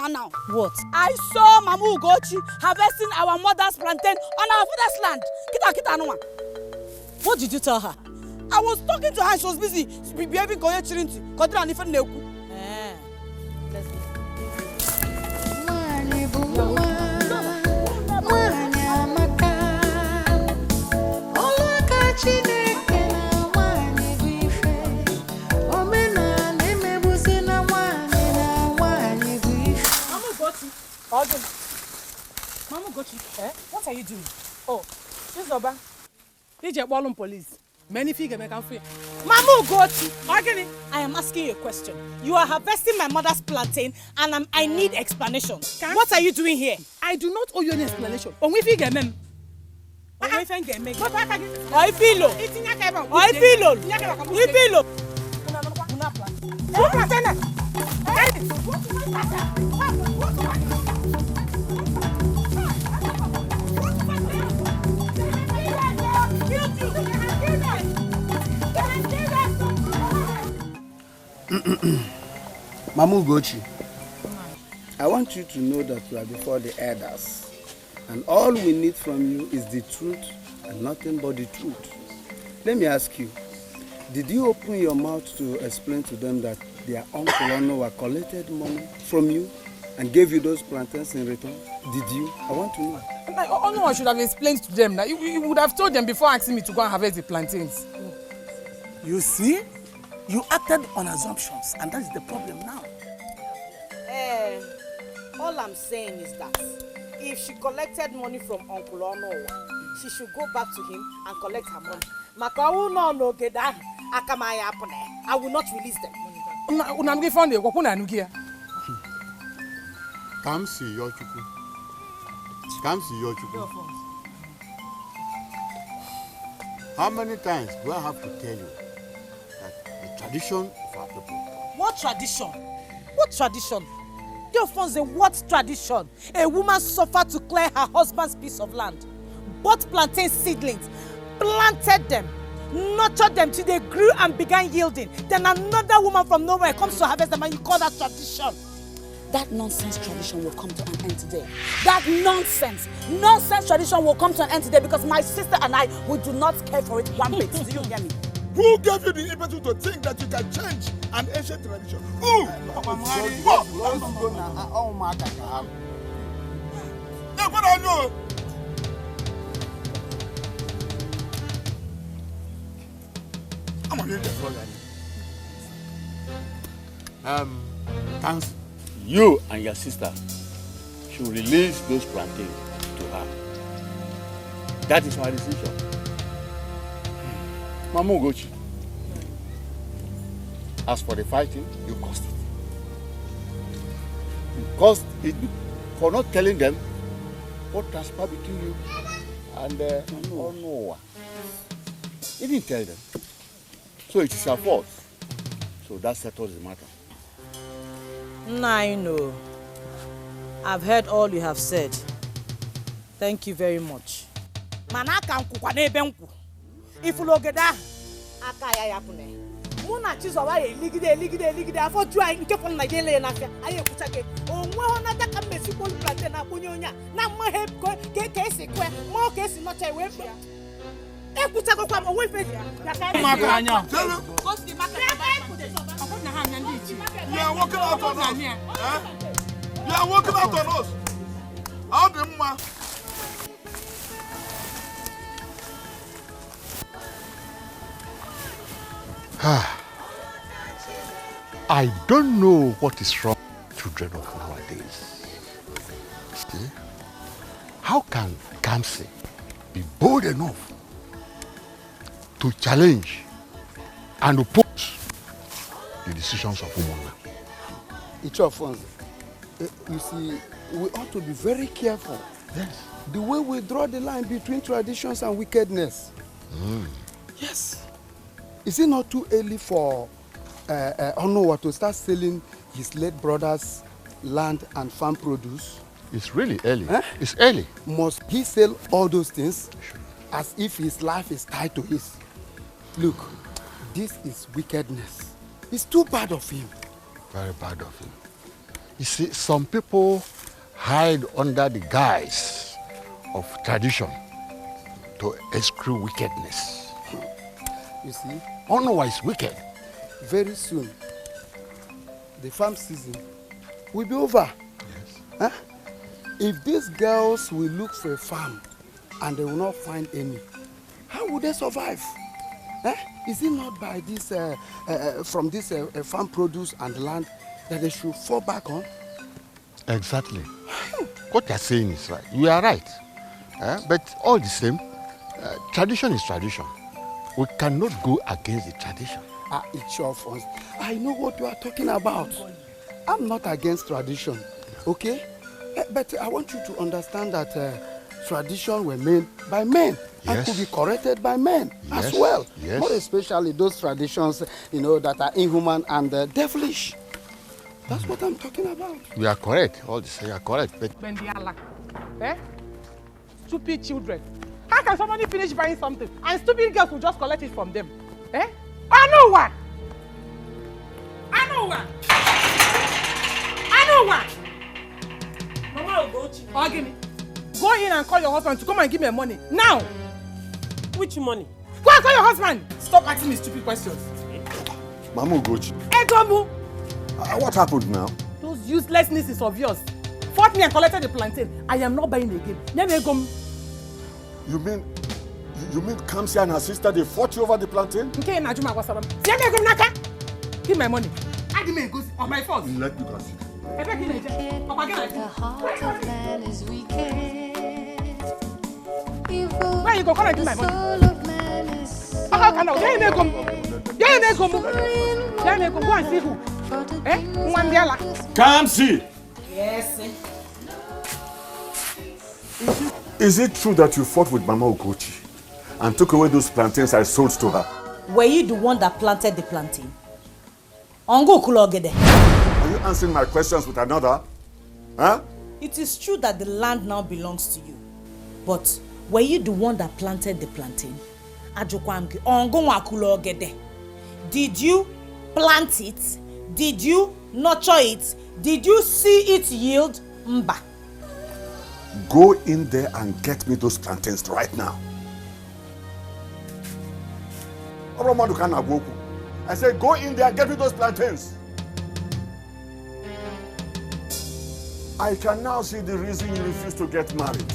What? I saw Mama Ugochi harvesting our mother's plantain on our father's land. Kita no. What did you tell her? I was talking to her and she was busy behaving koye chirinti. Kodra ni fen neku. Let's go. Mama Ugochi, what are you doing? Oh, this Oba. DJ Ballon Police. Many figure make am free. Mama Ugochi, I am asking you a question. You are harvesting my mother's plantain and I need explanation. What are you doing here? I do not owe you any explanation. Onwe figure mem. Onwe figure mem. I feel low. I feel low. We feel low. Mama Ugochi, I want you to know that you are before the elders, and all we need from you is the truth and nothing but the truth. Let me ask you, did you open your mouth to explain to them that their uncle Ono collected money from you and gave you those plantains in return? Did you? I want to know. No, I should have explained to them. You would have told them before asking me to go and harvest the plantains. You see? You acted on assumptions, and that's the problem now. All I'm saying is that if she collected money from Uncle Ono, she should go back to him and collect her money. I will not release them. Come see your chuku. Come see your chuku. How many times do I have to tell you that the tradition of our people? What tradition? What tradition? What tradition? A woman suffered to clear her husband's piece of land. bought plantain seedlings, planted them, nurtured them till they grew and began yielding. Then another woman from nowhere comes to harvest them and you call that tradition. That nonsense tradition will come to an end today. That nonsense tradition will come to an end today because my sister and I, we do not care for it one bit. Do you hear me? Who gave you the impetus to think that you can change an ancient tradition? Who? Thanks. You and your sister should release those plantains to her. That is my decision. Mama Ugochi, as for the fighting, you caused it. You caused it for not telling them what transpired between you and Noah. You didn't tell them. So it is your fault. So that settles the matter. Now I know. I've heard all you have said. Thank you very much. Manaka nkukwa n'ebe nkwu. Ifulogeda aka ya yapune. Muna chizo wa ligide afọ ju ai nke fon na yele na afia. Aye kuchake. Onwe ona taka mesi bol plantain na kunyo nya. Na mo he ke esi kwe. Mo ke esi no che we fia. E kuchako kwa mo we fia. Ya ka maka anya. Koski maka. You are walking out on us. You are walking out on us. How the man? I don't know what is wrong with children of nowadays. See? How can Kamsi be bold enough to challenge and oppose the decisions of women? It's your funds. You see, we ought to be very careful. Yes. The way we draw the line between traditions and wickedness. Yes. Is it not too early for Onowa to start selling his late brother's land and farm produce? It's really early. It's early. Must he sell all those things as if his life is tied to his? Look, this is wickedness. It's too bad of him. Very bad of him. You see, some people hide under the guise of tradition to eschew wickedness. You see? Onowa is wicked. Very soon, the farm season will be over. Yes. Huh? If these girls will look for a farm and they will not find any, how will they survive? Is it not by this, from this farm produce and land that they should fall back on? Exactly. What you're saying is right. You are right. But all the same, tradition is tradition. We cannot go against the tradition. It's your fault. I know what you are talking about. I'm not against tradition, okay? But I want you to understand that tradition were made by men and could be corrected by men as well. Yes. More especially those traditions, you know, that are inhuman and devilish. That's what I'm talking about. You are correct. All this, you are correct. But Bendiala. Stupid children. How can somebody finish buying something and stupid girls will just collect it from them? I know what. Mama will go to give me. Go in and call your husband to come and give me money. Now! Which money? Go and call your husband! Stop asking me stupid questions. Mama Ugochi. Edomu! What happened now? Those useless nieces of yours fought me and collected the plantain. I am not buying again. You mean Kamsi and her sister, they fought you over the plantain? Give my money. I give me a goose on my phone. Let me consider. The heart of man is wicked. Evil. Where you go? Come and give my money. The soul of man is Go and see who. Kamsi! Yes. Is it true that you fought with Mama Ugochi and took away those plantains I sold to her? Were you the one that planted the plantain? Ongo kulogede. Are you answering my questions with another? Huh? It is true that the land now belongs to you. But Were you the one that planted the plantain? Ajokwamke, ongonwakula ogede. Did you plant it? Did you nurture it? Did you see it yield? Mba. Go in there and get me those plantains right now. I said, go in there and get me those plantains. I can now see the reason you refuse to get married.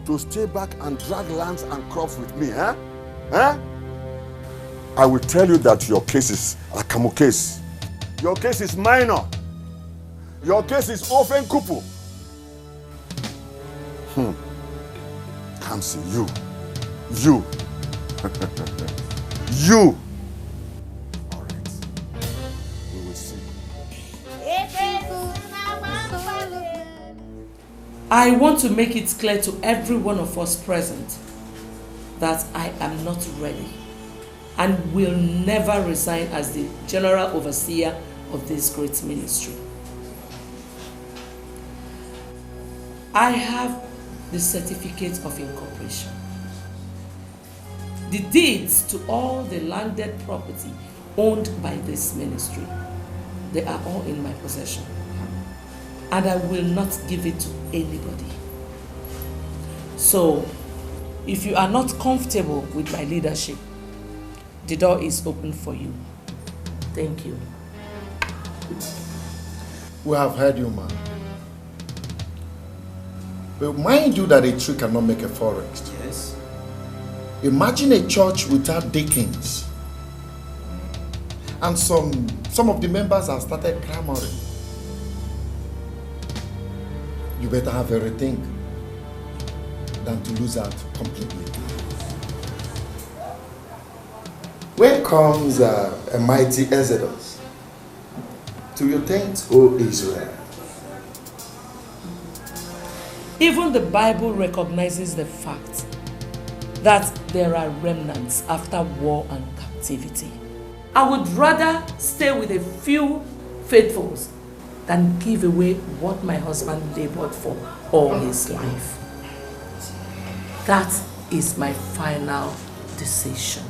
To stay back and drag lands and crops with me, huh? Huh? I will tell you that your case is a Akamu case. Your case is minor. Your case is orphan kupu. Kamsi, you. You. All right. We will see. I want to make it clear to every one of us present that I am not ready and will never resign as the general overseer of this great ministry. I have the certificate of incorporation, the deeds to all the landed property owned by this ministry. They are all in my possession, and I will not give it to anybody. So, if you are not comfortable with my leadership, the door is open for you. Thank you. We have heard you, man. But mind you that a tree cannot make a forest. Yes. Imagine a church without deacons. And some of the members have started clamoring. You better have everything than to lose out completely. When comes a mighty Exodus to your tent, O Israel? Even the Bible recognizes the fact that there are remnants after war and captivity. I would rather stay with a few faithfuls than give away what my husband labored for all his life. That is my final decision.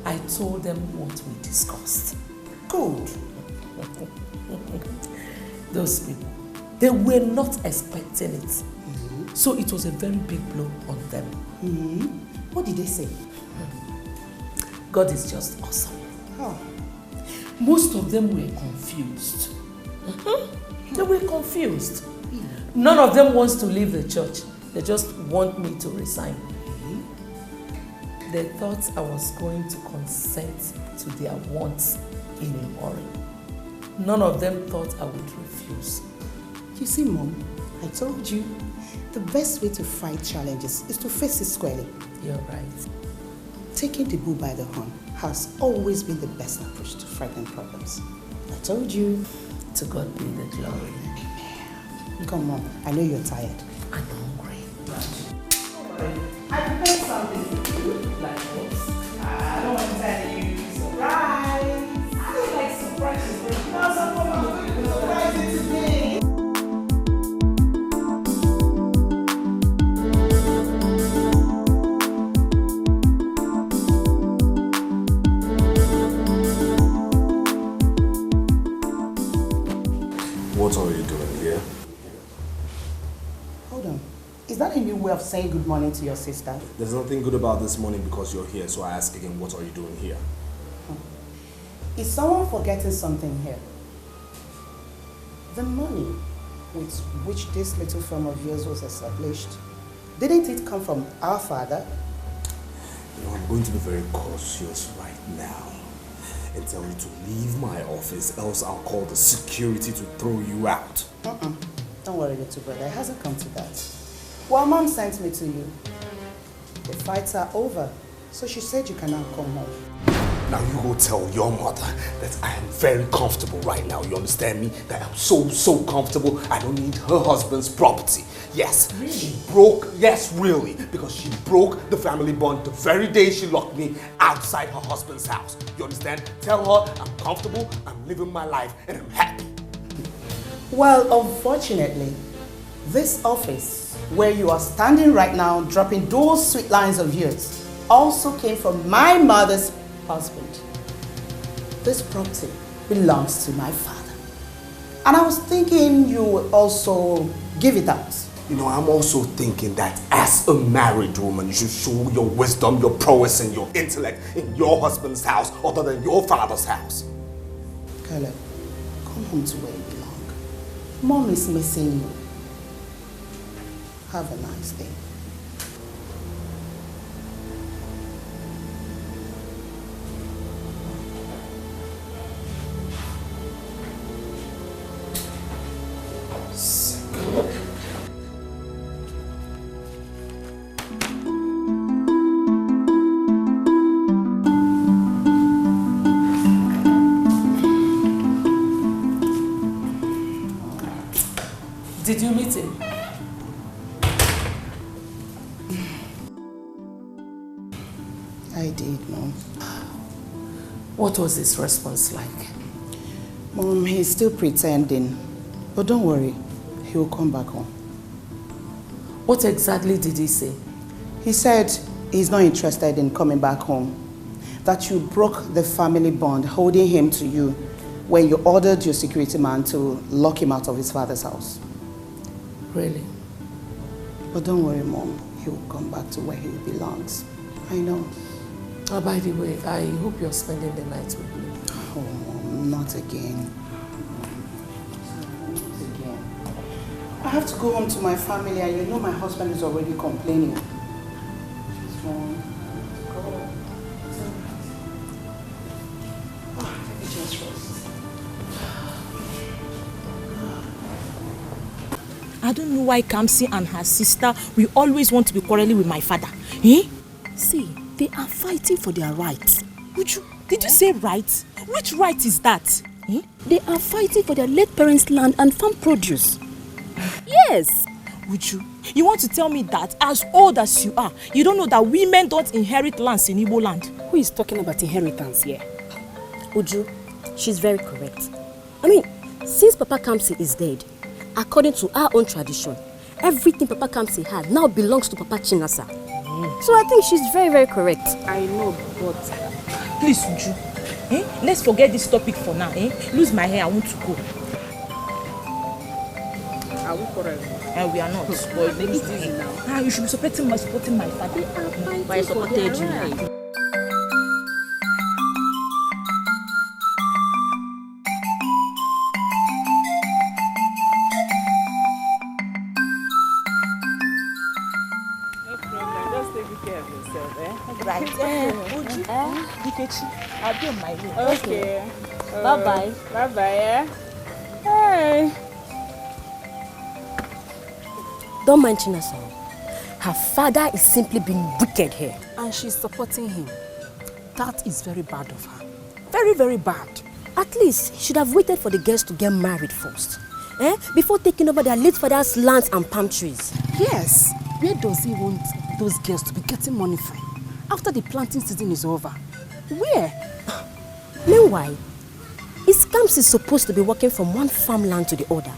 I told them what we discussed. Good. Those people, they were not expecting it. So it was a very big blow on them. What did they say? God is just awesome. Most of them were confused. They were confused. None of them wants to leave the church. They just want me to resign. They thought I was going to consent to their wants in a hurry. None of them thought I would refuse. You see, Mom, I told you, the best way to fight challenges is to face it squarely. You're right. Taking the bull by the horn has always been the best approach to fighting problems. I told you. To God be the glory. Come on, I know you're tired. I'm hungry. I prepared something for you. Like this. I don't want to tell you. Surprise! I like surprises. Surprise today. What are you doing here? Hold on. Is that a new way of saying good morning to your sister? There's nothing good about this morning because you're here, so I ask again, what are you doing here? Is someone forgetting something here? The money with which this little firm of yours was established, didn't it come from our father? You know, I'm going to be very cautious right now and tell you to leave my office, else I'll call the security to throw you out. Don't worry, little brother. It hasn't come to that. Well, Mom sent me to you. The fights are over, so she said you can now come home. Now you go tell your mother that I am very comfortable right now. You understand me? That I'm so comfortable. I don't need her husband's property. Yes, really? She broke, yes, really, because she broke the family bond the very day she locked me outside her husband's house. You understand? Tell her I'm comfortable, I'm living my life, and I'm happy. Well, unfortunately, this office where you are standing right now dropping those sweet lines of yours also came from my mother's husband. This property belongs to my father. And I was thinking you would also give it out. You know, I'm also thinking that as a married woman, you should show your wisdom, your prowess, and your intellect in your husband's house other than your father's house. Caleb, come home to where you belong. Mom is missing you. Have a nice day. Did you meet him? I did, Mom. What was his response like? Mom, he's still pretending. But don't worry, he will come back home. What exactly did he say? He said he's not interested in coming back home. That you broke the family bond holding him to you when you ordered your security man to lock him out of his father's house. Really? But don't worry, Mom. He will come back to where he belongs. I know. Oh, by the way, I hope you're spending the night with me. Oh, Mom, not again. I have to go home to my family, and you know my husband is already complaining. Mom, go. Let me just rest. I don't know why Kamsi and her sister will always want to be quarreling with my father. Eh? See, they are fighting for their rights. Did you say rights? Which right is that? Eh? They are fighting for their late parents' land and farm produce. Yes. You want to tell me that as old as you are, you don't know that women don't inherit lands in Igbo land? Who is talking about inheritance here? Uju, she's very correct. I mean, since Papa Kamsi is dead, according to our own tradition, everything Papa Kamsi had now belongs to Papa Chinasa. So I think she's very, very correct. I know, but please, Uju, let's forget this topic for now. Lose my hair, I want to go. Are we correct? We are not. But it is now. You should be supporting my father. Why I supported you now? Right. Dikechi, I'll be on my way. Okay. Bye-bye. Bye-bye, Hey. Don't mind Chinasa. Her father is simply being wicked here. And she's supporting him. That is very bad of her. Very, very bad. At least, she should have waited for the girls to get married first. Before taking over their late father's lands and palm trees. Yes. Where does he want those girls to be getting money from? After the planting season is over. Where? Meanwhile, is Kamsi supposed to be walking from one farmland to the other?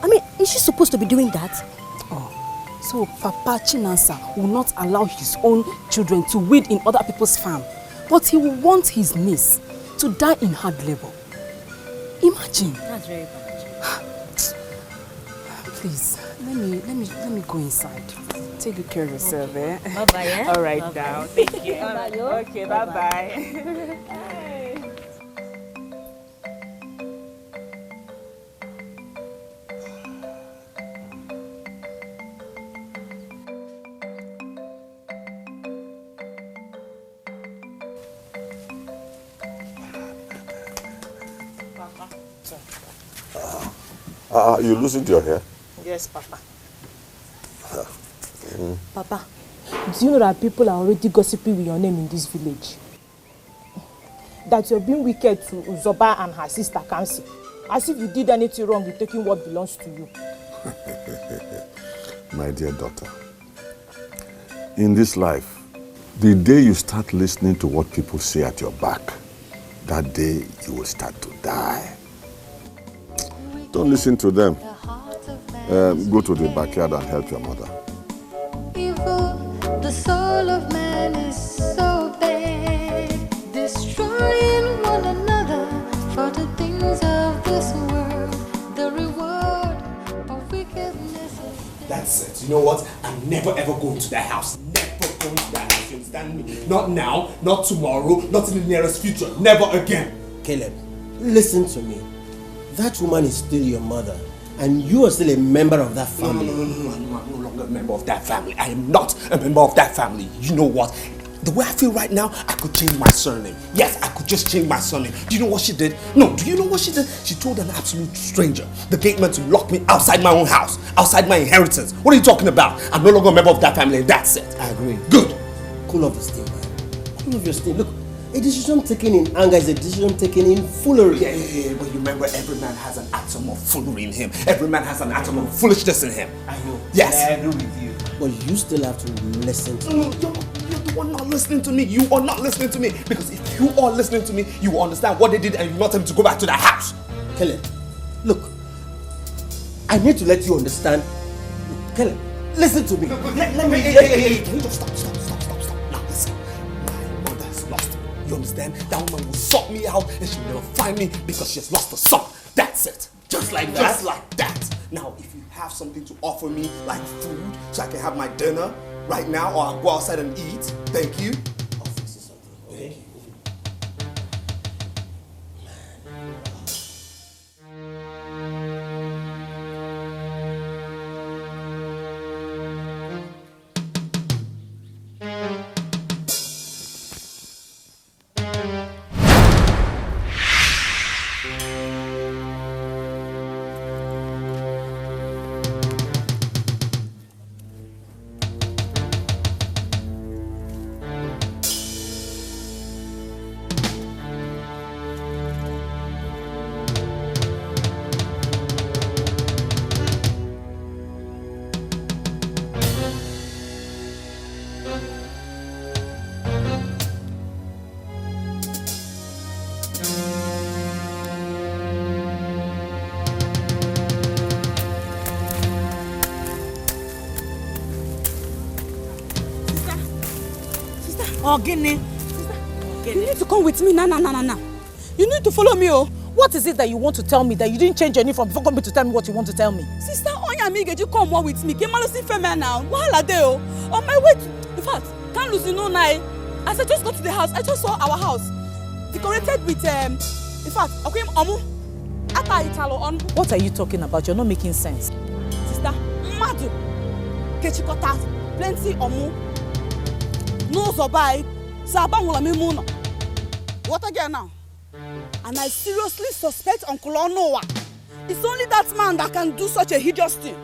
I mean, is she supposed to be doing that? So Papa Chinasa will not allow his own children to weed in other people's farm, but he will want his niece to die in hard labor. Imagine. That's very bad. Please, let me go inside. Take good care of yourself, Okay. eh? Bye-bye, All right, Bye-bye. now. Thank you. Bye-bye, yo. Okay, bye-bye. You loosened your hair? Yes, Papa. Papa, do you know that people are already gossiping with your name in this village? that you're being wicked to Uzoba and her sister Kamsi. As if you did anything wrong with taking what belongs to you. My dear daughter, in this life, the day you start listening to what people say at your back, that day you will start to die. Don't listen to them. Go to the backyard and help your mother. Evil, the soul of man is so bad, destroying one another for the things of this world. The reward of wickedness is... That's it. You know what? I'm never ever going to that house. Never going to that house. You understand me? Not now, not tomorrow, not in the nearest future. Never again. Caleb, listen to me. That woman is still your mother. And you are still a member of that family. No, I'm no longer a member of that family. I am not a member of that family. You know what? The way I feel right now, I could change my surname. Yes, I could just change my surname. Do you know what she did? No, do you know what she did? She told an absolute stranger, the gateman, to lock me outside my own house, outside my inheritance. What are you talking about? I'm no longer a member of that family, and that's it. I agree. Good. Cool off the steam, man. Cool off your steam. Look, a decision taken in anger is a decision taken in foolery. Yeah, but you remember, every man has an atom of foolery in him. Every man has an atom of foolishness in him. I know. Yes. I agree with you. But you still have to listen to me. You're the one not listening to me. You are not listening to me. Because if you are listening to me, you will understand what they did and you want them to go back to the house. Kelly, look. I need to let you understand. Look, Kelly, listen to me. Let me... Hey, can you just stop. Now listen. My mother has lost. You understand? That woman will sort me out and she will never find me because she has lost her son. That's it. Just like that. Just like that. Now, if you have something to offer me, like food, so I can have my dinner right now, or I'll go outside and eat, thank you. I'll fix you something. Okay? Ogini. You need to come with me. Nah. You need to follow me, oh. What is it that you want to tell me that you didn't change your uniform before coming to tell me what you want to tell me? Sister, Onya Mige, you come more with me. Get Malosi Philmond now. Wahala dey oh. On my way to... In fact, can't lose no night. As I just got to the house, I just saw our house decorated with in fact, okay, Ata Italo on. What are you talking about? You're not making sense. Sister, Madu, Kechikota, plenty omu. No Zobai, Sabang will me. What again now? And I seriously suspect Uncle Onowa. It's only that man that can do such a hideous thing.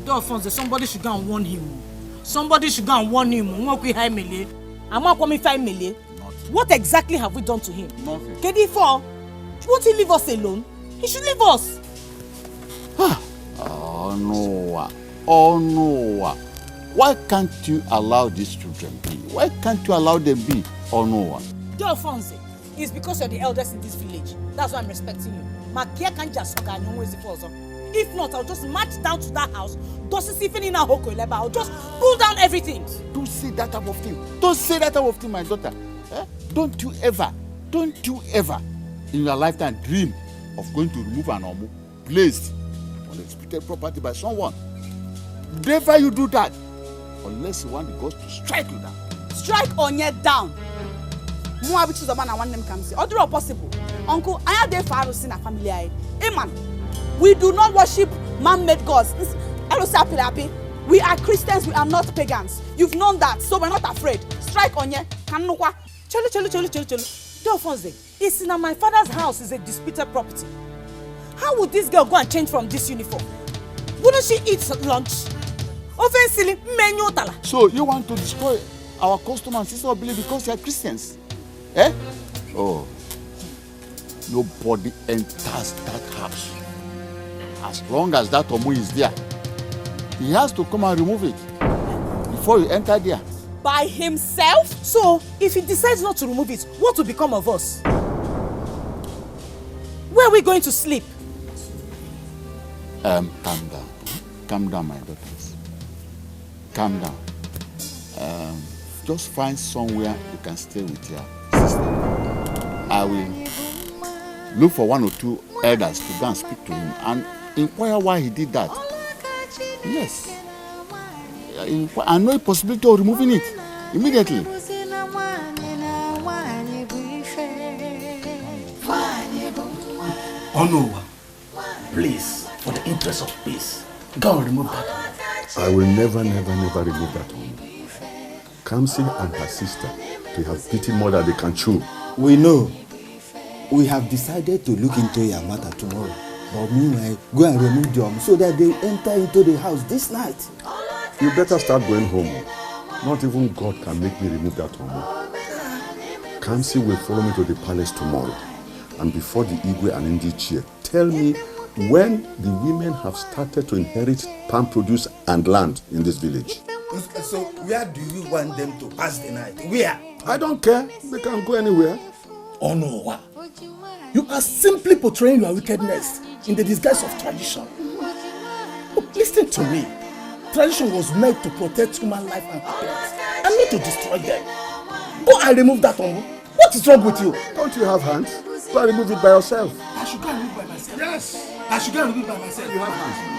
Alphonse, somebody should go and warn him. Somebody should go and warn him. What exactly have we done to him? Nothing. KD4, won't he leave us alone? He should leave us. Oh no. Why can't you allow these children be? Why can't you allow them be? Oh no. Alphonse, it's because you're the eldest in this village. That's why I'm respecting you. If not, I'll just march down to that house. I'll just pull down everything. Don't say that type of thing. Don't say that type of thing, my daughter. Don't you ever in your lifetime dream of going to remove an omu placed on exploited property by someone. Never you do that. Unless you want the ghost to strike you down. Strike Onye down. Which is the man I want them to come see. Or do it possible. Uncle, I have the Pharaohs in a family. Amen. We do not worship man-made gods. We are Christians, we are not pagans. You've known that, so we're not afraid. Strike Onye. Cholo. Alphonse, it's in my father's house is a disputed property. How would this girl go and change from this uniform? Wouldn't she eat lunch? Offensively, menu tala. So you want to destroy our customers instead of believe because they are Christians? Eh? Oh. Nobody enters that house. As long as that Omu is there, he has to come and remove it before you enter there. By himself? So, if he decides not to remove it, what will become of us? Where are we going to sleep? Calm down. Calm down, my daughters. Calm down. Just find somewhere you can stay with your sister. I will look for 1 or 2 elders to go and speak to him and inquire why he did that. Yes. I know a possibility of removing it immediately. Oh no, please, for the interest of peace, go and remove that one. I will never remove that one. Kamsi and her sister, they have eaten more than they can chew. We know. We have decided to look into your matter tomorrow. But meanwhile, go and remove them so that they enter into the house this night. You better start going home. Not even God can make me remove that one. Kamsi will follow me to the palace tomorrow. And before the Igwe and Ndi chair, tell me when the women have started to inherit palm produce and land in this village. So where do you want them to pass the night? Where? I don't care. They can go anywhere. Oh no, you are simply portraying your wickedness in the disguise of tradition. Look, listen to me. Tradition was meant to protect human life and happiness, and not to destroy them. Go and remove that one. What is wrong with you? Don't you have hands? Go and remove it by yourself. I should go and remove it by myself. Yes. I should go and remove it by myself. You have hands.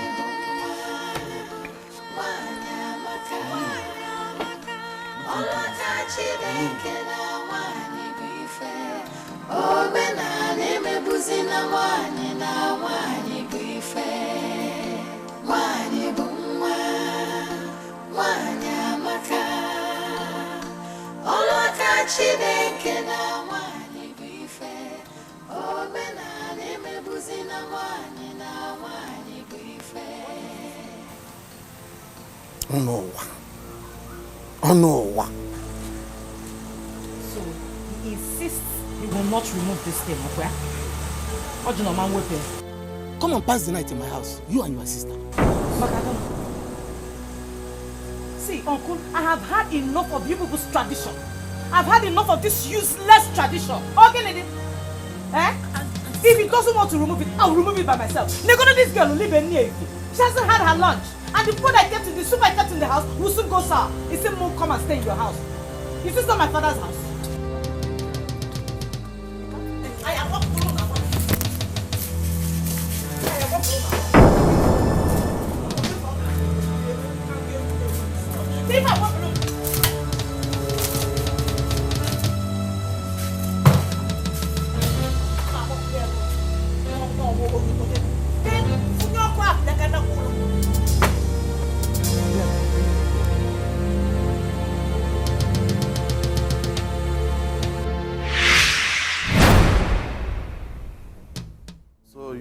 Oh no. So, he insists he will not remove this thing, okay? What do you know, man, weapon? Come and pass the night in my house, you and your sister. See, Uncle, I have had enough of you people's tradition. I've had enough of this useless tradition. Okay, lady? Eh? If he doesn't want to remove it, I'll remove it by myself. Negotiate this girl will live in near you. She hasn't had her lunch. And the food I kept in the soup I kept in the house will soon go sour. He said, Mom, come and stay in your house. Is this not my father's house? I am not alone.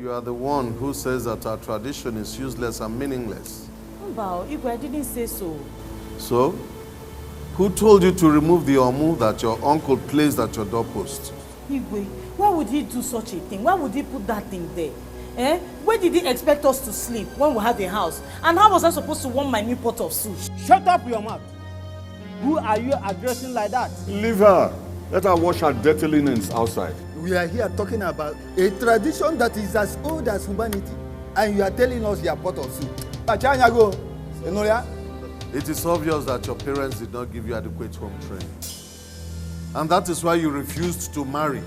You are the one who says that our tradition is useless and meaningless. Mbao, Igwe, I didn't say so. So, who told you to remove the omu that your uncle placed at your doorpost? Igwe, why would he do such a thing? Why would he put that thing there? Eh? Where did he expect us to sleep when we have a house? And how was I supposed to warm my new pot of soup? Shut up your mouth. Who are you addressing like that? Leave her. Let her wash her dirty linens outside. We are here talking about a tradition that is as old as humanity, and you are telling us you are pot of soup. It is obvious that your parents did not give you adequate home training. And that is why you refused to marry,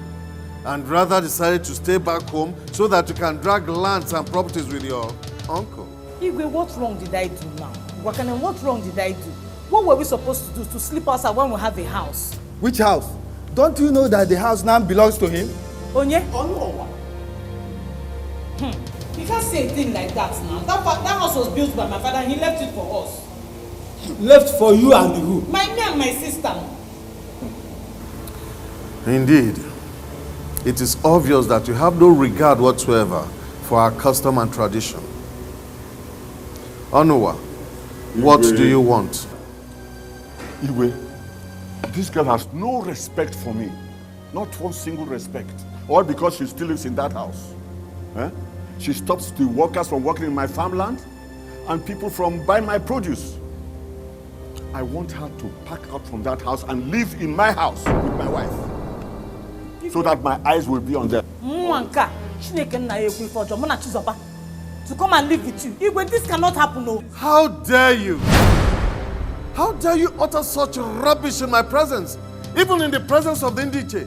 and rather decided to stay back home so that you can drag lands and properties with your uncle. Igwe, what wrong did I do now? Wakana, what wrong did I do? What were we supposed to do to sleep outside when we have a house? Which house? Don't you know that the house now belongs to him? Onye? You can't say a thing like that now. That house was built by my father and he left it for us. Left for you and who? Me and my sister. Indeed, it is obvious that you have no regard whatsoever for our custom and tradition. Onuwa, What do you want? Igwe, this girl has no respect for me. Not one single respect. All because she still lives in that house. Eh? She stops the workers from working in my farmland and people from buying my produce. I want her to pack out from that house and live in my house with my wife. So that my eyes will be on them. To come and live with you. Igwe, this cannot happen, no. How dare you? How dare you utter such rubbish in my presence? Even in the presence of the Ndiche.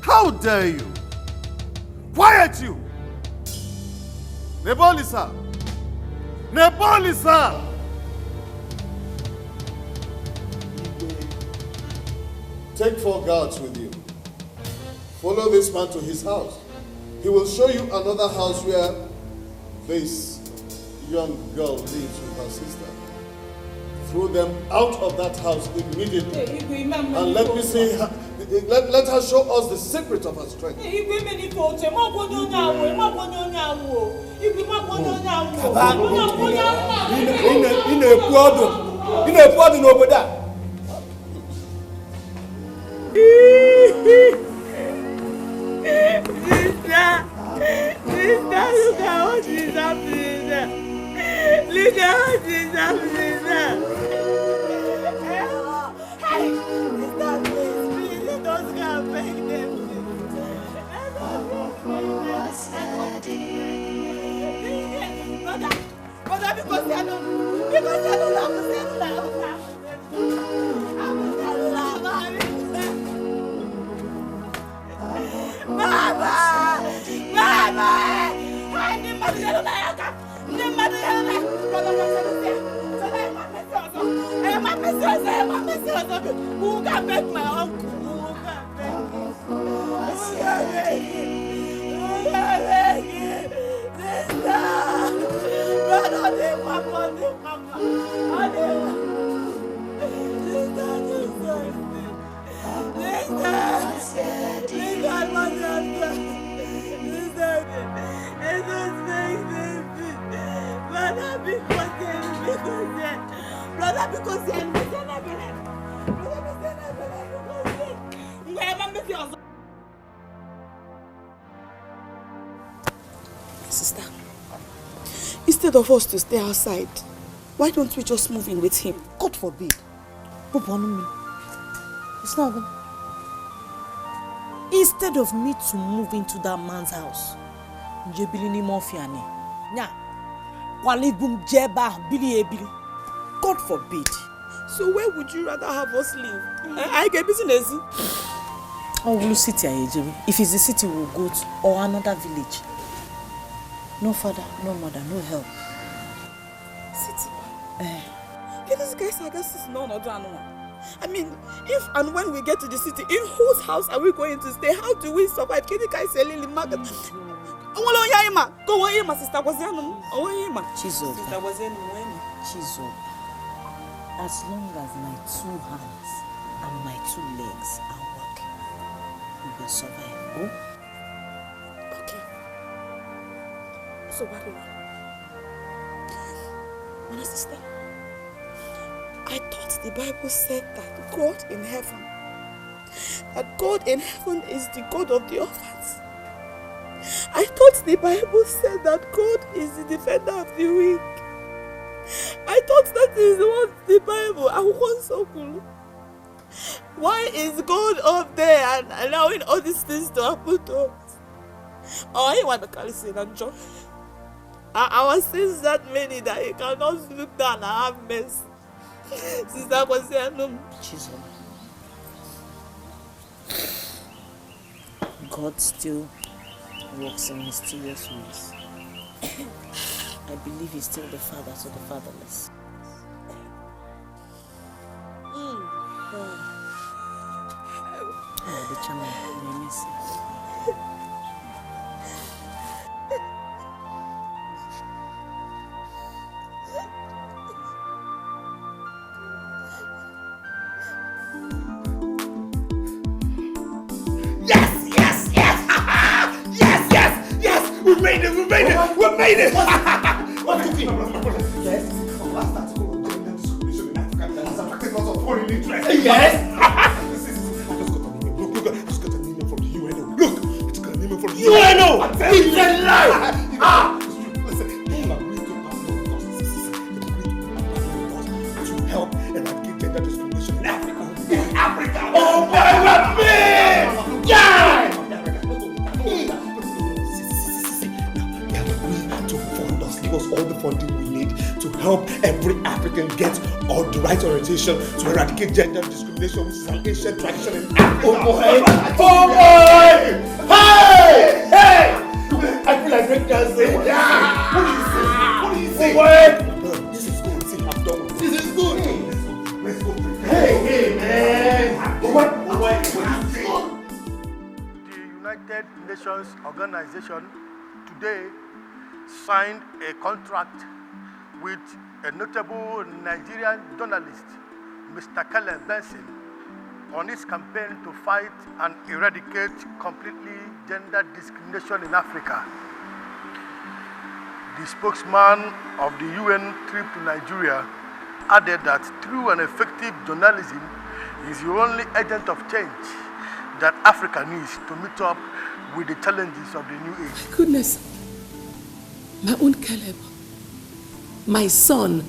How dare you? Quiet you! Nebolisa! Nebolisa! Take 4 guards with you. Follow this man to his house. He will show you another house where this young girl lives with her sister. Throw them out of that house immediately. And let me see her, let her show us the secret of her strength. Sister, look at what is happening there. Look at what is happening there. Hey, sister, please, let us go and beg them. Brother, because they are not Mama! Who can beg my uncle? Who can beg him? Who can beg him? Who can beg him? Sister! Brother, they mama. Sister, instead of us to stay outside, why don't we just move in with him? God forbid. It's not good. Instead of me to move into that man's house, God forbid. So where would you rather have us live? I get business. Oh, we'll sit here, if it's the city, we'll go to or another village. No father, no mother, no help. City? These guys, I guess it's no other one. I mean, if and when we get to the city, in whose house are we going to stay? How do we survive? Can you guys sell in the market? Sister was Chizo. As long as my 2 hands and my 2 legs are working, we will survive. Oh? Okay. So what do you want? Sister, I thought the Bible said that God in heaven is the God of the orphans. I thought the Bible said that God is the defender of the weak. I thought that is what the Bible. I was so cool. Why is God up there and allowing all these things to happen to us? Oh, you want to call it and joy? Our sins that many that you cannot look down and have mercy. Sister was saying, no. God still works in mysterious ways. I believe he's still the father to the fatherless. The channel, we miss it. We made it! What cooking? Yes. Last Yes. You ain't know! It's a lie! Listen, they have agreed to help eradicate gender discrimination in Africa. In Africa! Oh boy, we're big! Yeah! They have agreed to fund us, give us all the funding we need to help every African get all the right orientation to eradicate gender discrimination, which is an ancient tradition in Africa. Oh boy! Oh boy! Hey! Hey! I feel like break dancing. Yeah! What do you say? Oh boy! This is good. See, I'm done with This is good. Let's go. Hey, man! What? The United Nations Organization today signed a contract with a notable Nigerian journalist, Mr. Caleb Benson, on its campaign to fight and eradicate completely gender discrimination in Africa. The spokesman of the UN trip to Nigeria added that true and effective journalism is the only agent of change that Africa needs to meet up with the challenges of the new age. Goodness, my own Caleb, my son.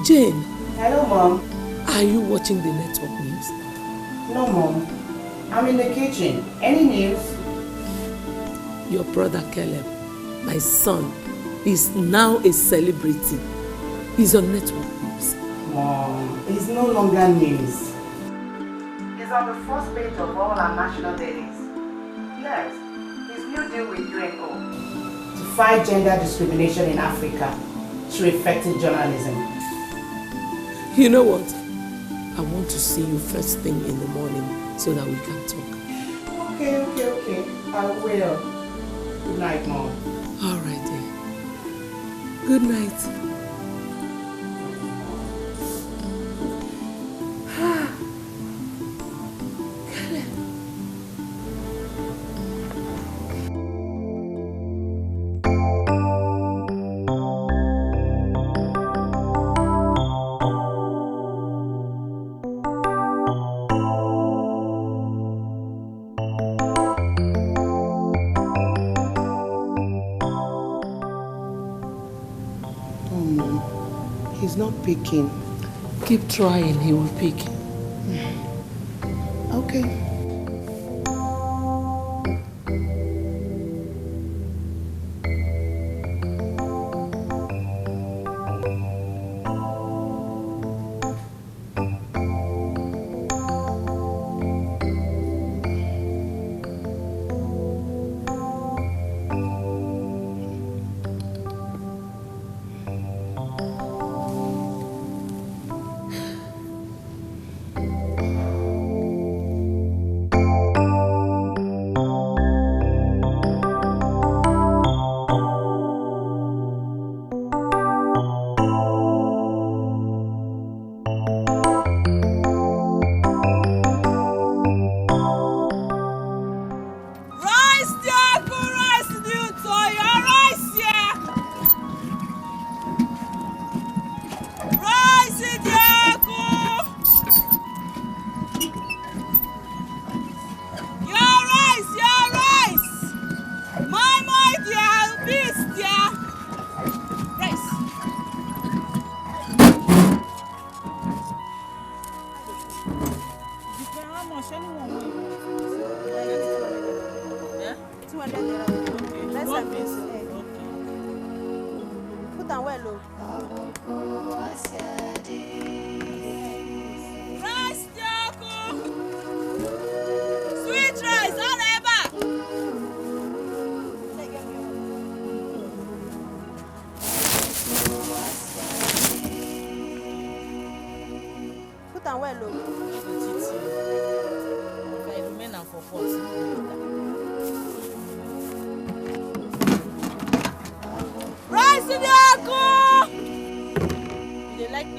Jane. Hello, Mom. Are you watching the network news? No, Mom. I'm in the kitchen. Any news? Your brother Caleb, my son, is now a celebrity. He's on network news. Mom, it's no longer news. It's on the first page of all our national dailies. Yes, his new deal with UNO to fight gender discrimination in Africa through effective journalism. You know what? I want to see you first thing in the morning so that we can talk. Okay. I will. Good night, Mom. All right, dear. Good night. He's not picking. Keep trying, he will pick. Okay.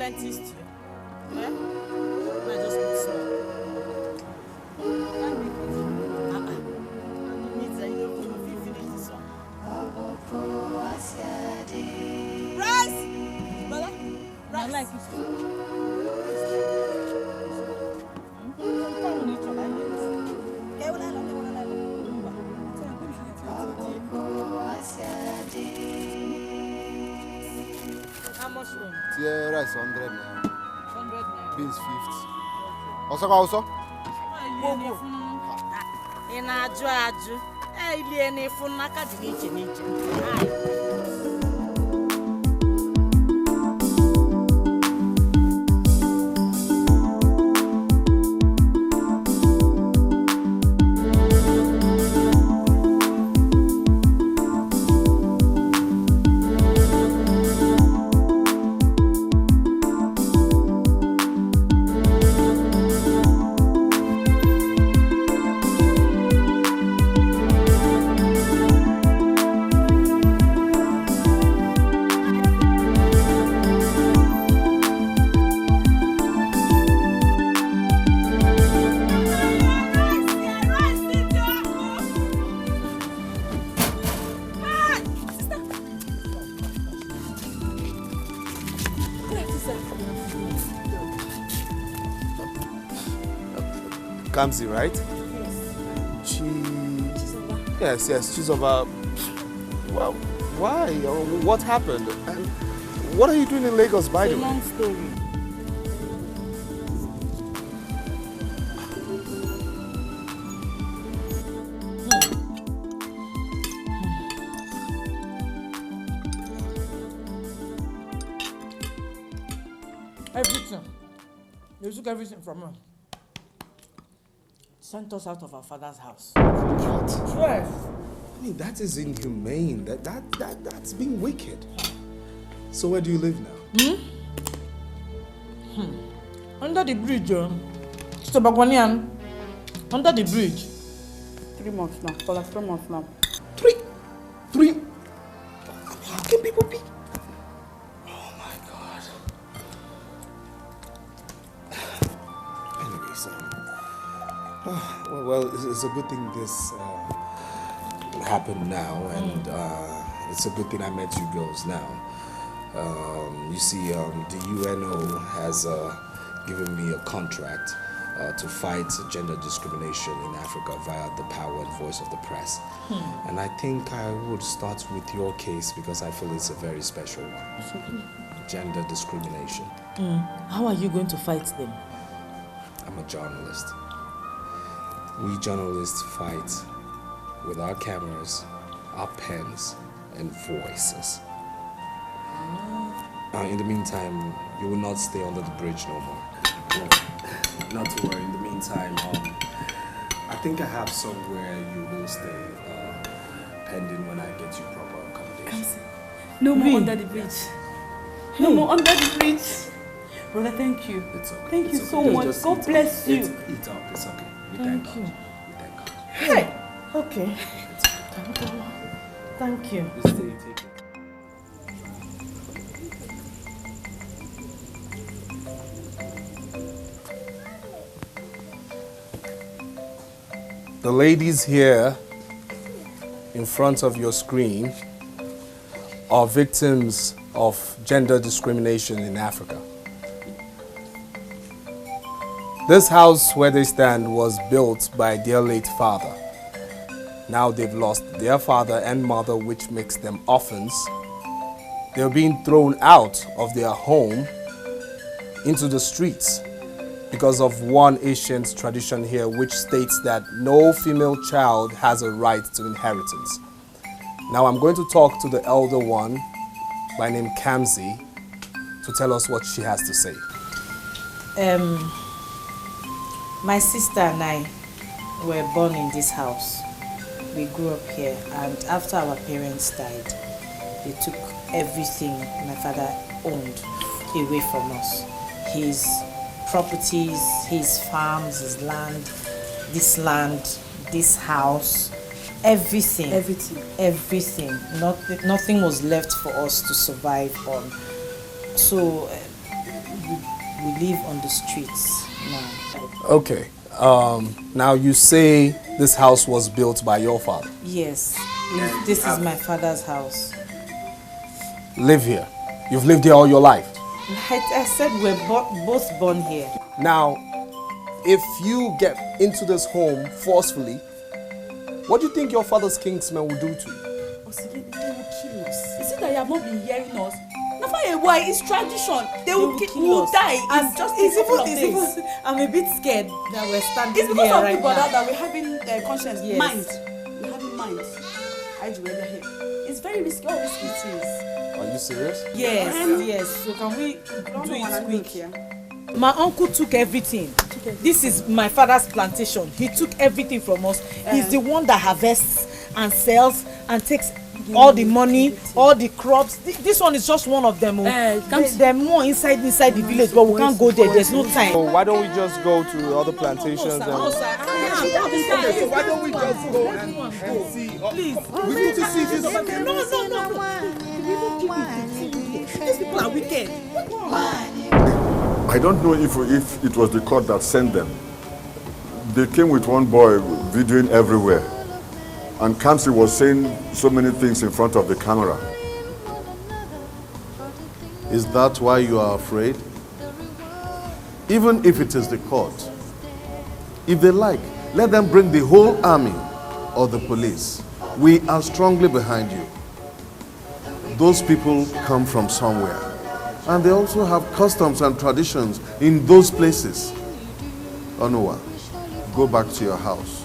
plenty stew. Yeah? I just put small. Rice! Brother, rice. I like it. How much room? Tier rice 100 naira. 100 naira. Beans 50. Also. Ị na-ajụ ajụ. Ilie n'efu n'aka dị n'iche n'iche. Kamsi, right? Yes. Yes, she's over. Well, why? What happened? And what are you doing in Lagos, by the way? Long story. Everything. They took everything from her. Sent us out of our father's house. What? Yes. I mean, that is inhumane. That's being wicked. So where do you live now? Under the bridge, Mr. Bagwanian. Under the bridge. 3 months now. For like 3 months now. Three? How can people be? Oh my God. Anyways, well, it's a good thing this happened now, and it's a good thing I met you girls now. You see, the UNO has given me a contract to fight gender discrimination in Africa via the power and voice of the press. And I think I would start with your case because I feel it's a very special one. Gender discrimination. How are you going to fight them? I'm a journalist. We journalists fight with our cameras, our pens, and voices. In the meantime, you will not stay under the bridge no more. Not to worry. In the meantime, I think I have somewhere you will stay, pending when I get you proper accommodation. No more under the bridge. No more under the bridge. Brother, thank you. It's okay. Thank you It's so okay. much. Just God eat bless up. you. Eat up. It's okay. We Thank thank you. God. We thank God. Hey. Okay. Thank you. You stay, take it. The ladies here in front of your screen are victims of gender discrimination in Africa. This house where they stand was built by their late father. Now they've lost their father and mother, which makes them orphans. They're being thrown out of their home into the streets because of one ancient tradition here which states that no female child has a right to inheritance. Now I'm going to talk to the elder one by name Kamsi to tell us what she has to say. My sister and I were born in this house. We grew up here, and after our parents died, they took everything my father owned away from us. His properties, his farms, his land, this house, everything. Nothing was left for us to survive on. So we live on the streets now. Okay. Now you say this house was built by your father. Yes, this is my father's house. Live here. You've lived here all your life. I said we're both born here. Now, if you get into this home forcefully, what do you think your father's kingsmen will do to you? They will kill us. Is it that you have not been hearing us? No, why? It's tradition. They will die. And just I'm a bit scared that we're standing it's because here of right people now. that we're having conscience, Yes. mind. We're having mind. It's very risky. How risky it is. Are you serious? Yes. So can we do it quick? My uncle took everything. This is my father's plantation. He took everything from us. He's the one that harvests and sells and takes all the money, all the crops. This one is just one of them. They're more inside the village, but we can't go there. There's no time. So why don't we just go to other plantations? Okay, so why don't we just go and see? Please. We need to see this. No. These people are wicked. I don't know if it was the court that sent them. They came with one boy videoing everywhere. And Kamsi was saying so many things in front of the camera. Is that why you are afraid? Even if it is the court, if they like, let them bring the whole army or the police. We are strongly behind you. Those people come from somewhere. And they also have customs and traditions in those places. Onuwa, go back to your house.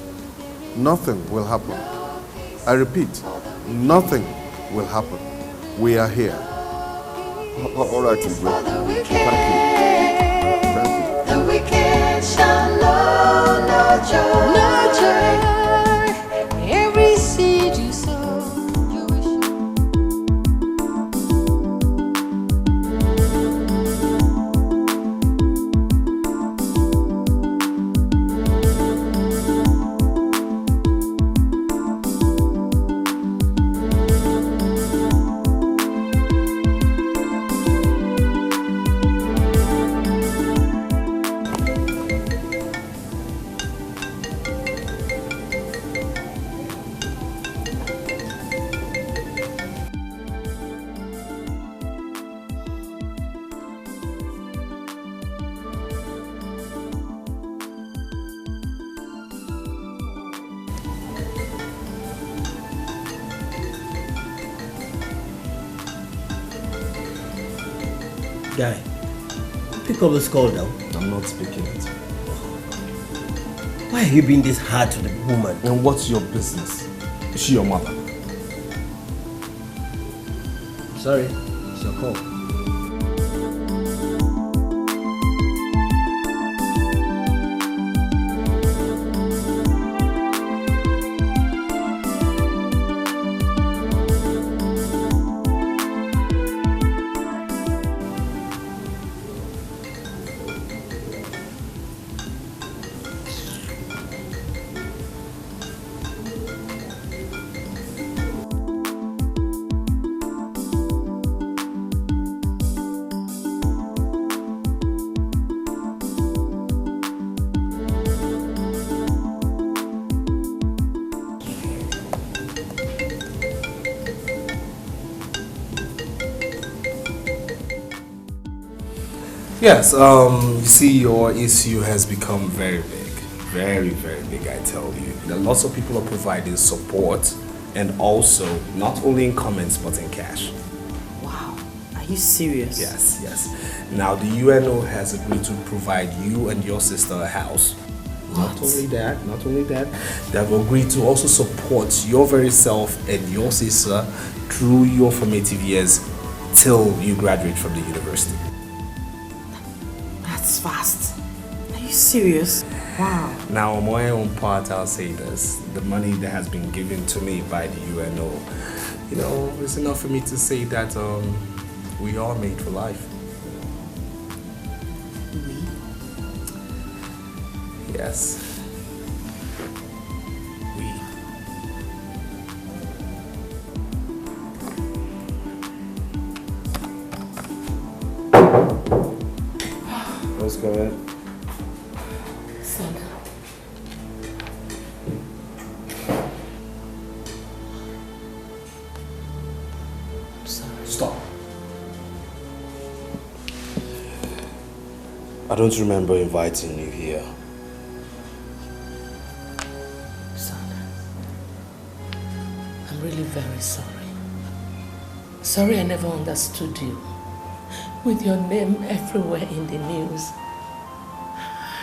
Nothing will happen. I repeat, nothing will happen. We are here. All right, Igwe. Thank you. The wicked shall know no joy. Every seed you sow. Guy, pick up this call now. I'm not speaking it. Why are you being this hard to the woman? And what's your business? Is she your mother? Sorry, it's your call. Yes, you see, your issue has become very big. Very, very big, I tell you. There are lots of people are providing support, and also not only in comments but in cash. Wow, are you serious? Yes. Now the UNO has agreed to provide you and your sister a house. Not only that, they have agreed to also support your very self and your sister through your formative years till you graduate from the university. That's fast. Are you serious? Wow. Now, on my own part, I'll say this. The money that has been given to me by the UNO, it's enough for me to say that we are made for life. Yes. come in. Son. Stop. I don't remember inviting you here. Son, I'm really very sorry. Sorry I never understood you. With your name everywhere in the news.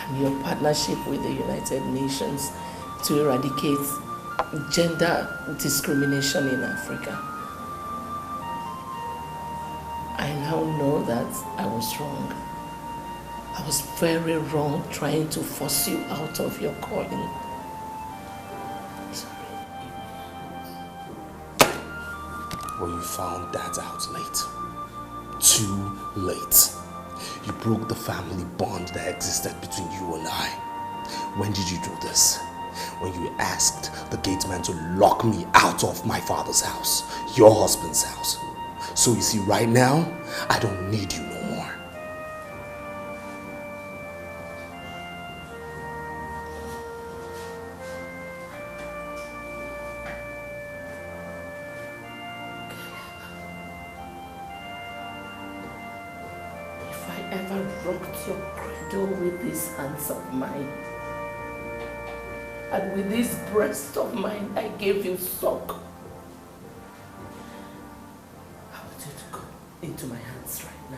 And your partnership with the United Nations to eradicate gender discrimination in Africa. I now know that I was wrong. I was very wrong trying to force you out of your calling. Well, you found that out late. Too late. You broke the family bond that existed between you and I. When did you do this? When you asked the gateman to lock me out of my father's house, your husband's house. So you see, right now, I don't need you no more. If I ever rocked your cradle with these hands of mine, and with this breast of mine I gave you suck, I want you to go into my hands right now.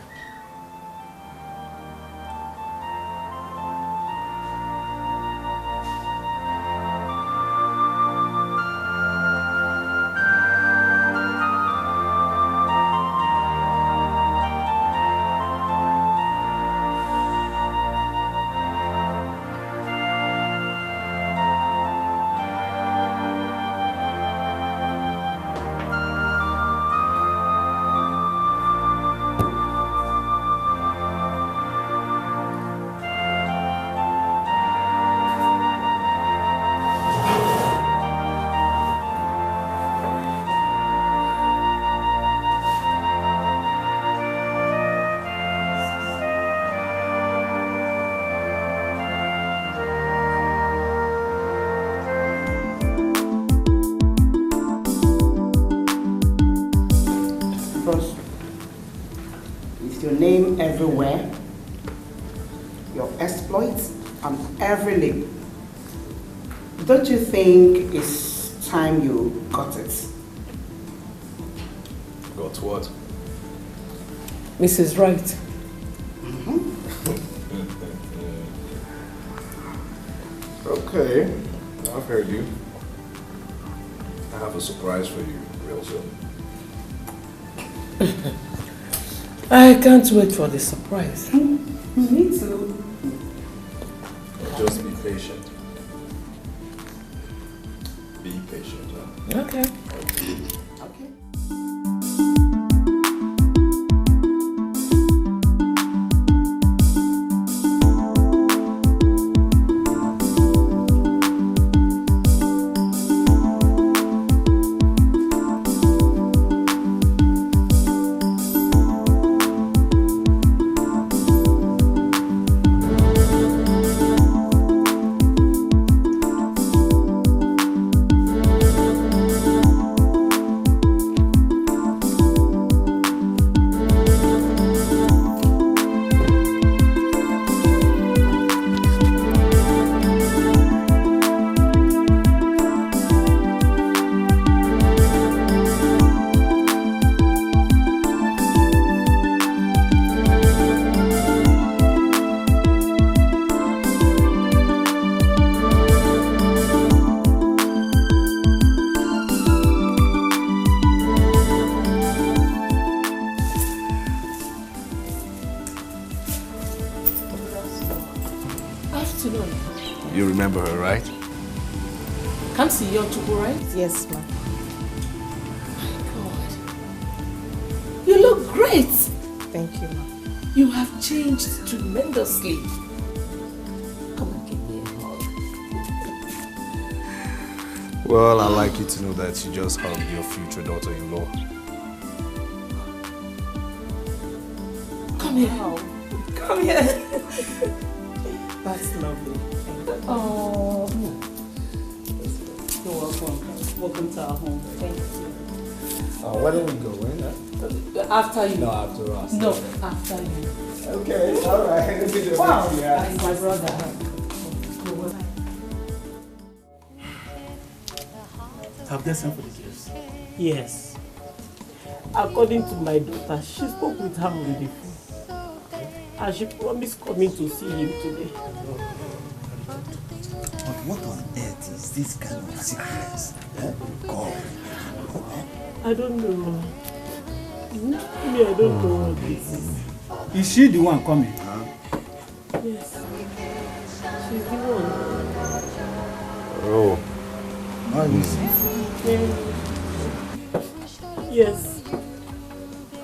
Name everywhere, your exploits on every lip. Don't you think it's time you got it? Got what? Mrs. Wright. Okay, I've heard you. I have a surprise for you real soon. I can't wait for the surprise. Me too. Just be patient. Be patient, huh? Okay. Okay. You remember her, right? Come see your Chuku, right? Yes, ma'am. You look great. Thank you, ma'am. You have changed tremendously. Come and give me a hug. Well, I'd like you to know that you just hugged your future daughter-in-law. Come here. Come here. That's lovely. Oh. You're welcome. Welcome to our home. Thank you. Where do we go in? After you. No, after us. No, after you. Okay, all right. Wow, that's my brother. Have they sent for the gifts? Yes. According to my daughter, she spoke with her on the phone. And she promised coming to see him today. But what on earth is this kind of sickness? God. I don't know. Me, I don't know what this is. Is she the one coming? Yes. She's the one. Oh. Yes.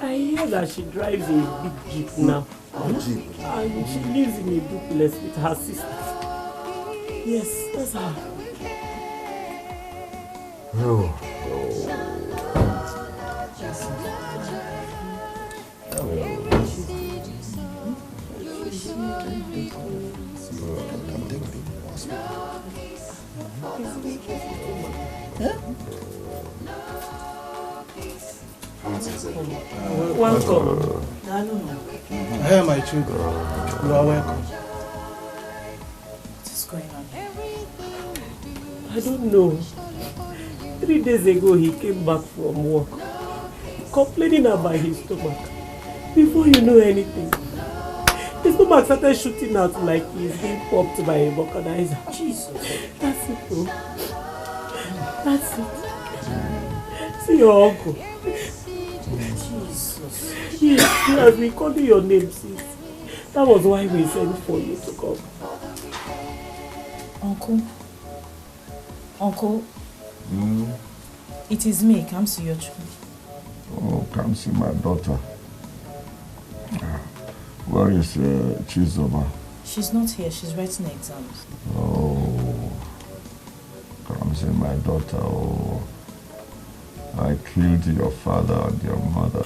I hear that she drives a big jeep now. And she lives in a duplex with her sister. Yes, that's her. Oh. Welcome. Hey, my children. You are welcome. What is going on? I don't know. 3 days ago, he came back from work, complaining about his stomach. Before you know anything, his stomach started shooting out like he's being popped by a vulcanizer. Jesus. That's it, bro. That's it. See your uncle. Jesus. He has been calling your name since. That was why we sent for you to come. Uncle, it is me, Kamsi Yochu. Oh, come see my daughter. Where is Chizoba? She's not here, she's writing exams. Oh, come see my daughter. Oh, I killed your father and your mother.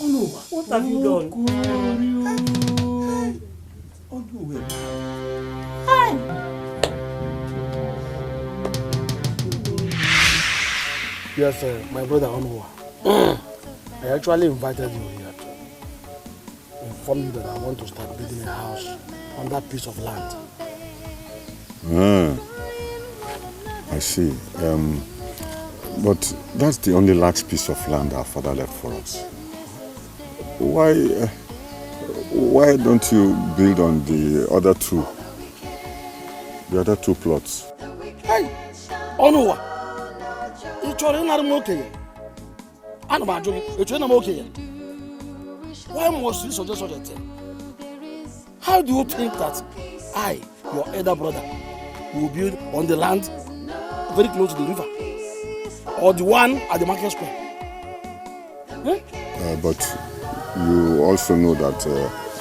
Oh no, what have you done? Hi! Yes, my brother Onowa. I actually invited you here to inform you that I want to start building a house on that piece of land. I see. But that's the only large piece of land our father left for us. Why don't you build on the other two? The other two plots? Hey, Onowa, it's your okay. Why must you suggest such a thing? How do you think that I, your elder brother, will build on the land very close to the river? Or the one at the market square? But you also know that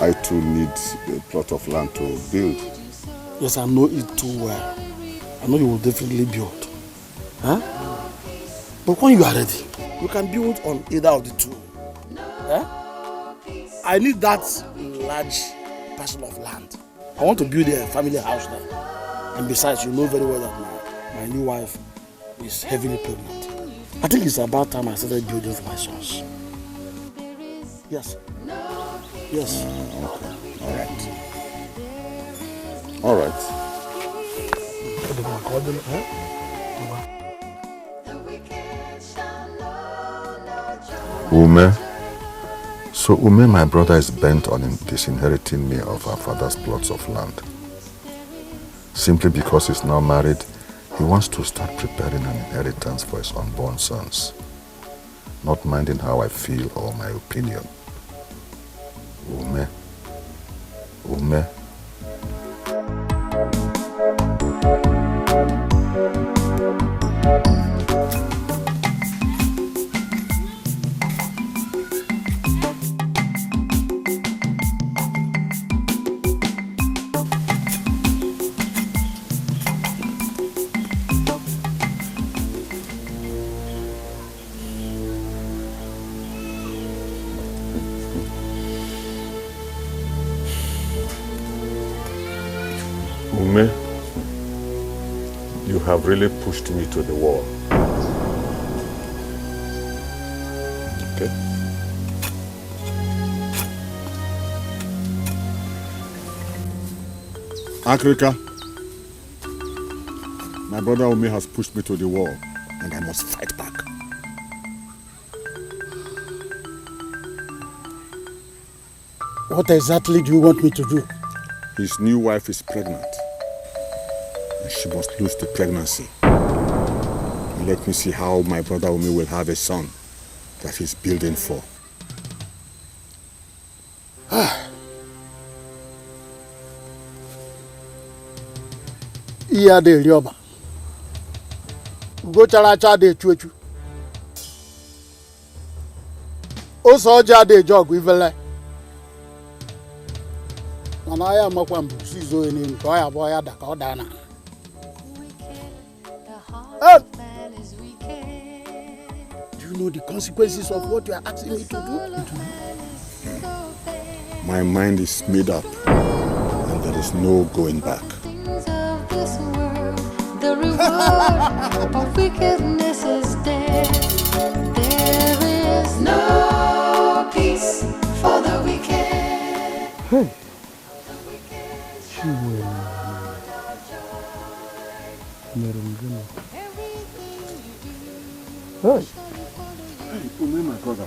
I too need a plot of land to build. Yes, I know it too well. I know you will definitely build. Huh? But when you are ready, you can build on either of the two. Huh? I need that large parcel of land. I want to build a family house there. And besides, you know very well that my new wife is heavily pregnant. I think it's about time I started building for my sons. Yes. Yes. Okay. All right. Ume. So Ume, my brother, is bent on disinheriting me of our father's plots of land. Simply because he's now married, he wants to start preparing an inheritance for his unborn sons, not minding how I feel or my opinion. Ume. You have really pushed me to the wall. Okay? Africa, my brother Omi has pushed me to the wall, and I must fight back. What exactly do you want me to do? His new wife is pregnant, and she must lose the pregnancy. And let me see how my brother Omi will have a son that he's building for. Iya de Rioba. Go characha de chuchu. O soja de jog ivele. Mana ya makwa mbusi zo eni nto ya boya da ka odana. Do you know the consequences of what you are asking me to do? My mind is made up, and there is no going back. The reward of wickedness is dead. There is no peace for the wicked. Hey. Hey, Umi, my brother.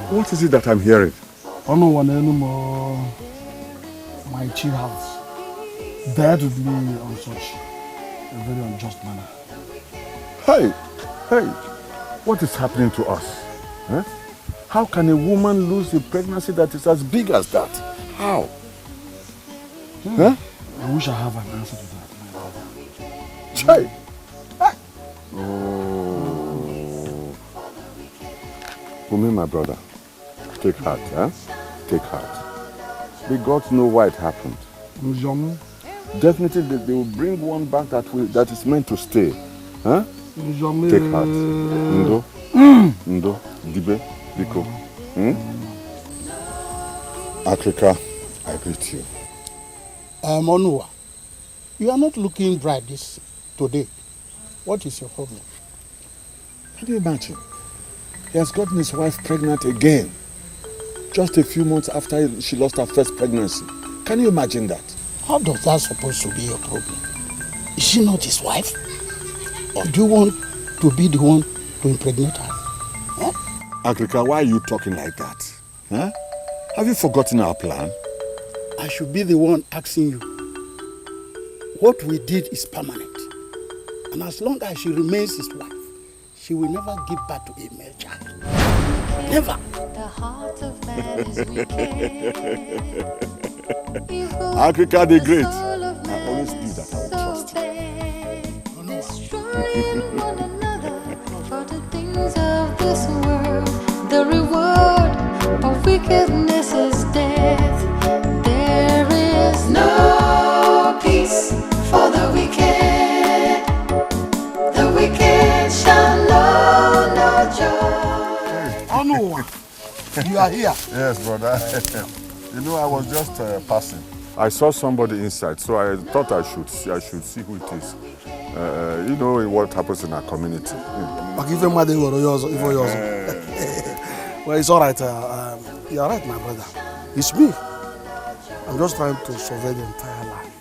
What is it that I'm hearing? I don't want anymore. My chief house. Dead with me on such a very unjust manner. Hey, what is happening to us? Huh? How can a woman lose a pregnancy that is as big as that? How? Huh? I wish I have an answer to that, my brother. Hey. Oh. Umi, my brother, take heart, huh? Take heart. The gods know why it happened. Definitely they will bring one back that is meant to stay. Huh? Take heart. Ndo? Ndo? Dibe? Biko? Africa, I greet you. Onua, you are not looking bright today. What is your problem? Can you imagine? He has gotten his wife pregnant again. Just a few months after she lost her first pregnancy. Can you imagine that? How does that supposed to be your problem? Is she not his wife? Or do you want to be the one to impregnate her? Huh? Africa, why are you talking like that? Huh? Have you forgotten our plan? I should be the one asking you. What we did is permanent. And as long as she remains his wife, she will never give birth to a male child. Never. The heart of man is wicked. Africa the Great. I always knew that I would trust you. Destroying one another for the things of this world. The reward of wickedness is death. There is no peace for the wicked. The wicked shall know no joy. Oh no, you are here. Yes, brother. You know, I was just passing. I saw somebody inside, so I thought I should see who it is. You know what happens in our community. Well, it's all right. You're right, my brother. It's me. I'm just trying to survey the entire land.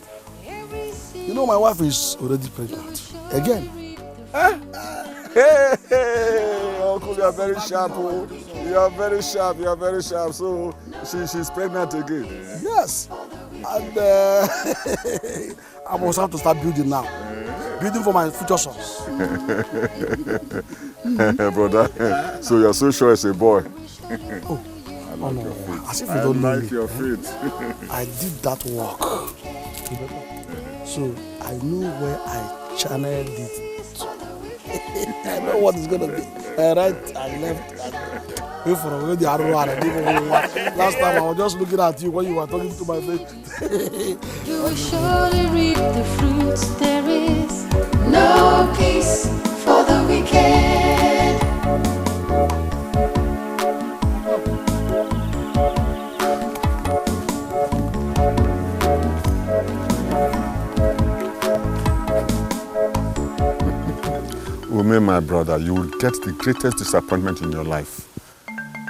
You know, my wife is already pregnant. Again. Hey, Uncle, you are very sharp. Oh. You are very sharp. So she's pregnant again. Yes. And I must have to start building now. Building for my future sons. Brother, so you're so sure it's a boy. Oh, I like your feet. As if you don't know me. your feet. I did that work. So I know where I channeled it. I know what it's gonna be. Right and left. Wait for the arrow. Last time I was just looking at you when you were talking to my face. You will surely reap the fruits. There is no peace for the wicked. Ume, my brother, you will get the greatest disappointment in your life.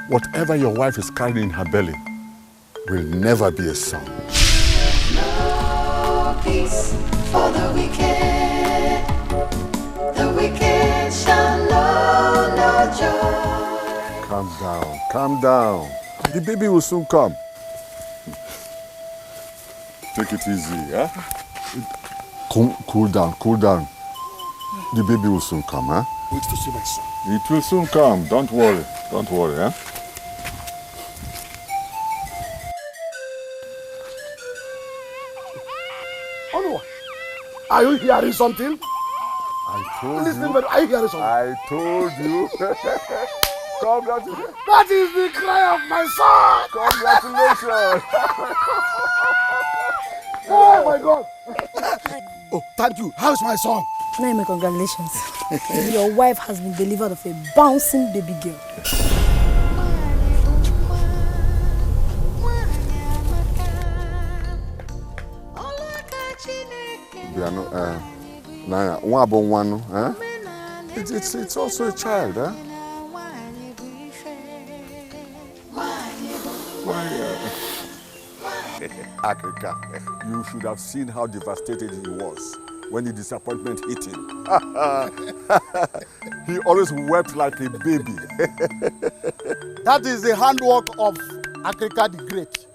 Whatever your wife is carrying in her belly will never be a son. No peace for the wicked. The wicked shall know no joy. Calm down, calm down. The baby will soon come. Take it easy, eh? Cool down, cool down. The baby will soon come, huh? Wait to see my son. It will soon come. Don't worry, eh? Onwa, are you hearing something? I told Listen, you. but are you hearing something? I told you. Congratulations. That is the cry of my son. Congratulations. Oh my God. Oh, thank you. How's my son? Naime, congratulations. Your wife has been delivered of a bouncing baby girl. They are not, Naya, one about one, huh? It's also a child, huh? Africa, you should have seen how devastated he was when the disappointment hit him. He always wept like a baby. That is the handwork of Africa the Great.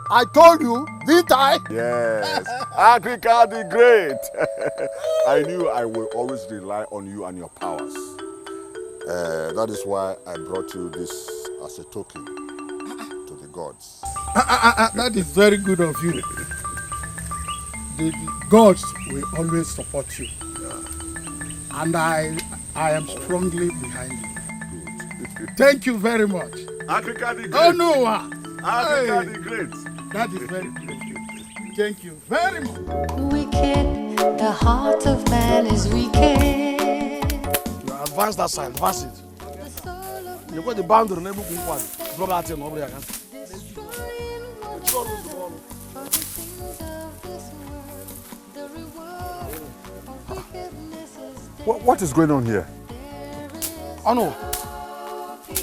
I told you, didn't I? Yes, Africa the Great. I knew I will always rely on you and your powers. That is why I brought you this as a token to the gods. That is very good of you. The gods will always support you. And I am strongly behind you. Thank you very much. Africa the Great. Oh no! Africa the Great. That is very good. Thank you very much. Wicked, the heart of man is wicked. You advance that side, advance it. You got the boundary, never go one. Drop that in over there. What is going on here? Oh no.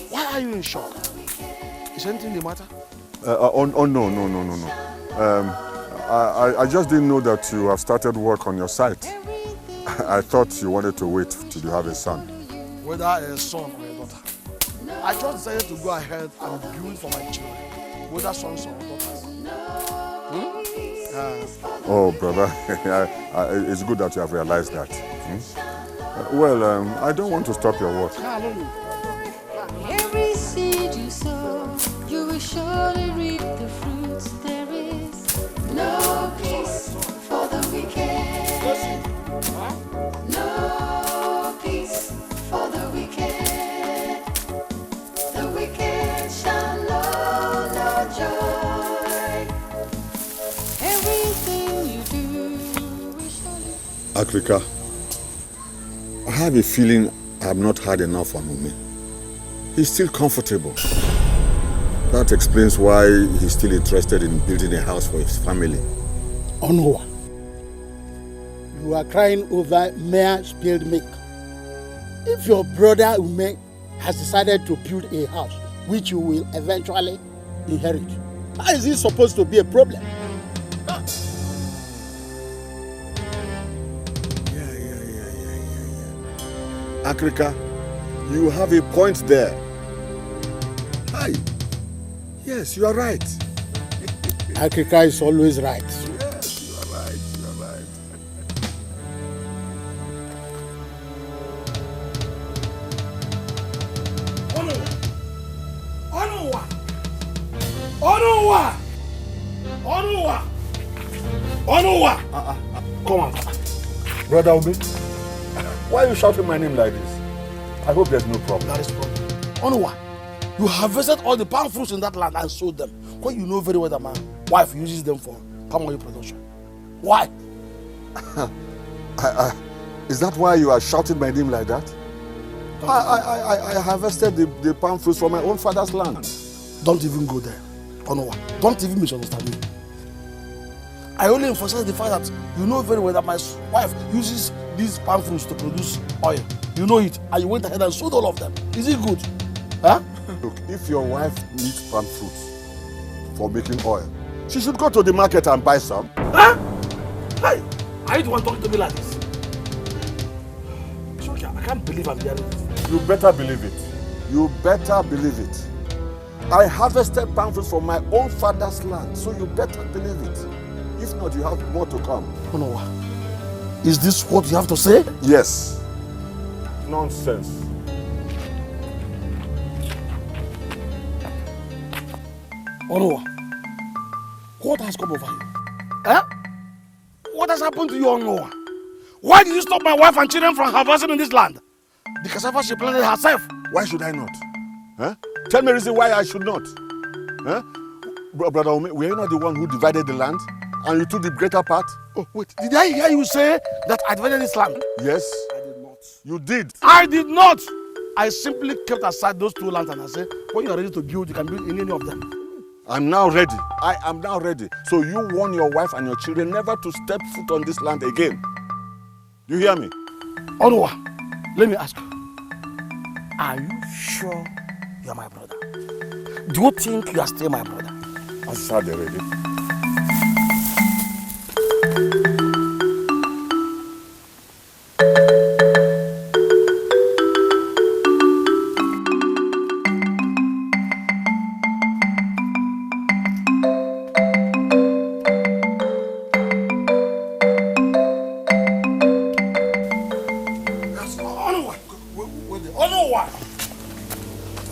Why are you in shock? Is anything the matter? No. I just didn't know that you have started work on your site. I thought you wanted to wait till you have a son. Whether a son or a daughter. I just decided to go ahead and build for my children. Whether sons or daughters. Oh, brother, it's good that you have realized that. Well, I don't want to stop your work. Every seed you sow, you will surely reap the fruits. There is no peace for the wicked. No peace for the wicked. The wicked shall know no joy. Everything you do will surely. Africa, I have a feeling I have not had enough on me. He's still comfortable. That explains why he's still interested in building a house for his family. Onwa, you are crying over mere spilled milk. If your brother Ume has decided to build a house which you will eventually inherit, how is it supposed to be a problem? Africa, you have a point there. Hi. Yes, you are right. Africa is always right. Yes, you are right. You are right. Onwa! Come on. Brother Obi, why are you shouting my name like this? I hope there's no problem. That is the problem. Onwa, you harvested all the palm fruits in that land and sold them. When you know very well that my wife uses them for palm oil production. Why? Is that why you are shouting my name like that? I harvested the palm fruits from my own father's land. Don't even go there. Onwa, don't even misunderstand me. I only emphasize the fact that you know very well that my wife uses these palm fruits to produce oil. You know it, and you went ahead and sold all of them. Is it good? Huh? Look, if your wife needs palm fruits for making oil, she should go to the market and buy some. Huh? Hey, are you the one talking to me like this? Okay, I can't believe I'm hearing this. You better believe it. You better believe it. I harvested palm fruits from my own father's land, so you better believe it. If not, you have more to come. Onowa, is this what you have to say? Yes. Nonsense. Onowa, what has come over you? Eh? What has happened to you, Onowa? Why did you stop my wife and children from harvesting in this land? The cassava she planted herself. Why should I not? Huh? Tell me a reason why I should not. Huh? Brother Ome, were you not the one who divided the land? And you took the greater part? Oh, wait. Did I hear you say that I divided this land? Yes. I did not. You did. I did not. I simply kept aside those 2 lands and I said, when you are ready to build, you can build in any of them. I'm now ready. I am now ready. So you warn your wife and your children never to step foot on this land again. You hear me? Onowa, let me ask you. Are you sure you are my brother? Do you think you are still my brother? I said already.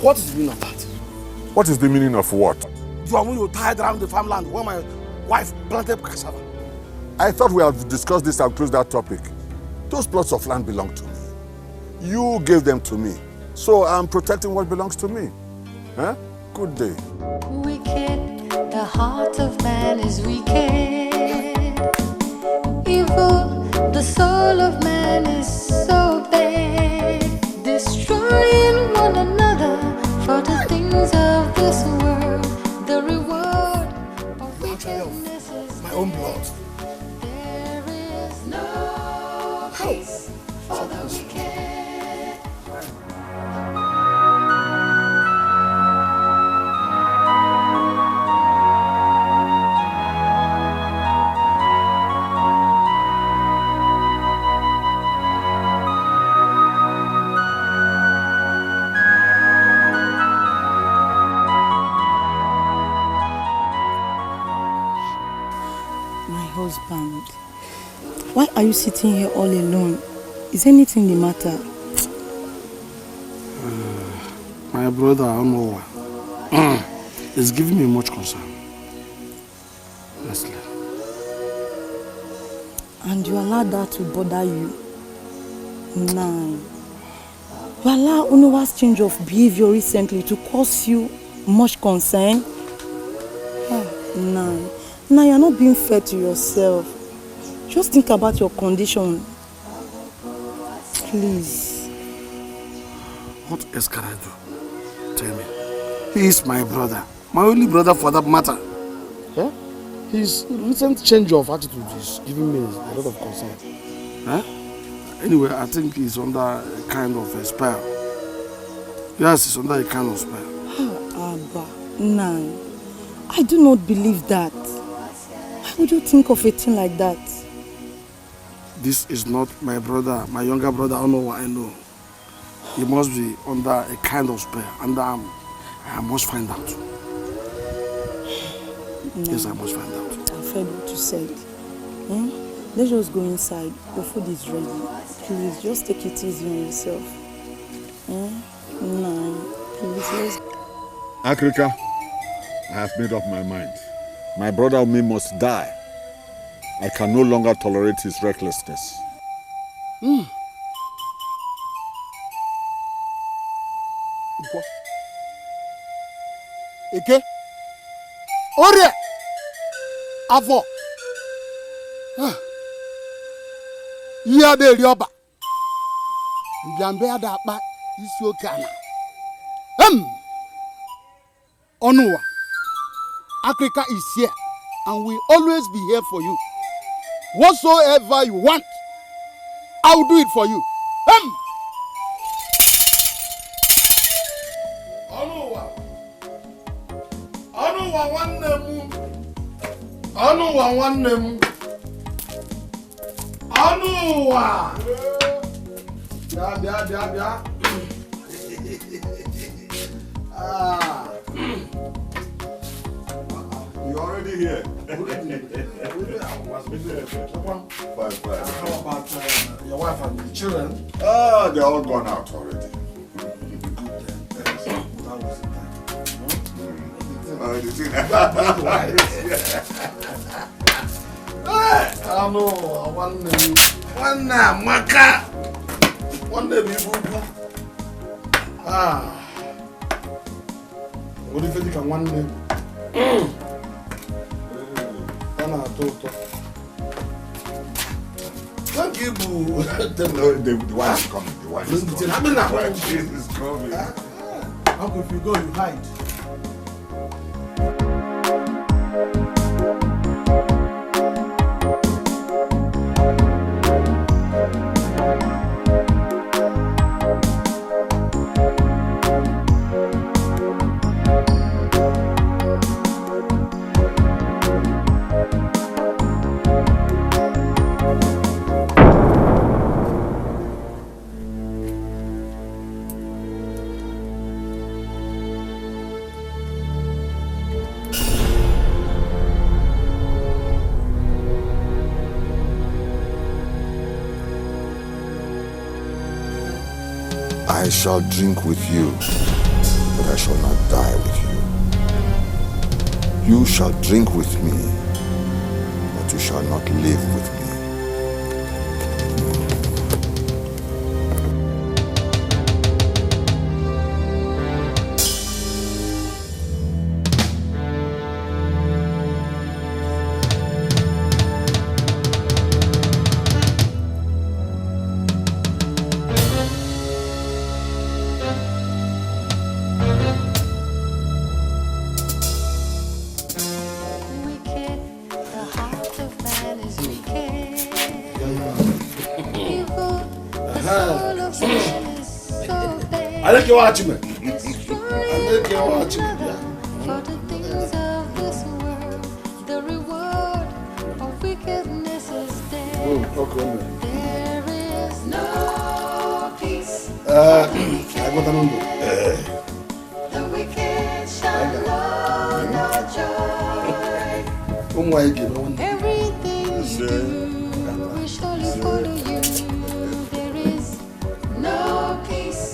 What is the meaning of that? What is the meaning of what? You are when you tied around the farmland where my wife planted cassava. I thought we had discussed this and closed that topic. Those plots of land belong to me. You gave them to me. So I'm protecting what belongs to me. Huh? Good day. Wicked, the heart of man is wicked. Evil, the soul of man is so bad. Destroying one another for the things of this world. The reward of wickedness is my own blood. There is no peace for the wicked. Husband, why are you sitting here all alone? Is anything the matter? My brother, I don't know why. It's giving me much concern. Honestly. And you allow that to bother you? Nah. You allow Unowa's change of behavior recently to cause you much concern? Nah. Now you're not being fair to yourself. Just think about your condition. Please. What else can I do? Tell me. He is my brother. My only brother for that matter. Yeah? His recent change of attitude is giving me a lot of concern. Huh? Anyway, I think he's under a kind of a spell. Yes, he's under a kind of spell. Abba, nah. I do not believe that. Why would you think of a thing like that? This is not my brother, my younger brother. I don't know what I know. He must be under a kind of spell, and I must find out. No. Yes, I must find out. I've heard what you said. Let's just go inside. The food is ready. Please, just take it easy on yourself. No, please, let's... Africa, I have made up my mind. My brother Omi must die. I can no longer tolerate his recklessness. Ike, Orie, Avo, ihe bụ eri ọba, mbịambịa ada akpa isi oke ala. Onuwa, Africa is here and will always be here for you. Whatsoever you want, I will do it for you. You're already here. Fine. How about your wife and the children? They're all gone out already. What if you can one name? Thank you, boo. No, the wife is coming. The wife is coming. The wife is coming. Uncle, if you go, you hide. I shall drink with you, but I shall not die with you. You shall drink with me, but you shall not live with me. I like your watchman. I like your watchman. For the things of this world, the reward of wickedness is death. There is no peace. I got a number. The wicked shall know no joy. Everything you do will surely follow you. There is no peace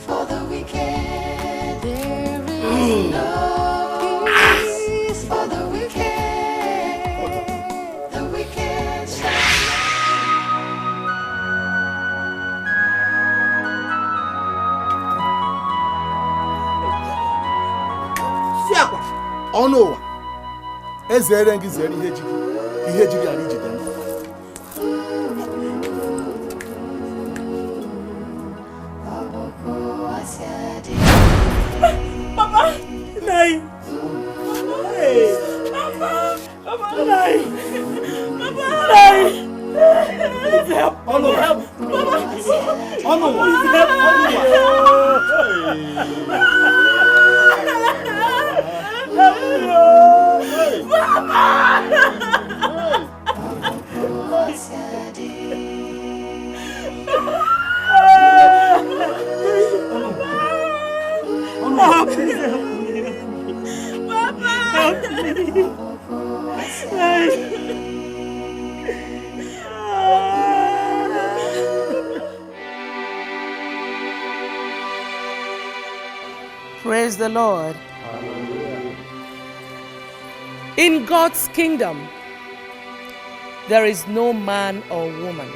for the wicked. There is no peace for the wicked. The wicked shall. Fiakwa, ọnụ ụwa. Ezere gị zere ihe jiri ala ijide ndụ. Papa, nai. Hey, Papa, nai. Papa, nai. Please help. Help. Papa. Please help. Praise the Lord. In God's kingdom, there is no man or woman.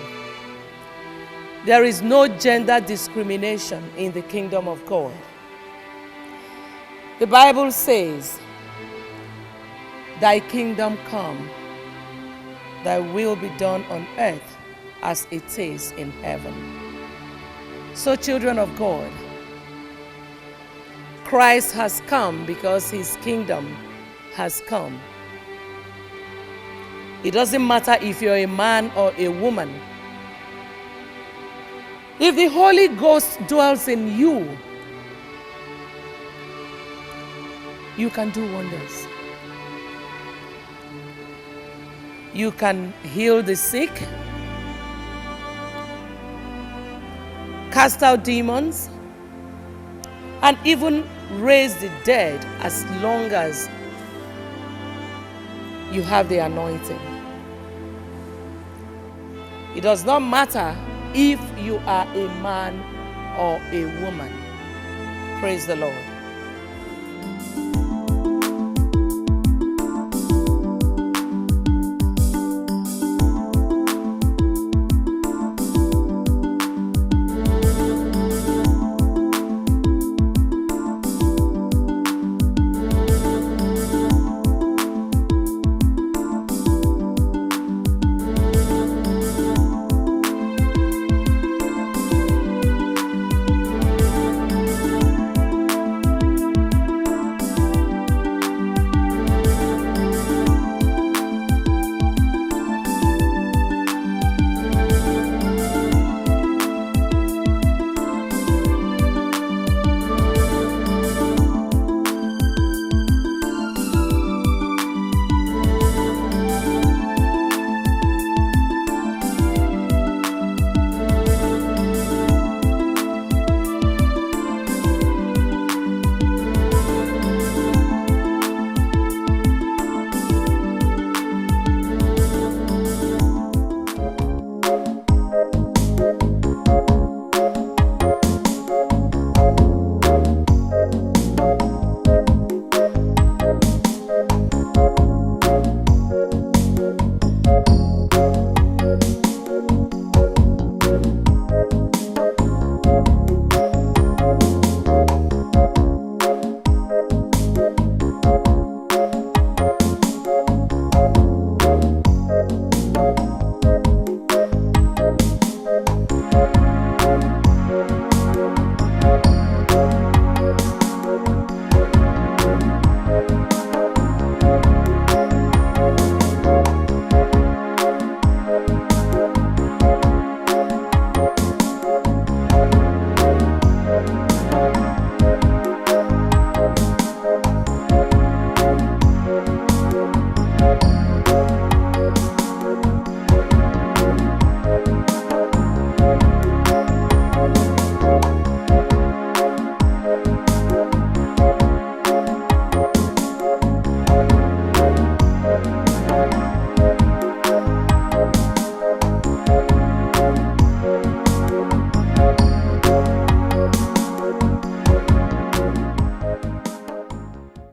There is no gender discrimination in the kingdom of God. The Bible says, "Thy kingdom come, thy will be done on earth as it is in heaven." So, children of God, Christ has come because his kingdom has come. It doesn't matter if you're a man or a woman. If the Holy Ghost dwells in you, you can do wonders. You can heal the sick, cast out demons, and even raise the dead as long as you have the anointing. It does not matter if you are a man or a woman. Praise the Lord.